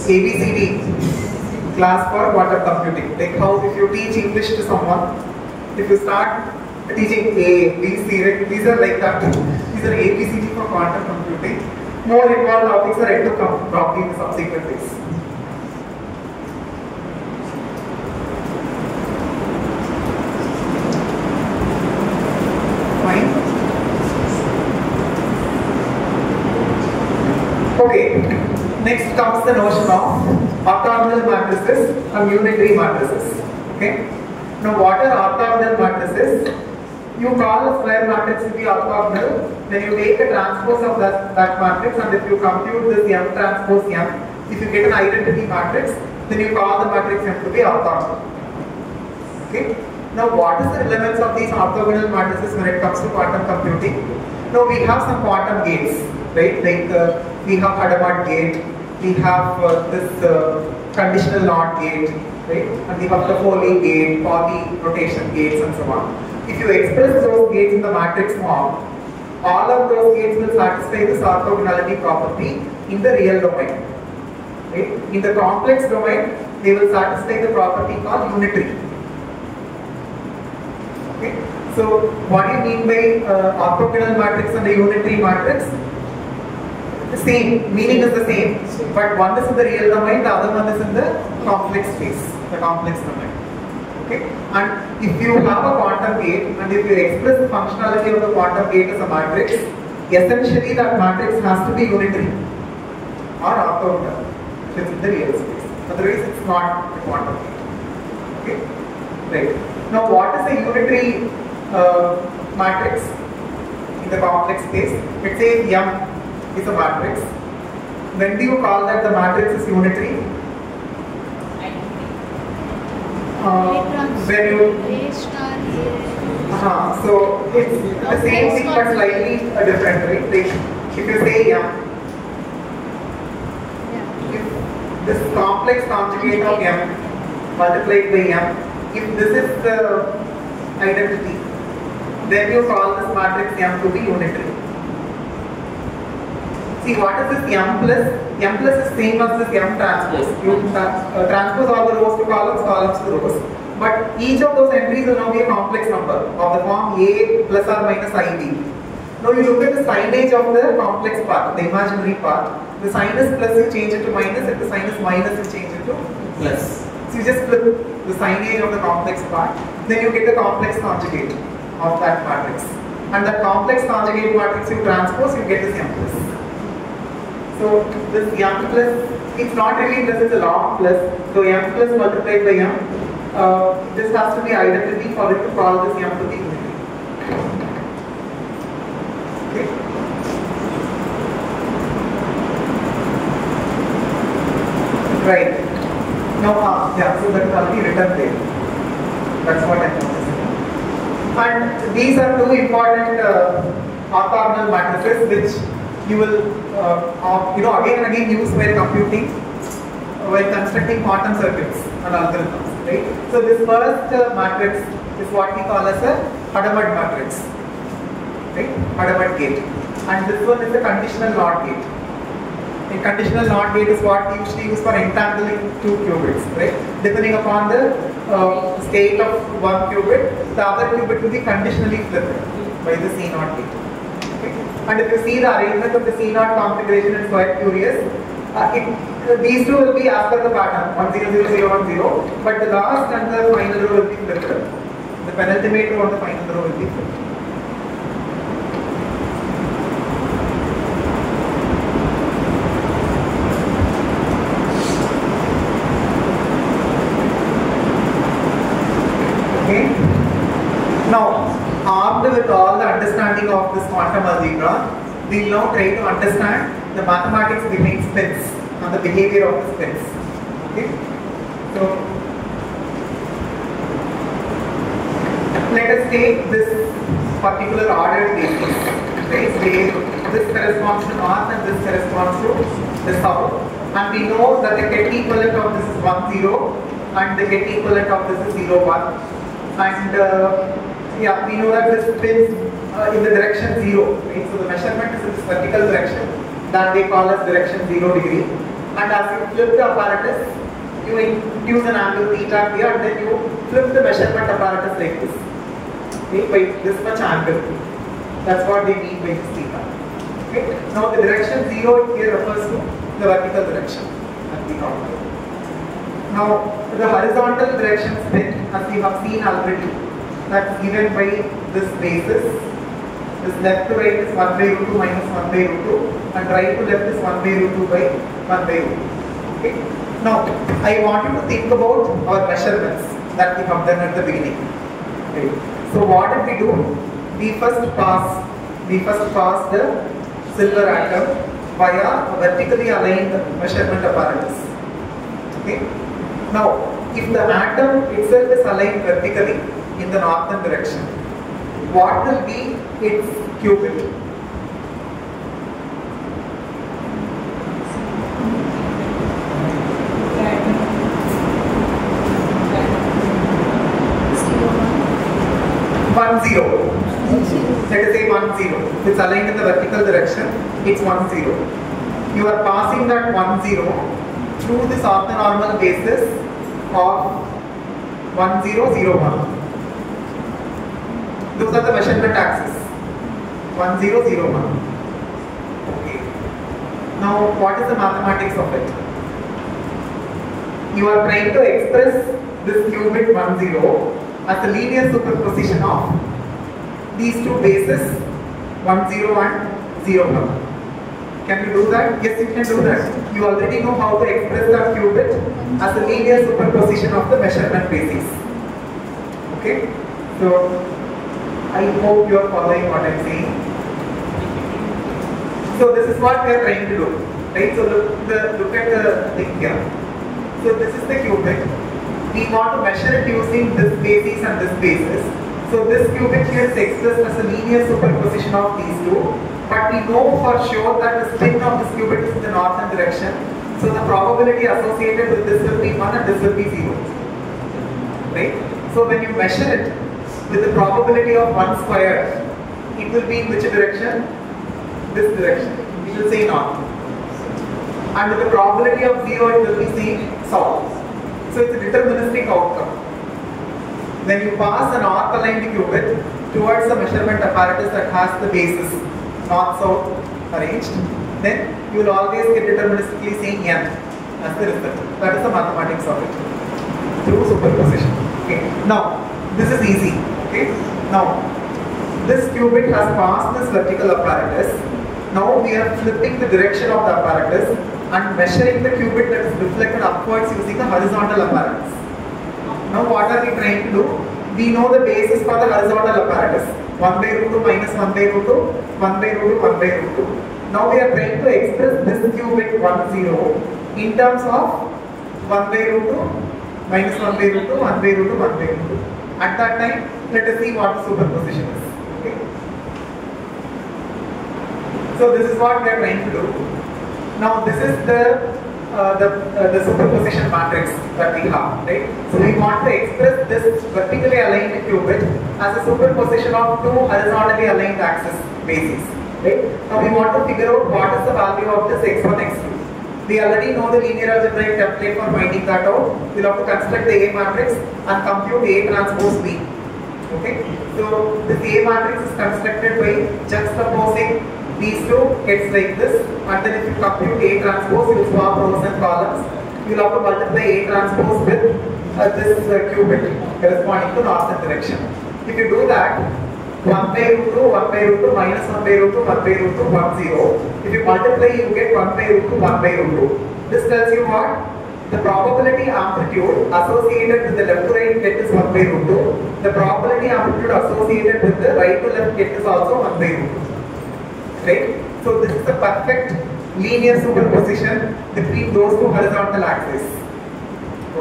ABCD class for quantum computing. Like how if you teach English to someone, if you start teaching A, B, C, right? These are like that. These are ABCD for quantum computing. More involved topics are yet to come probably in the subsequent days. Fine. Okay. Next comes the notion of orthogonal matrices and unitary matrices. Okay. Now, what are orthogonal matrices? You call a square matrix to be orthogonal, then you take a transpose of that matrix, and if you compute this M transpose M, if you get an identity matrix, then you call the matrix M to be orthogonal. Okay? Now what is the relevance of these orthogonal matrices when it comes to quantum computing? Now we have some quantum gates, right? Like we have Hadamard gate, we have this conditional NOT gate, right? And we have the Foley gate, Pauli rotation gates and so on. If you express those gates in the matrix form, all of those gates will satisfy this orthogonality property in the real domain. Right? In the complex domain, they will satisfy the property called unitary. Okay? So, what do you mean by orthogonal matrix and the unitary matrix? The same, meaning is the same, but one is in the real domain, the other one is in the complex space, the complex domain. Okay? And if you have a quantum gate and if you express the functionality of the quantum gate as a matrix, essentially that matrix has to be unitary or orthogonal if it's in the real space. Otherwise, it's not a quantum gate. Okay? Right. Now, what is a unitary matrix in the complex space? Let's say M is a matrix. When do you call that the matrix is unitary? When you so it's the same thing but slightly different, right? Like if you say M, if this complex conjugate of M multiplied by M, if this is the identity, then you call this matrix M to be unitary. See, what is this M plus? M plus is same as this M transpose. You transpose all the rows to columns, columns to rows. But each of those entries will now be a complex number of the form A plus or minus IB. Now you look at the signage of the complex part, the imaginary part. The sign is plus, you change it to minus. If the sign is minus, you change it to plus. So you just flip the signage of the complex part, then you get the complex conjugate of that matrix. And that complex conjugate matrix you transpose, you get this M plus. So this M plus, it's not really plus, it's a log plus. So M plus multiplied by M, this has to be identity for it to call this M to be unity. Okay. Right. Now, yeah, so that is already written there. That's what I noticed. And these are two important orthogonal matrices which you will, again and again use while computing, while constructing quantum circuits and algorithms, right? So this first matrix is what we call as a Hadamard matrix, right? Hadamard gate. And this one is a conditional NOT gate. A conditional NOT gate is what we usually use for entangling two qubits, right? Depending upon the state of one qubit, the other qubit will be conditionally flipped by the C0 gate. Okay? And if you see the arrangement of the C0 configuration, it's quite curious. These two will be as per the pattern 100010, but the last and the final row will be flipped. The penultimate row and the final row will be flipped. Now, armed with all the understanding of this quantum algebra, we will now try to understand the mathematics behind spins and the behavior of the spins. Okay? So, let us take this particular ordered basis. Right? This corresponds to north and this corresponds to the south. And we know that the get equivalent of this is 1, 0 and the get equivalent of this is 0, 1. And yeah, we know that this spins in the direction 0, right? So the measurement is in this vertical direction that they call as direction 0 degree. And as you flip the apparatus, you induce an angle theta here and then you flip the measurement apparatus like this. Okay, by this much angle. That's what they mean by this theta. Okay. Now the direction 0 here refers to the vertical direction that we talked about. Now the horizontal direction spin, as we have seen already, that's given by this basis. This left to right is 1 by root 2 minus 1 by root 2 and right to left is 1 by root 2 by 1 by root 2. Okay. Now I want you to think about our measurements that we have done at the beginning. Okay. So what did we do? We first pass the silver atom via a vertically aligned measurement apparatus. Okay. Now if the atom itself is aligned vertically in the northern direction, what will be its qubit? One zero. Let us say 10. If it's aligned in the vertical direction, it's 10. You are passing that 10 through this orthonormal basis of 1001. Those are the measurement axes. 1001. Okay. Now, what is the mathematics of it? You are trying to express this qubit 10 as a linear superposition of these two bases 10 and 01. Can you do that? Yes, you can do that. You already know how to express that qubit as a linear superposition of the measurement bases. Okay? So, I hope you are following what I am saying. So, this is what we are trying to do. Right? So, look at the thing here. So, this is the qubit. We want to measure it using this basis and this basis. So, this qubit here is expressed as a linear superposition of these two. But we know for sure that the spin of this qubit is in the northern direction. So the probability associated with this will be 1 and this will be 0. Right? So when you measure it with the probability of 1 squared, it will be in which direction? This direction. We will say north. And with the probability of 0, it will be saying south. So it's a deterministic outcome. When you pass an arc-aligned qubit towards the measurement apparatus that has the basis north-south arranged, then you will always get deterministically saying n as the result. That is the mathematics of it. through superposition. Okay. Now, this is easy. Okay. Now, this qubit has passed this vertical apparatus. Now we are flipping the direction of the apparatus and measuring the qubit that is reflected upwards using the horizontal apparatus. Now what are we trying to do? We know the basis for the horizontal apparatus. 1 by root 2 minus 1 by root 2, 1 by root 2, 1 by root 2. Now we are trying to express this qubit 1, 0 in terms of 1 by root 2 minus 1 by root 2, 1 by root 2, 1 by root 2. At that time, let us see what the superposition is. Okay. So this is what we are trying to do. Now this is the superposition matrix that we have, right? So we want to express this vertically aligned qubit as a superposition of two horizontally aligned axis bases, right? Now we want to figure out what is the value of this x1, x2. We already know the linear algebraic template for finding that out. We'll have to construct the A matrix and compute A transpose B. Okay? So this A matrix is constructed by juxtaposing these two, gets like this, and then if you compute A transpose, you swap rows and columns. You will have to multiply A transpose with this qubit corresponding to north and direction. If you do that, 1 by root 2, 1 by root 2, minus 1 by root 2, 1 by root 2, 1, 0. If you multiply, you get 1 by root 2, 1 by root 2. This tells you what? The probability amplitude associated with the left to right get is 1 by root 2. The probability amplitude associated with the right to left get is also 1 by root 2. Right? So this is a perfect linear superposition between those two horizontal axes.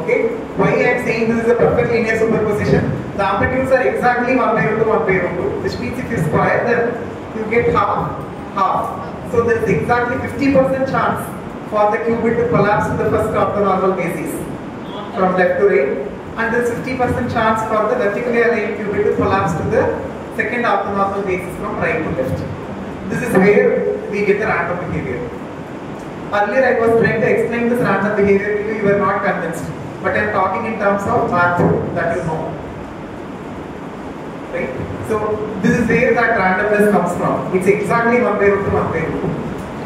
Okay? Why I am saying this is a perfect linear superposition? The amplitudes are exactly 1 by root 2, 1 by root 2, which means if you square them, you get half, half. So there is exactly 50% chance for the qubit to collapse to the first orthonormal basis from left to right, and there is 50% chance for the vertically aligned qubit to collapse to the second orthonormal basis from right to left. This is where we get the random behavior. Earlier I was trying to explain this random behavior to you, you were not convinced. But I am talking in terms of math that you know. Right? So this is where that randomness comes from. It's exactly 1 by root 2, 1 by root 2.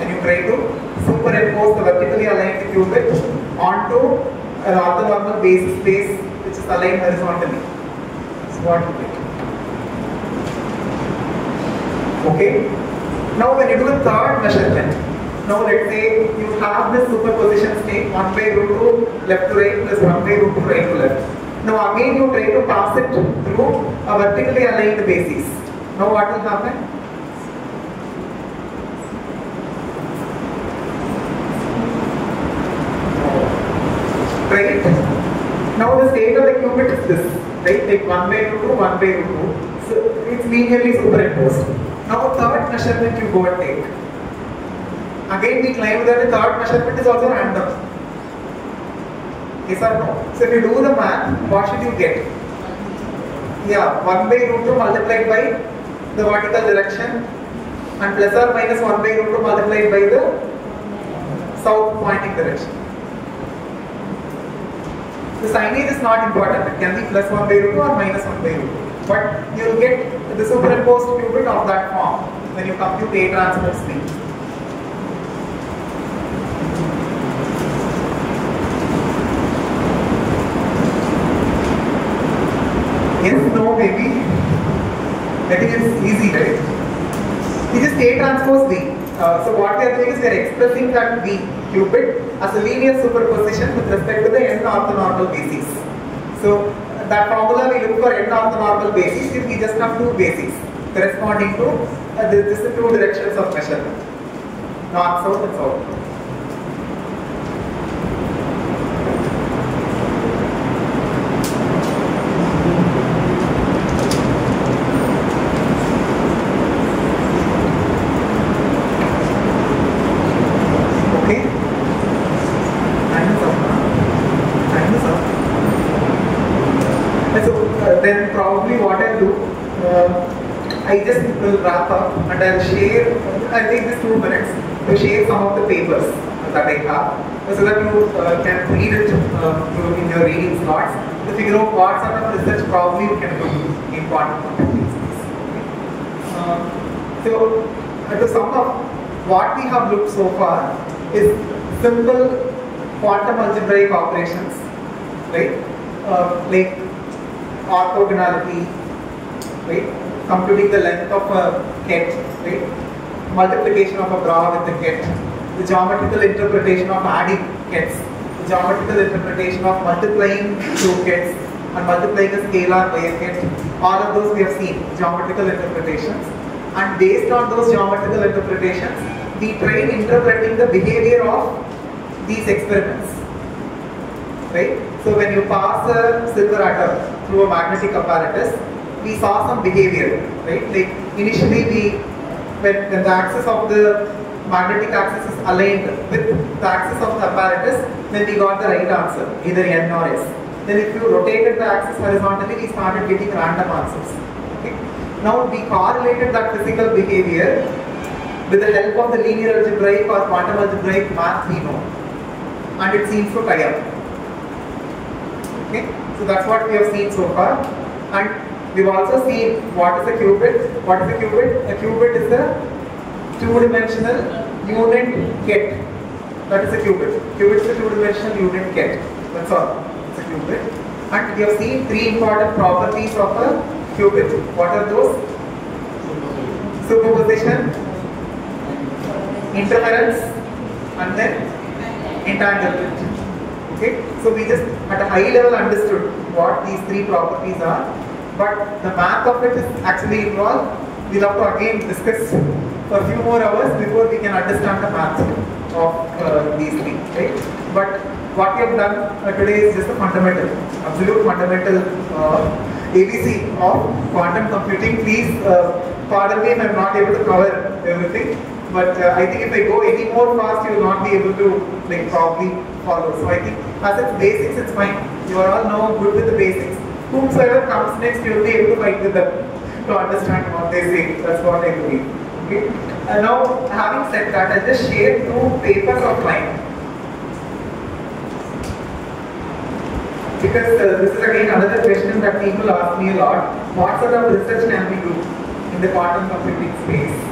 And you try to superimpose the vertically aligned qubit onto an orthonormal basis space which is aligned horizontally. So what you get. Okay? Now when you do a third measurement, now let's say you have this superposition state 1 by root 2 left to right plus 1 by root 2 right to left. Now again you try to pass it through a vertically aligned basis. Now what will happen? Right? Now the state of the qubit is this, right? Take 1 by root 2, 1 by root 2. So it's linearly superimposed. Now third measurement you go and take. Again we claim that the third measurement is also random. Yes or no? So if you do the math, what should you get? Yeah, 1 by root 2 multiplied by the vertical direction and plus or minus 1 by root 2 multiplied by the south pointing direction. The signage is not important. It can be plus 1 by root 2 or minus 1 by root 2. But you will get the superimposed qubit of that form when you compute A transpose B. Yes, no, maybe. I think it's easy, right? It is A transpose B. So what we are doing is we are expressing that B qubit as a linear superposition with respect to the n orthonormal bases. So that formula we look for n orthonormal bases if we just have two bases corresponding to this two directions of measurement, north, south and south. Then probably what I'll do, I just will wrap up and I'll share, I'll take this 2 minutes to share some of the papers that I have so that you can read it in your reading slots to figure out what sort of research probably you can do in quantum computing space. So to sum up, what we have looked so far is simple quantum algebraic operations, right? like orthogonality, right? Computing the length of a ket, right? Multiplication of a bra with a ket, the geometrical interpretation of adding kets, the geometrical interpretation of multiplying two kets and multiplying a scalar by a ket. All of those we have seen, geometrical interpretations. And based on those geometrical interpretations, we try interpreting the behavior of these experiments, right? So when you pass a silver atom through a magnetic apparatus, we saw some behavior, right? Like initially when the axis of the magnetic axis is aligned with the axis of the apparatus, then we got the right answer, either N or S. Then if you rotated the axis horizontally, we started getting random answers. Okay? Now we correlated that physical behavior with the help of the linear algebraic or quantum algebraic math we know, and it seems to tie up. Okay? So that's what we have seen so far. And we've also seen what is a qubit. What is a qubit? A qubit is a two-dimensional unit ket. That is a qubit. Qubit is a two-dimensional unit ket. That's all. It's a qubit. And we have seen three important properties of a qubit. What are those? Superposition, interference, and then entanglement. Okay, so we just at a high level understood what these three properties are, but the math of it is actually involved. We'll have to again discuss for a few more hours before we can understand the math of these three, right? But what we have done today is just a fundamental, absolute fundamental ABC of quantum computing. Please pardon me if I'm not able to cover everything, but I think if I go any more fast, you will not be able to probably follow. So I think as it's basics, it's fine. You are all now good with the basics. Whomsoever comes next, you will be able to fight with them to understand what they say. That's what I believe. Okay. And now, having said that, I just shared two papers of mine. Because this is again another question that people ask me a lot. What sort of research can we do in the quantum computing space?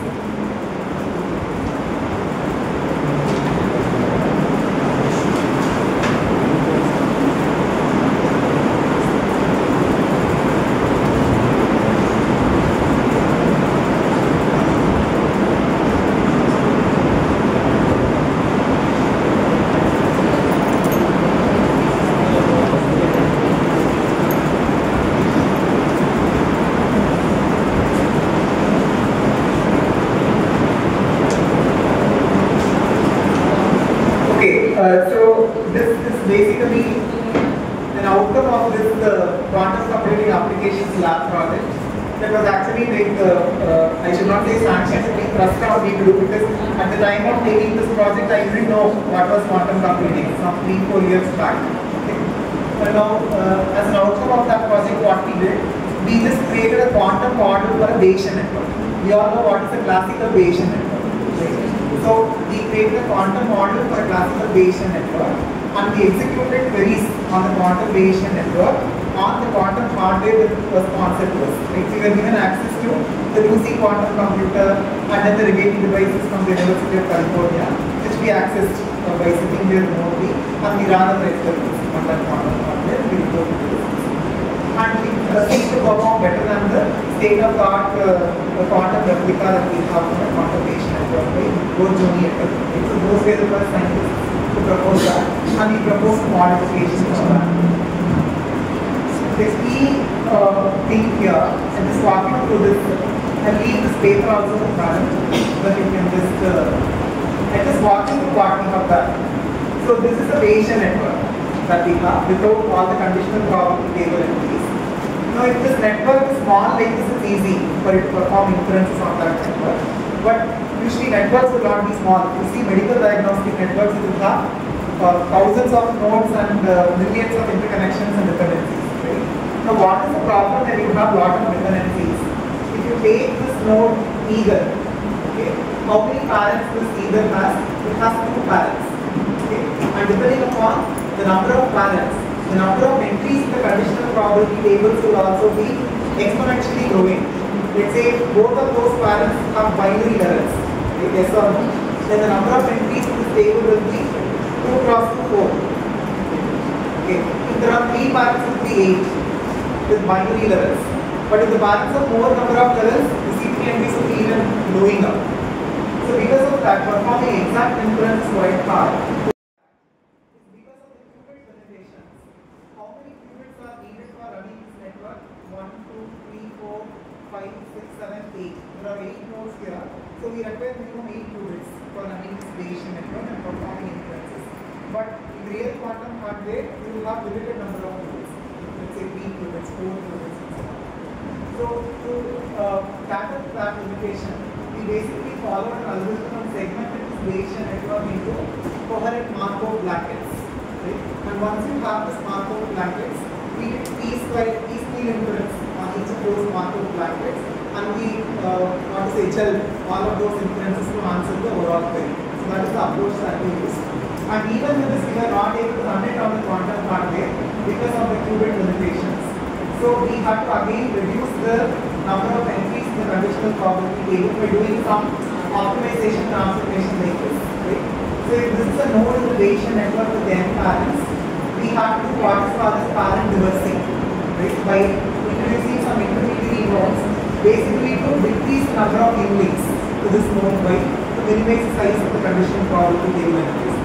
So this is basically an outcome of this quantum computing applications lab project. That was actually I should not say sanctioned, thrust on me to do, because at the time of taking this project I didn't know what was quantum computing some 3-4 years back. Okay. But now as an outcome of that project, what we did, we just created a quantum model for a Bayesian network. We all know what is a classical Bayesian network. So we created a quantum model for a classical Bayesian network, and we executed queries on the quantum Bayesian network on the quantum hardware that was sponsored to us. Right? We were given access to the Lucy quantum computer and then the related devices from the University of California, which we accessed by sitting here remotely, and we ran our experiments on that quantum hardware. We reported the results. And we seem to perform better than the state-of-the-art quantum replica that we have on the quantum Bayesian network by Joni et al. So those were the first scientists to propose that, and we proposed modifications on that. The key thing here, and just walking through this, and leave this paper also to Karan, so that you can just, and just walking through what we have done. So this is a Bayesian network that we have without all the conditional probability table entries. Now if this network is small like this, is easy for it to perform inferences on that network. But usually networks will not be small. If you see medical diagnostic networks, it will have thousands of nodes and millions of interconnections and dependencies. Right? Now what is the problem when you have a lot of dependencies? If you take this node eagle, okay, how many parents this eagle has? It has 2 parents. Okay? And depending upon the number of parents, the number of entries in the conditional probability tables will also be exponentially growing. Let's say both of those parents have binary levels, okay, yes or no, then the number of entries in this table will be 2 cross 4. Okay. In if there are 3 parents, it will be 8 with binary levels. But if the parents have more number of levels, the C3 and D will be even blowing up. So because of that, performing exact inference is quite hard. It's because of the qubit limitations. How many qubits are needed for running this network? 1, 2, 3, 4, 5, 6, 7, 8. There are 8 nodes here. So we require minimum 8 qubits for running this Bayesian network and performing inferences. But in real quantum hardware, you will have limited number of qubits. Let's say 3 qubits, 4 qubits, and so on. So to tackle that limitation, we basically follow an algorithm and segmented this Bayesian network into coherent Markov blankets. Right? And once you have this Markov blankets, we get piecemeal inference on each of those Markov blankets, and we tell all of those inferences to answer the overall query. So that is the approach that we use. And even with this, we are not able to run it on the quantum hardware because of the qubit limitations. So we have to again reduce the number of entries in the conditional probability table by doing some optimization transformation like this. Right? So if this is a node in the Bayesian network with n parents, we have to do what is called as parent diversing. Right? By introducing some intermediary nodes, basically to decrease the number of links to this node by to minimize the size of the conditional probability table entries.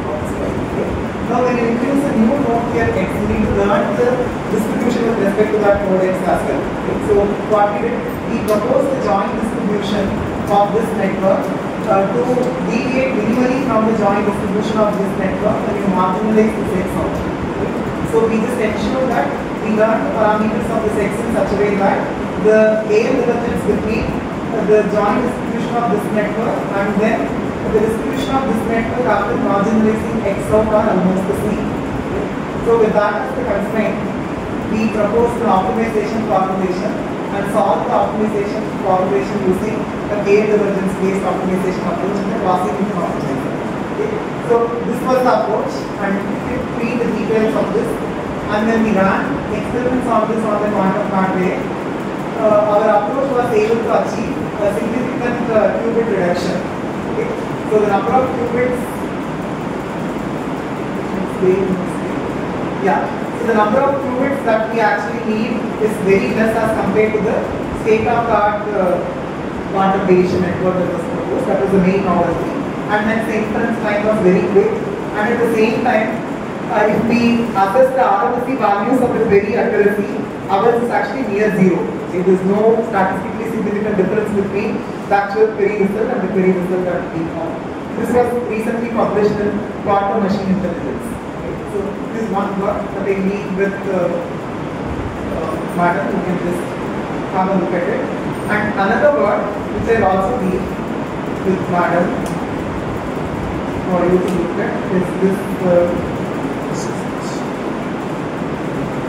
Now when you introduce a new node here x, you need to learn the distribution with respect to that node x as well. Okay. So what we did, we proposed the joint distribution of this network to deviate minimally from the joint distribution of this network when you marginalize this x out. Okay. So we just ensure that we learn the parameters of this x in such a way that the AL divergence between the joint distribution of this network and then the distribution of this network after marginalizing x out are almost the same. Okay. So with that as the constraint, we proposed an optimization formulation and solved the optimization formulation using a AL divergence based optimization approach and the Gaussian optimizer. Okay. So this was the approach, and we read the details of this, and then we ran experiments on this on the quantum hardware. Our approach was able to achieve a significant qubit reduction. Okay. So the number of qubits, so the number of qubits that we actually need is very less as compared to the state-of-the-art quantum Bayesian network that was proposed. That was the main novelty. And then the inference time was very quick. And at the same time, if we assess the RMSE values of this very accuracy, ours is actually near zero. There is no statistically significant difference between the actual query result and the query result that we found. This was recently published in Quantum Machine Intelligence. Okay. So this is one work that I need with Madam, you can just have a look at it. And another work which I also need with Madam for you to look at is this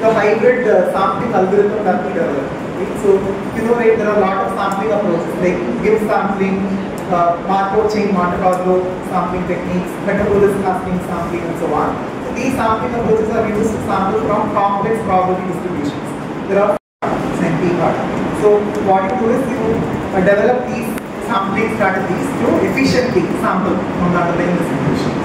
the hybrid sampling algorithm that we developed. Okay. So you know, right, there are a lot of sampling approaches like give sampling, Markov chain Monte Carlo sampling techniques, metabolist casting sampling, and so on. So these sampling approaches are used to sample from complex probability distributions. There are NP part. So what you do is you develop these sampling strategies to efficiently sample from the underlying distributions.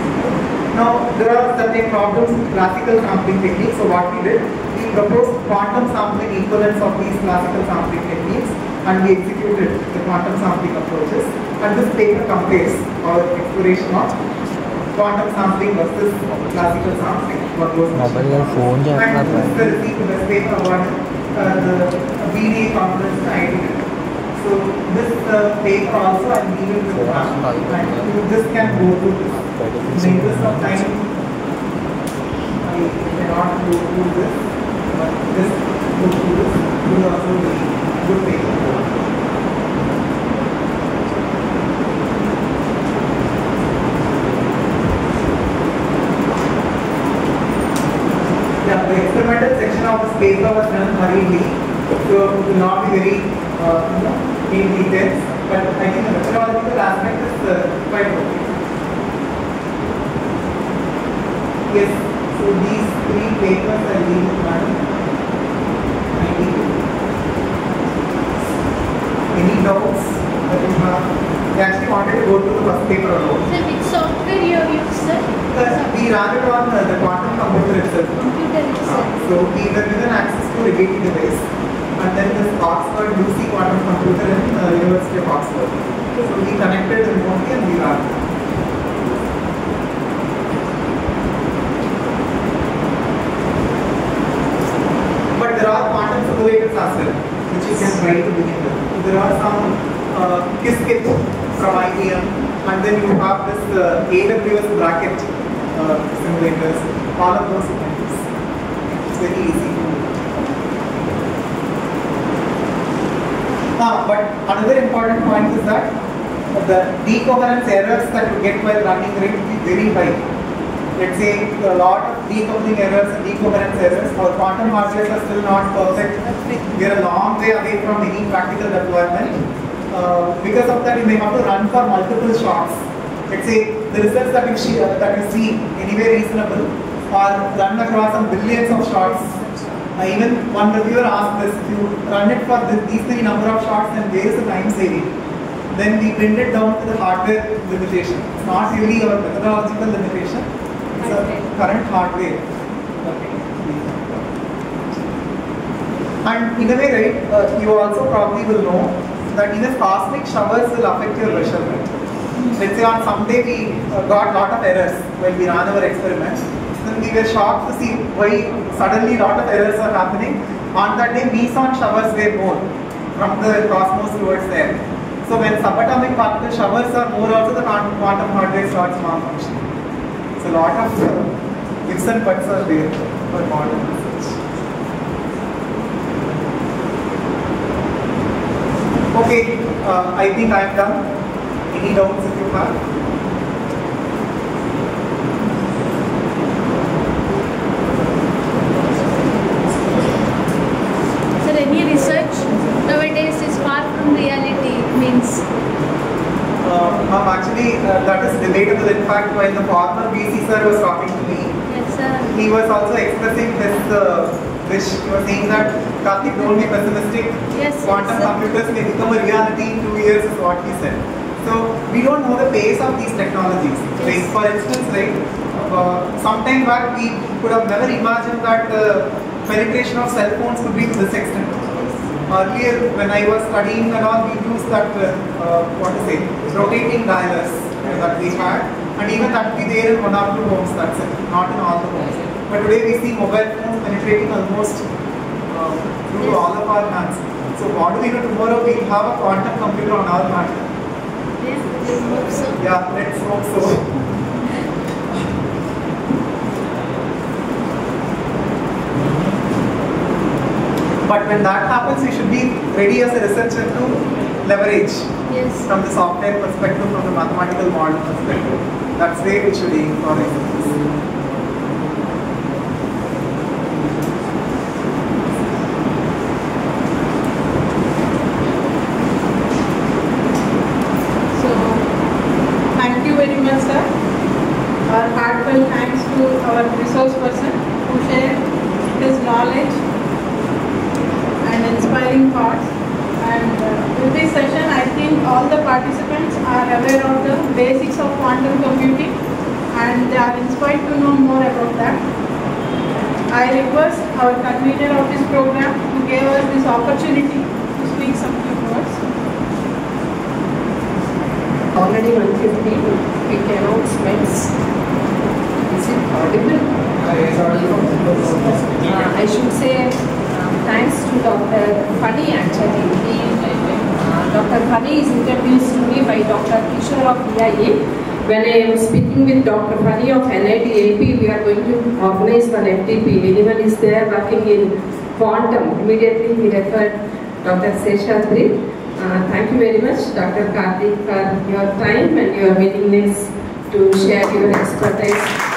Now there are certain problems with classical sampling techniques. So what we did, we proposed quantum sampling equivalents of these classical sampling techniques, and we executed the quantum sampling approaches. And this paper compares our exploration of quantum sampling versus classical sampling for those machines. And this is the receipt of this paper award the BDA conference in IIT. So this paper also I'm giving to the class, and you just can go through this. In the interest of time, I cannot go through this, but just go through this. This is also a very good paper. Yeah, the experimental section of this paper was done hurriedly, so it will not be very in details, but I think the methodological aspect is quite okay. Yes, so these 3 papers are leaving Madam. Any doubts that you have? I actually wanted to go to the first paper alone. So which software you have used, sir? We ran it on the quantum computer itself. Computer itself. So FDP device. And then this Oxford UC quantum computer in University of Oxford. So we connected remotely and we ran. But there are quantum simulators as well, which you can try to begin with. There are some KISS from IBM, and then you have this AWS bracket simulators. All of those things. It's very easy. But another important point is that the decoherence errors that you get while running rate will be very high. Let's say a lot of decoupling errors and decoherence errors. Our quantum hardware are still not perfect. We are a long way away from any practical deployment. Because of that, you may have to run for multiple shots. Let's say the results that you see anyway reasonable are run across some billions of shots. Even one reviewer asked this: if you run it for these many number of shots, then where is the time saving? Then we bring it down to the hardware limitation. It's not really our methodological limitation. It's a current hardware. And in a way, right, you also probably will know that even cosmic showers will affect your measurement. Let's say on some day we got a lot of errors when we ran our experiments. Then we were shocked to see why suddenly a lot of errors are happening. On that day, meson showers were more from the cosmos towards there. So when subatomic particle showers are more, also the quantum hardware starts malfunctioning. So a lot of ifs and buts are there for modern research. Okay, I think I am done. Any doubts if you have? Any research nowadays is far from reality, means? Actually, that is debatable. In fact, when the former VC sir was talking to me, Yes, sir. he was also expressing his wish. He was saying that, Karthik, don't be pessimistic. Yes, Quantum yes, computers may become a reality in 2 years, is what he said. So, we don't know the pace of these technologies. Yes. Like, for instance, right, some time back, we could have never imagined that penetration of cell phones could be to this extent. Earlier, when I was studying and all, we used that, rotating dialers that we had, and even that be there in 1 or 2 homes, that's it, not in all the homes. But today we see mobile phones penetrating almost through all of our hands. So what do we do tomorrow? We'll have a quantum computer on our hand. Yes, let's hope so. Yeah, let's hope so. But when that happens, we should be ready as a researcher to leverage from the software perspective, from the mathematical model perspective. That's where we should aim for excellence. So, thank you very much, sir. Our heartfelt thanks to our resource person who shared his knowledge and inspiring thoughts. And with this session, I think all the participants are aware of the basics of quantum computing and they are inspired to know more about that. I request our convener of this program to give us this opportunity to speak some few words. Already 150 quick announcements. Is it audible? I should say thanks to Dr. Fani actually. Dr. Fani is introduced to me by Dr. Kishore of EIA. When I am speaking with Dr. Fani of NIT AP, we are going to organize one FDP. Anyone is there working in quantum, immediately he referred Dr. Seshadri. Thank you very much, Dr. Karthik, for your time and your willingness to share your expertise.